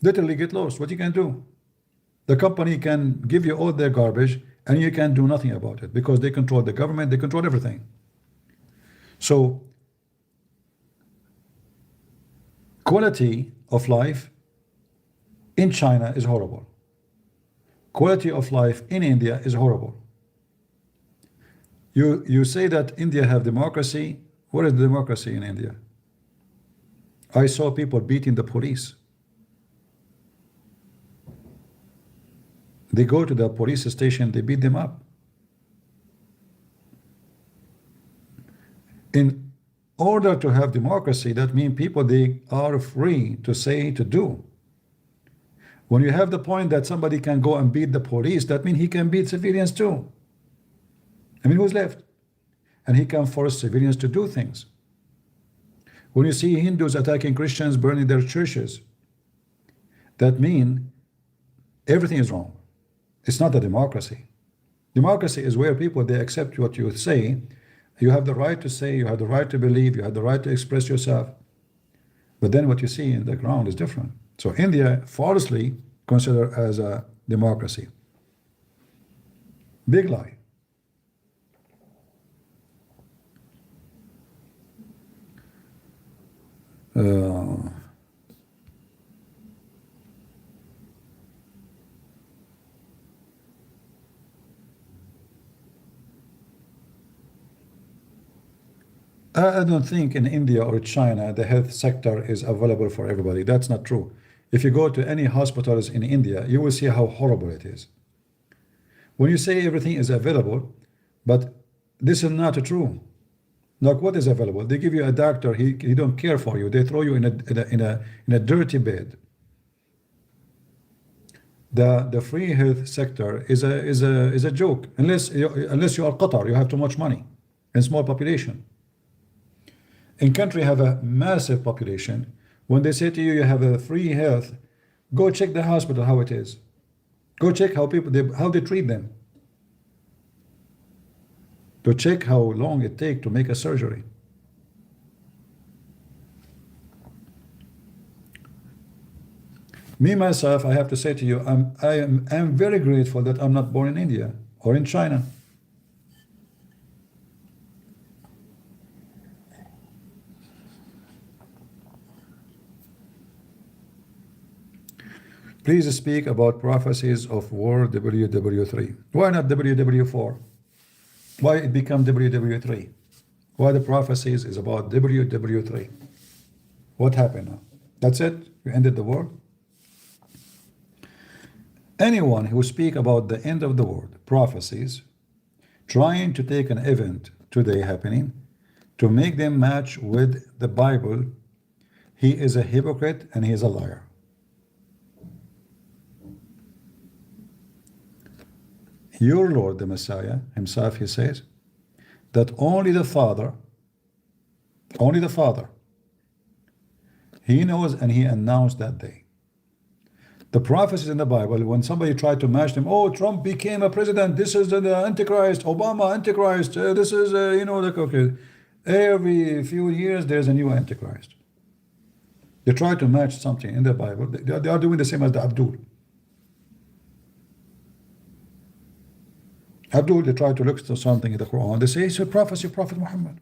Literally get lost. What you can do? The company can give you all their garbage and you can do nothing about it because they control the government, they control everything. So quality of life in China is horrible. Quality of life in India is horrible. You say that India have democracy. What is democracy in India? I saw people beating the police. They go to the police station, they beat them up. In order to have democracy, that means people, they are free to say, to do. When you have the point that somebody can go and beat the police, that means he can beat civilians too. I mean, who's left? And he can force civilians to do things. When you see Hindus attacking Christians, burning their churches, that means everything is wrong. It's not a democracy. Democracy is where people, they accept what you say. You have the right to say, you have the right to believe, you have the right to express yourself. But then what you see in the ground is different. So India falsely considered as a democracy. Big lie. I don't think in India or China the health sector is available for everybody. That's not true. If you go to any hospitals in India, you will see how horrible it is. When you say everything is available, but this is not true. Like what is available? They give you a doctor, he don't care for you. They throw you in a dirty bed. The free health sector is a joke. Unless you are Qatar, you have too much money and small population. In country have a massive population. When they say to you, you have a free health, go check the hospital how it is. Go check how they treat them. To check how long it takes to make a surgery. Me myself, I have to say to you, I am very grateful that I'm not born in India or in China. Please speak about prophecies of war WW3. Why not WW4? Why it become WW3? Why the prophecies is about WW3? What happened now? That's it? You ended the war? Anyone who speak about the end of the world, prophecies, trying to take an event today happening to make them match with the Bible, he is a hypocrite and he is a liar. Your Lord, the Messiah himself, he says, that only the Father, he knows and he announced that day. The prophecies in the Bible, when somebody tried to match them, oh, Trump became a president, this is the Antichrist, Obama Antichrist, this is, like, okay, every few years there's a new Antichrist. They try to match something in the Bible. They are doing the same as the Abdul. Abdul, they try to look to something in the Quran. They say it's a prophecy of Prophet Muhammad.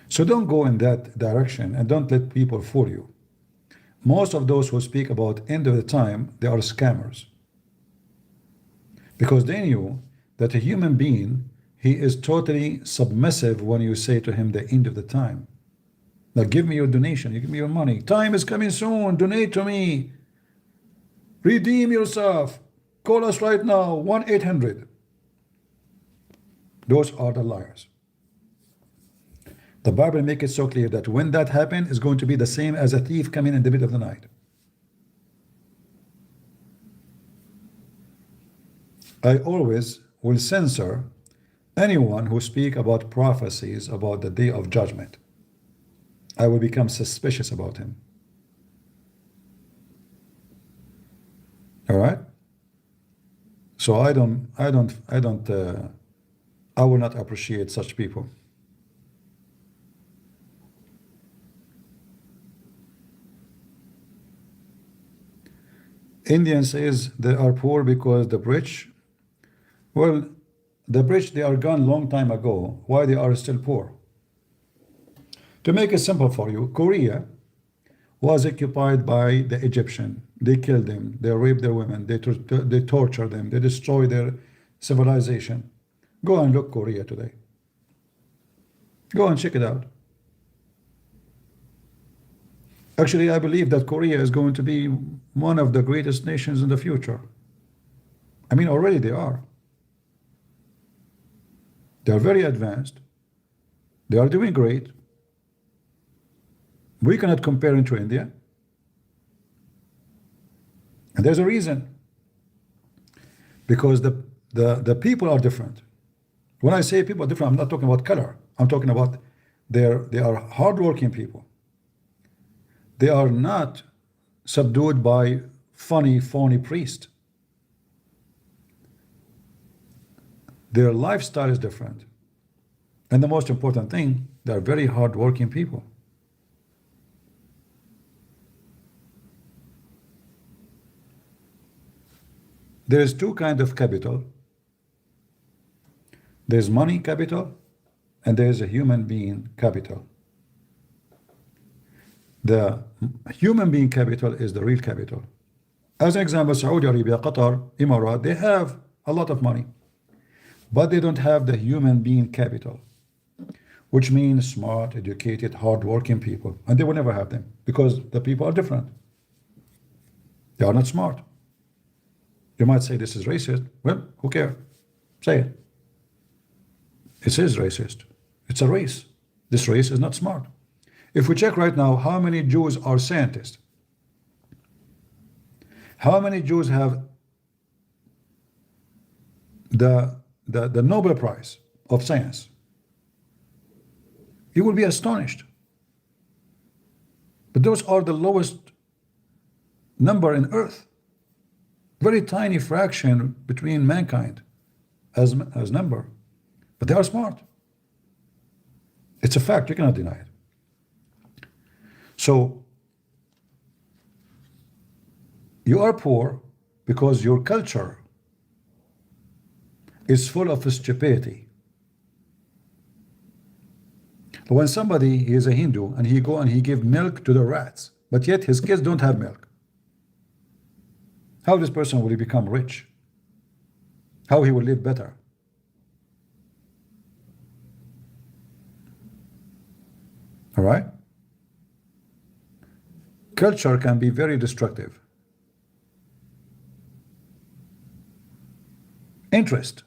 So don't go in that direction and don't let people fool you. Most of those who speak about end of the time, they are scammers. Because they knew that a human being, he is totally submissive when you say to him the end of the time. Like, give me your donation, you give me your money. Time is coming soon, donate to me. Redeem yourself. Call us right now, 1-800. Those are the liars. The Bible makes it so clear that when that happens, it's going to be the same as a thief coming in the middle of the night. I always will censor anyone who speak about prophecies about the day of judgment. I will become suspicious about him. All right? So I will not appreciate such people. Indian says they are poor because the rich. Well, the rich, they are gone long time ago. Why they are still poor? To make it simple for you, Korea was occupied by the Egyptian. They killed them, they raped their women, they tortured them, they destroyed their civilization. Go and look Korea today. Go and check it out. Actually, I believe that Korea is going to be one of the greatest nations in the future. I mean, already they are. They are very advanced. They are doing great. We cannot compare it to India. And there's a reason. Because the people are different. When I say people are different, I'm not talking about color. I'm talking about they are hardworking people. They are not subdued by funny, phony priests. Their lifestyle is different. And the most important thing, they are very hardworking people. There is two kinds of capital. There's money capital and there's a human being capital. The human being capital is the real capital. As an example, Saudi Arabia, Qatar, Emirat, they have a lot of money, but they don't have the human being capital, which means smart, educated, hardworking people. And they will never have them because the people are different. They are not smart. You might say this is racist. Well, who cares? Say it. It is racist. It's a race. This race is not smart. If we check right now, how many Jews are scientists? How many Jews have the Nobel Prize of Science? You will be astonished. But those are the lowest number in Earth. Very tiny fraction between mankind as number. But they are smart. It's a fact, you cannot deny it. So, you are poor because your culture is full of stupidity. When somebody is a Hindu and he go and he give milk to the rats, but yet his kids don't have milk. How this person will become rich? How he will live better? All right? Culture can be very destructive. Interest.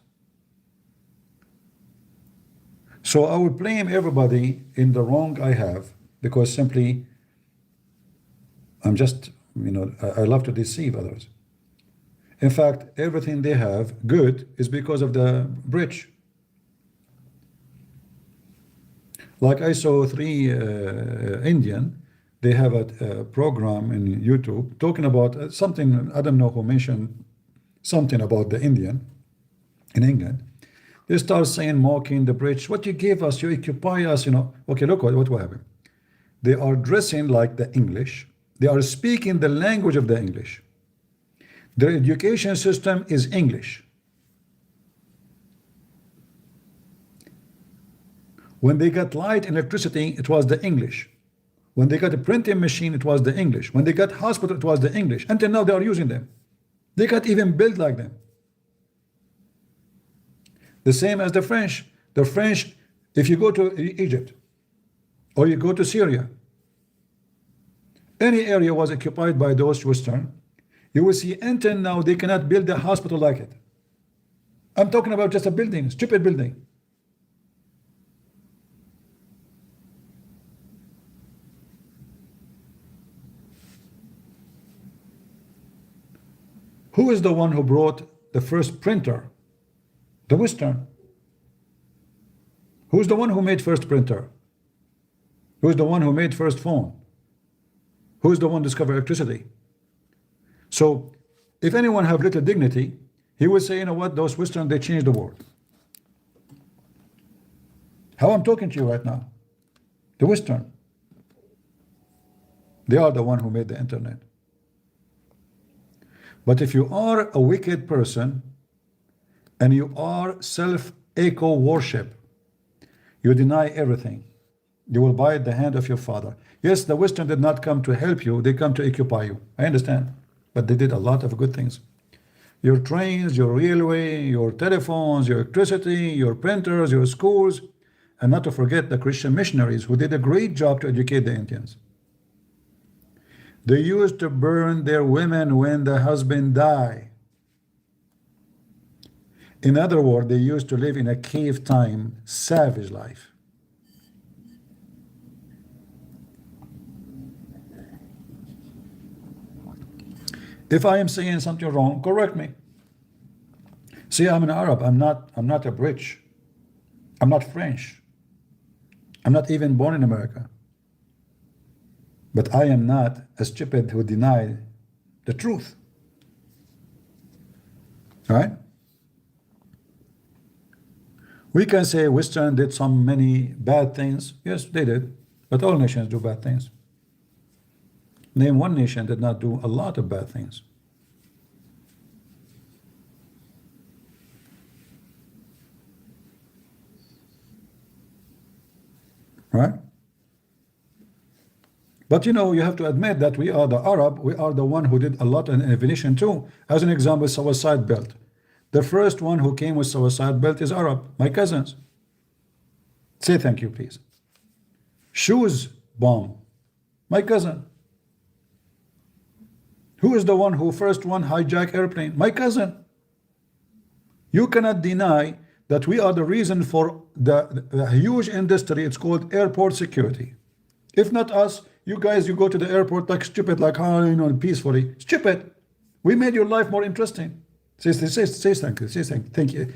So I would blame everybody in the wrong I have, because simply I'm just, I love to deceive others. In fact, everything they have good is because of the bridge. Like I saw three Indian, they have a program in YouTube talking about something, I don't know who mentioned something about the Indian in England. They start saying, mocking the bridge, what you give us, you occupy us, Okay, look what will happen. They are dressing like the English. They are speaking the language of the English. Their education system is English. When they got light and electricity, it was the English. When they got a printing machine, it was the English. When they got hospital, it was the English. Until now, they are using them. They got even built like them. The same as the French. The French, if you go to Egypt or you go to Syria, any area was occupied by those Western, you will see until now they cannot build a hospital like it. I'm talking about just a building, stupid building. Who is the one who brought the first printer? The Western. Who's the one who made first printer? Who's the one who made first phone? Who's the one who discovered electricity? So if anyone have little dignity, he would say, you know what, those Western, they changed the world. How I'm talking to you right now, the Western, they are the one who made the internet. But if you are a wicked person and you are self-echo worship, you deny everything. You will bite the hand of your father. Yes, the Western did not come to help you, they come to occupy you. I understand. But they did a lot of good things. Your trains, your railway, your telephones, your electricity, your printers, your schools, and not to forget the Christian missionaries who did a great job to educate the Indians. They used to burn their women when the husband died. In other words, they used to live in a cave time, savage life. If I am saying something wrong, correct me. See, I'm an Arab. I'm not a British. I'm not French. I'm not even born in America. But I am not a stupid who denied the truth. All right? We can say Western did so many bad things. Yes, they did. But all nations do bad things. Name one nation did not do a lot of bad things. Right? But you have to admit that we are the Arab, we are the one who did a lot in aviation too. As an example, suicide belt. The first one who came with suicide belt is Arab, my cousins. Say thank you, please. Shoes bomb, my cousin. Who is the one who first one hijack airplane? My cousin. You cannot deny that we are the reason for the huge industry. It's called airport security. If not us, you guys, you go to the airport like stupid, like peacefully. Stupid. We made your life more interesting. Say thank you. Say thank you.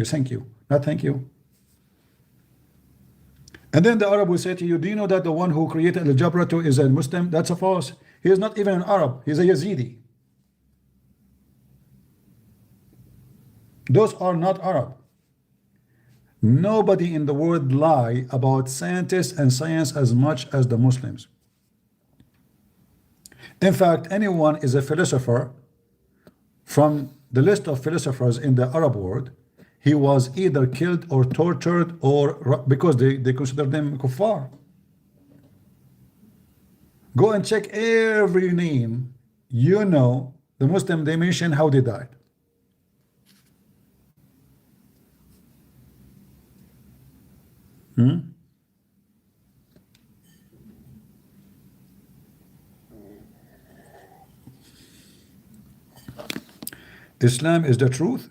Thank you. Not thank you. And then the Arab will say to you, do you know that the one who created Al Jabra is a Muslim? That's a false. He is not even an Arab. He's a Yazidi. Those are not Arab. Nobody in the world lie about scientists and science as much as the Muslims. In fact, anyone is a philosopher from the list of philosophers in the Arab world. He was either killed or tortured or because they consider them kuffar. Go and check every name the Muslim, they mention how they died. Islam is the truth.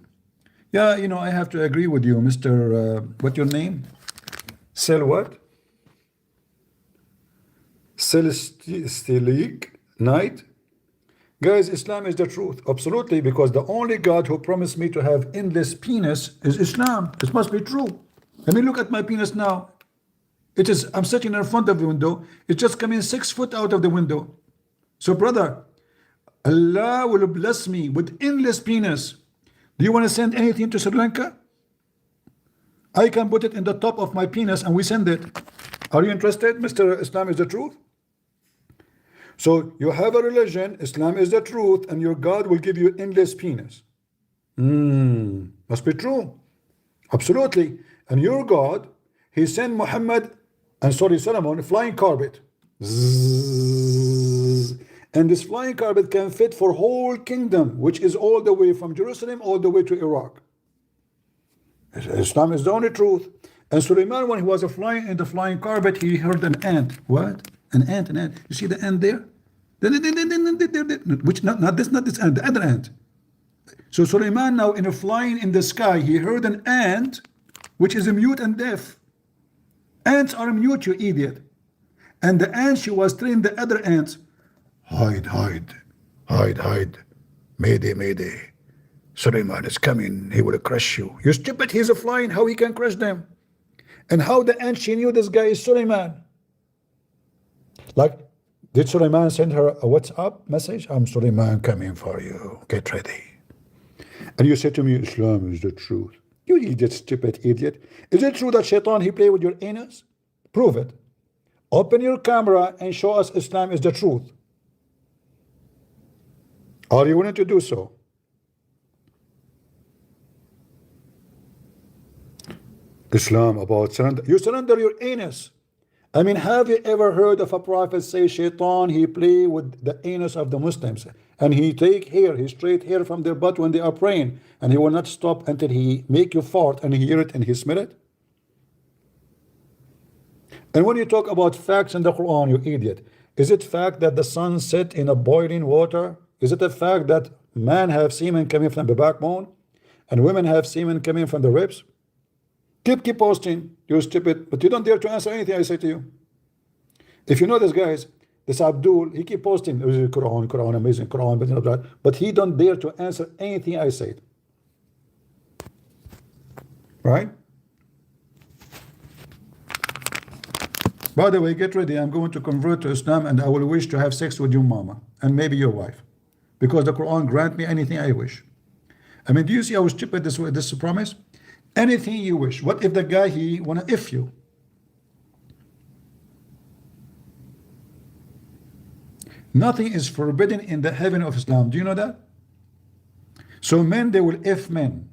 Yeah, you know, I have to agree with you, Mr. What your name? Sel what? Celestialic Night. Guys, Islam is the truth. Absolutely, because the only God who promised me to have endless penis is Islam. This must be true. Let me look at my penis now. It is, I'm sitting in front of the window. It's just coming 6 foot out of the window. So, brother, Allah will bless me with endless penis. Do you want to send anything to Sri Lanka? I can put it in the top of my penis and we send it. Are you interested, Mr. Islam is the truth? So you have a religion, Islam is the truth, and your God will give you endless penis. Must be true. Absolutely. And your God, he sent Muhammad, and Solomon, flying carpet. Zzz. And this flying carpet can fit for whole kingdom, which is all the way from Jerusalem all the way to Iraq. Islam is the only truth. And Sulaiman, when he was flying in the flying carpet, he heard an ant. What? An ant, an ant. You see the ant there? Which not this ant, the other ant. So Sulaiman now in a flying in the sky, he heard an ant, which is mute and deaf. Ants are mute, you idiot. And the ant, she was telling the other ants, hide, hide, hide, hide. Mayday, mayday. Sulaiman is coming, he will crush you. You stupid, he's flying, how he can crush them? And how the ant, she knew this guy is Sulaiman. Like, did Sulaiman send her a WhatsApp message? I'm Sulaiman coming for you. Get ready. And you say to me, Islam is the truth. You idiot, stupid idiot. Is it true that Shaitan, he play with your anus? Prove it. Open your camera and show us Islam is the truth. Are you willing to do so? Islam about surrender. You surrender your anus. I mean, have you ever heard of a prophet say Shaitan, he play with the anus of the Muslims and he take hair, he straight hair from their butt when they are praying and he will not stop until he make you fart and he hear it and he smell it? And when you talk about facts in the Quran, you idiot, is it fact that the sun set in a boiling water? Is it a fact that man have semen coming from the backbone and women have semen coming from the ribs? Keep posting, you stupid, but you don't dare to answer anything I say to you. If you know this guys, this Abdul, he keep posting Quran, amazing Quran, but he don't dare to answer anything I said. Right? By the way, get ready, I'm going to convert to Islam and I will wish to have sex with your mama and maybe your wife, because the Quran grant me anything I wish. I mean, do you see how stupid this promise? Anything you wish. What if the guy, he wanna if you? Nothing is forbidden in the heaven of Islam. Do you know that? So men, they will if men.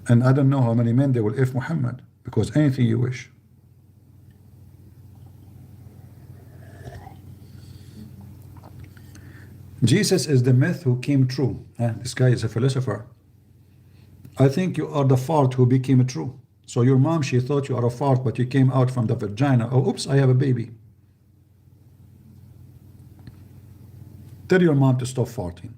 And I don't know how many men they will if Muhammad, because anything you wish. Jesus is the myth who came true. This guy is a philosopher. I think you are the fart who became true. So your mom, she thought you are a fart, but you came out from the vagina. Oh, oops, I have a baby. Tell your mom to stop farting.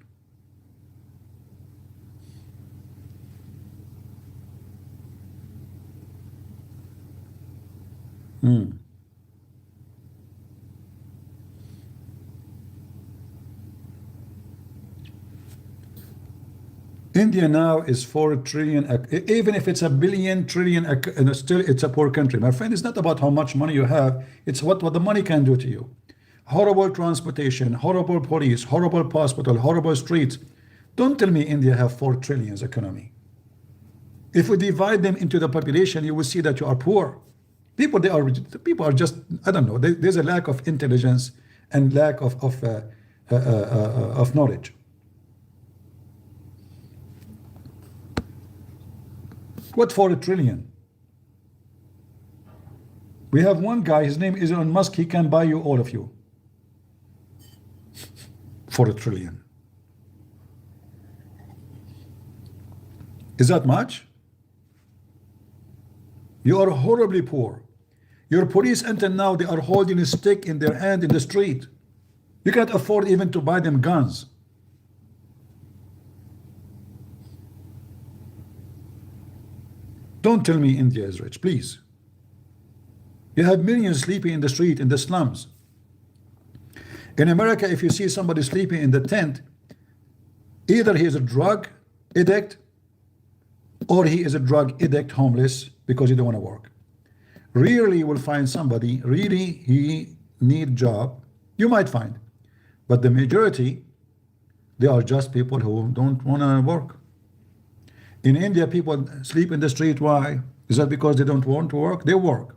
India now is 4 trillion, even if it's a billion trillion, and still it's a poor country. My friend, it's not about how much money you have, it's what the money can do to you. Horrible transportation, horrible police, horrible hospital, horrible streets. Don't tell me India have 4 trillion economy. If we divide them into the population, you will see that you are poor. People are just, I don't know, there's a lack of intelligence and lack of knowledge. What 4 trillion? We have one guy, his name is Elon Musk, he can buy you, all of you. 4 trillion. Is that much? You are horribly poor. Your police until now, they are holding a stick in their hand in the street. You can't afford even to buy them guns. Don't tell me India is rich, please. You have millions sleeping in the street, in the slums. In America, if you see somebody sleeping in the tent, either he is a drug addict or he is a drug addict homeless because he don't want to work. Rarely you will find somebody, really he need job. You might find. But the majority, they are just people who don't want to work. In India, people sleep in the street. Why? Is that because they don't want to work? They work.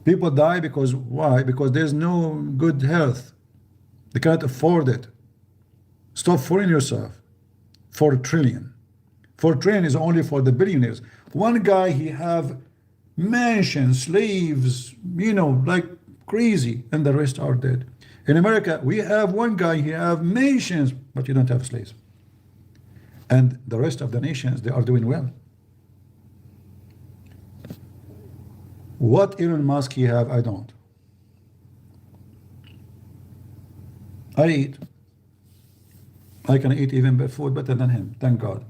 People die because, why? Because there's no good health. They can't afford it. Stop fooling yourself. 4 trillion. 4 trillion is only for the billionaires. One guy, he have mansions, slaves, you know, like crazy, and the rest are dead. In America, we have one guy, he have nations, but you don't have slaves. And the rest of the nations, they are doing well. What Elon Musk he have, I don't. I eat. I can eat even food better than him. Thank God.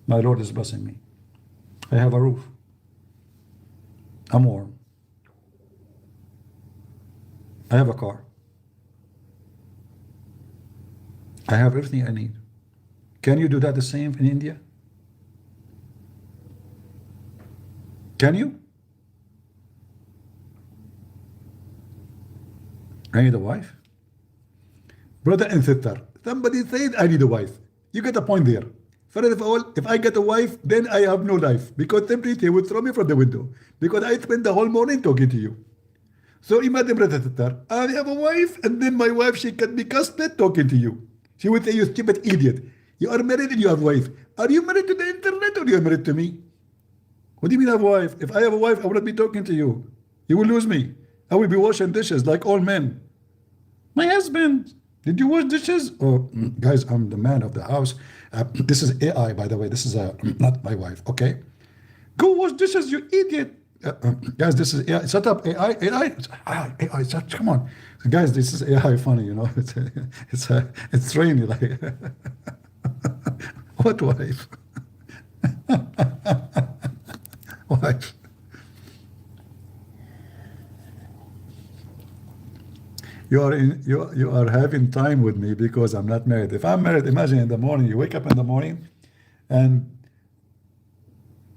My Lord is blessing me. I have a roof. I'm warm. I have a car. I have everything I need. Can you do that the same in India? Can you? I need a wife. Brother and sister, somebody said I need a wife. You get a point there. First of all, if I get a wife, then I have no life. Because simply they would throw me from the window. Because I spend the whole morning talking to you. So imagine, brother and sister, I have a wife, and then my wife, she can be cussed talking to you. She would say, you stupid idiot. You are married and you have a wife. Are you married to the internet or you are married to me? What do you mean I have a wife? If I have a wife, I will not be talking to you. You will lose me. I will be washing dishes like all men. My husband, did you wash dishes? Oh, guys, I'm the man of the house. This is AI, by the way. This is not my wife. Okay, go wash dishes, you idiot. Guys, this is AI. Set up AI. AI. Come on, guys. This is AI. Funny, you know. It's rainy. Like what wife? Wife. You are having time with me because I'm not married. If I'm married, imagine in the morning, you wake up in the morning and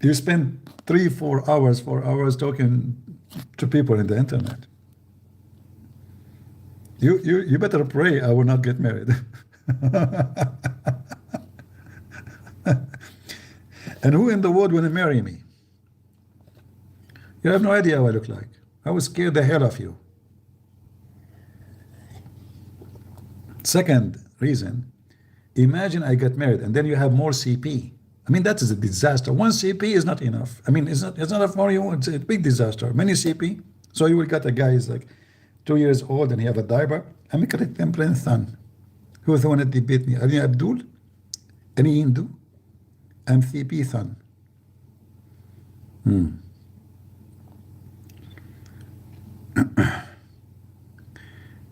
you spend 4 hours talking to people in the internet. You better pray I will not get married. And who in the world will marry me? You have no idea how I look like. I would scare the hell of you. Second reason, imagine I get married and then you have more CP. I mean, that is a disaster. One CP is not enough. I mean, it's not enough for you. It's a big disaster. Many CP. So you will get a guy who's like 2 years old and he have a diaper. I'm a contemporary son. Who's the one that beat me? Ali Abdul? Any Hindu? I'm CP son.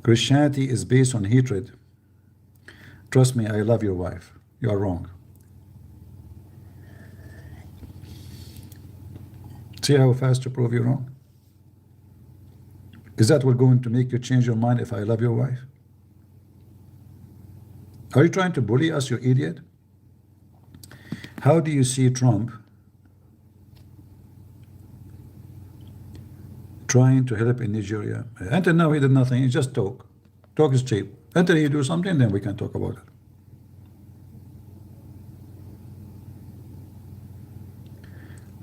Christianity is based on hatred. Trust me, I love your wife. You are wrong. See how fast you prove you're wrong? Is that what going to make you change your mind if I love your wife? Are you trying to bully us, you idiot? How do you see Trump trying to help in Nigeria? Until now he did nothing, he just talk. Talk is cheap. Until he do something, then we can talk about it.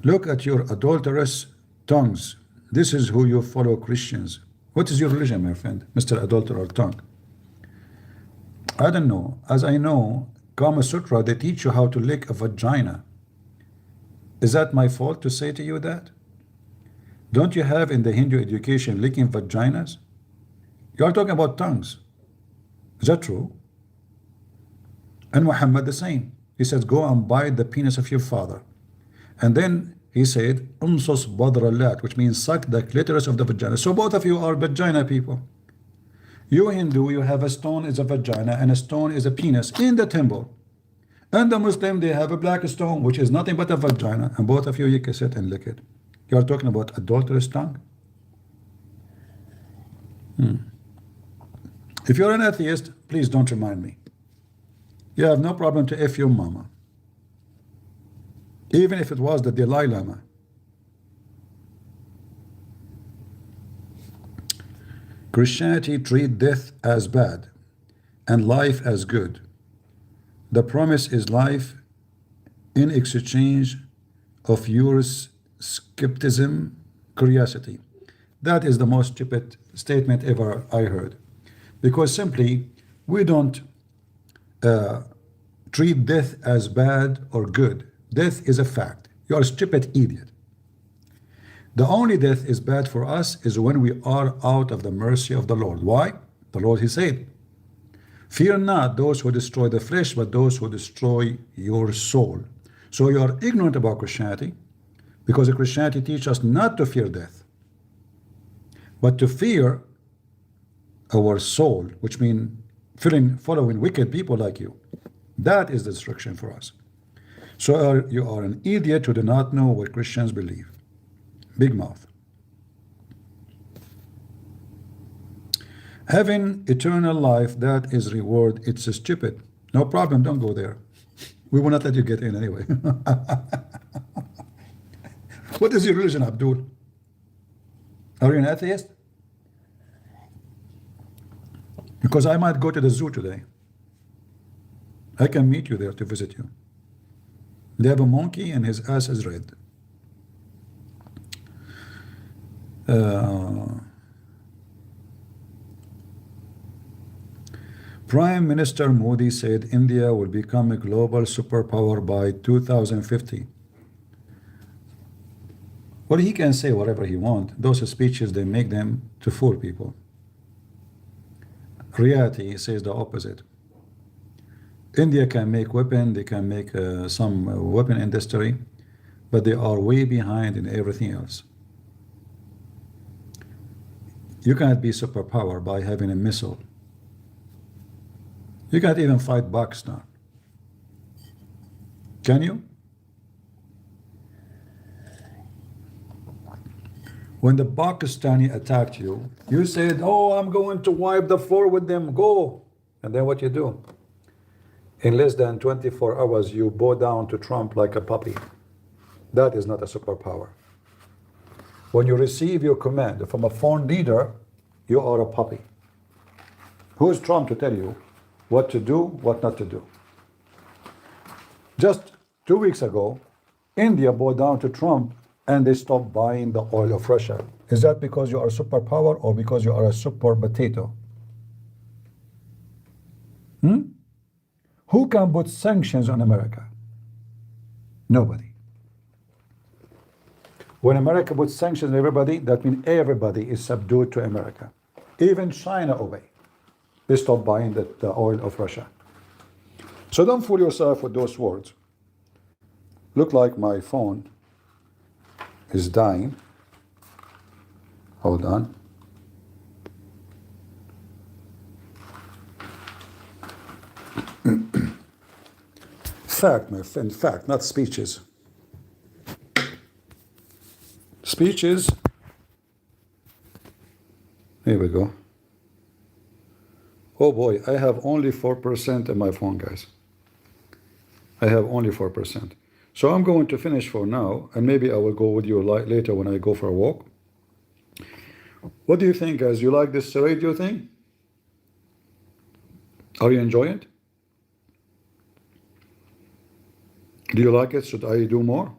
Look at your adulterous tongues. This is who you follow, Christians. What is your religion, my friend, Mr. Adulterer tongue? I don't know. As I know, Kama Sutra, they teach you how to lick a vagina. Is that my fault to say to you that? Don't you have in the Hindu education licking vaginas? You are talking about tongues. Is that true? And Muhammad the same. He says, go and bite the penis of your father. And then he said, umsus badrallat, which means suck the clitoris of the vagina. So both of you are vagina people. You Hindu, you have a stone is a vagina and a stone is a penis in the temple. And the Muslim, they have a black stone, which is nothing but a vagina. And both of you kiss it and lick it. You are talking about adulterous tongue? If you're an atheist, please don't remind me. You have no problem to F your mama. Even if it was the Dalai Lama. Christianity treat death as bad and life as good. The promise is life in exchange of your skepticism, curiosity. That is the most stupid statement ever I heard. Because simply, we don't treat death as bad or good. Death is a fact. You are a stupid idiot. The only death is bad for us is when we are out of the mercy of the Lord. Why? The Lord, he said, fear not those who destroy the flesh, but those who destroy your soul. So you are ignorant about Christianity, because Christianity teaches us not to fear death, but to fear our soul, which means following wicked people like you. That is the destruction for us. So you are an idiot who do not know what Christians believe. Big mouth. Having eternal life, that is reward. It's stupid. No problem, don't go there. We will not let you get in anyway. What is your religion, Abdul? Are you an atheist? Because I might go to the zoo today. I can meet you there to visit you. They have a monkey and his ass is red. Prime Minister Modi said India will become a global superpower by 2050. Well, he can say whatever he wants. Those speeches, they make them to fool people. Reality says the opposite. India can make weapon, they can make some weapon industry, but they are way behind in everything else. You cannot be superpower by having a missile. You can't even fight Pakistan. Can you? When the Pakistani attacked you, you said, oh, I'm going to wipe the floor with them, go. And then what you do? In less than 24 hours, you bow down to Trump like a puppy. That is not a superpower. When you receive your command from a foreign leader, you are a puppy. Who is Trump to tell you what to do, what not to do? Just 2 weeks ago, India bowed down to Trump and they stopped buying the oil of Russia. Is that because you are a superpower or because you are a super potato? Who can put sanctions on America? Nobody. When America puts sanctions on everybody, that means everybody is subdued to America. Even China obey. They stop buying the oil of Russia. So don't fool yourself with those words. Look like my phone is dying. Hold on. Fact, my friend, fact, not speeches. Speeches. Here we go. Oh boy, I have only 4% in my phone, guys. I have only 4%. So I'm going to finish for now, and maybe I will go with you later when I go for a walk. What do you think, guys? You like this radio thing? Are you enjoying it? Do you like it? Should I do more?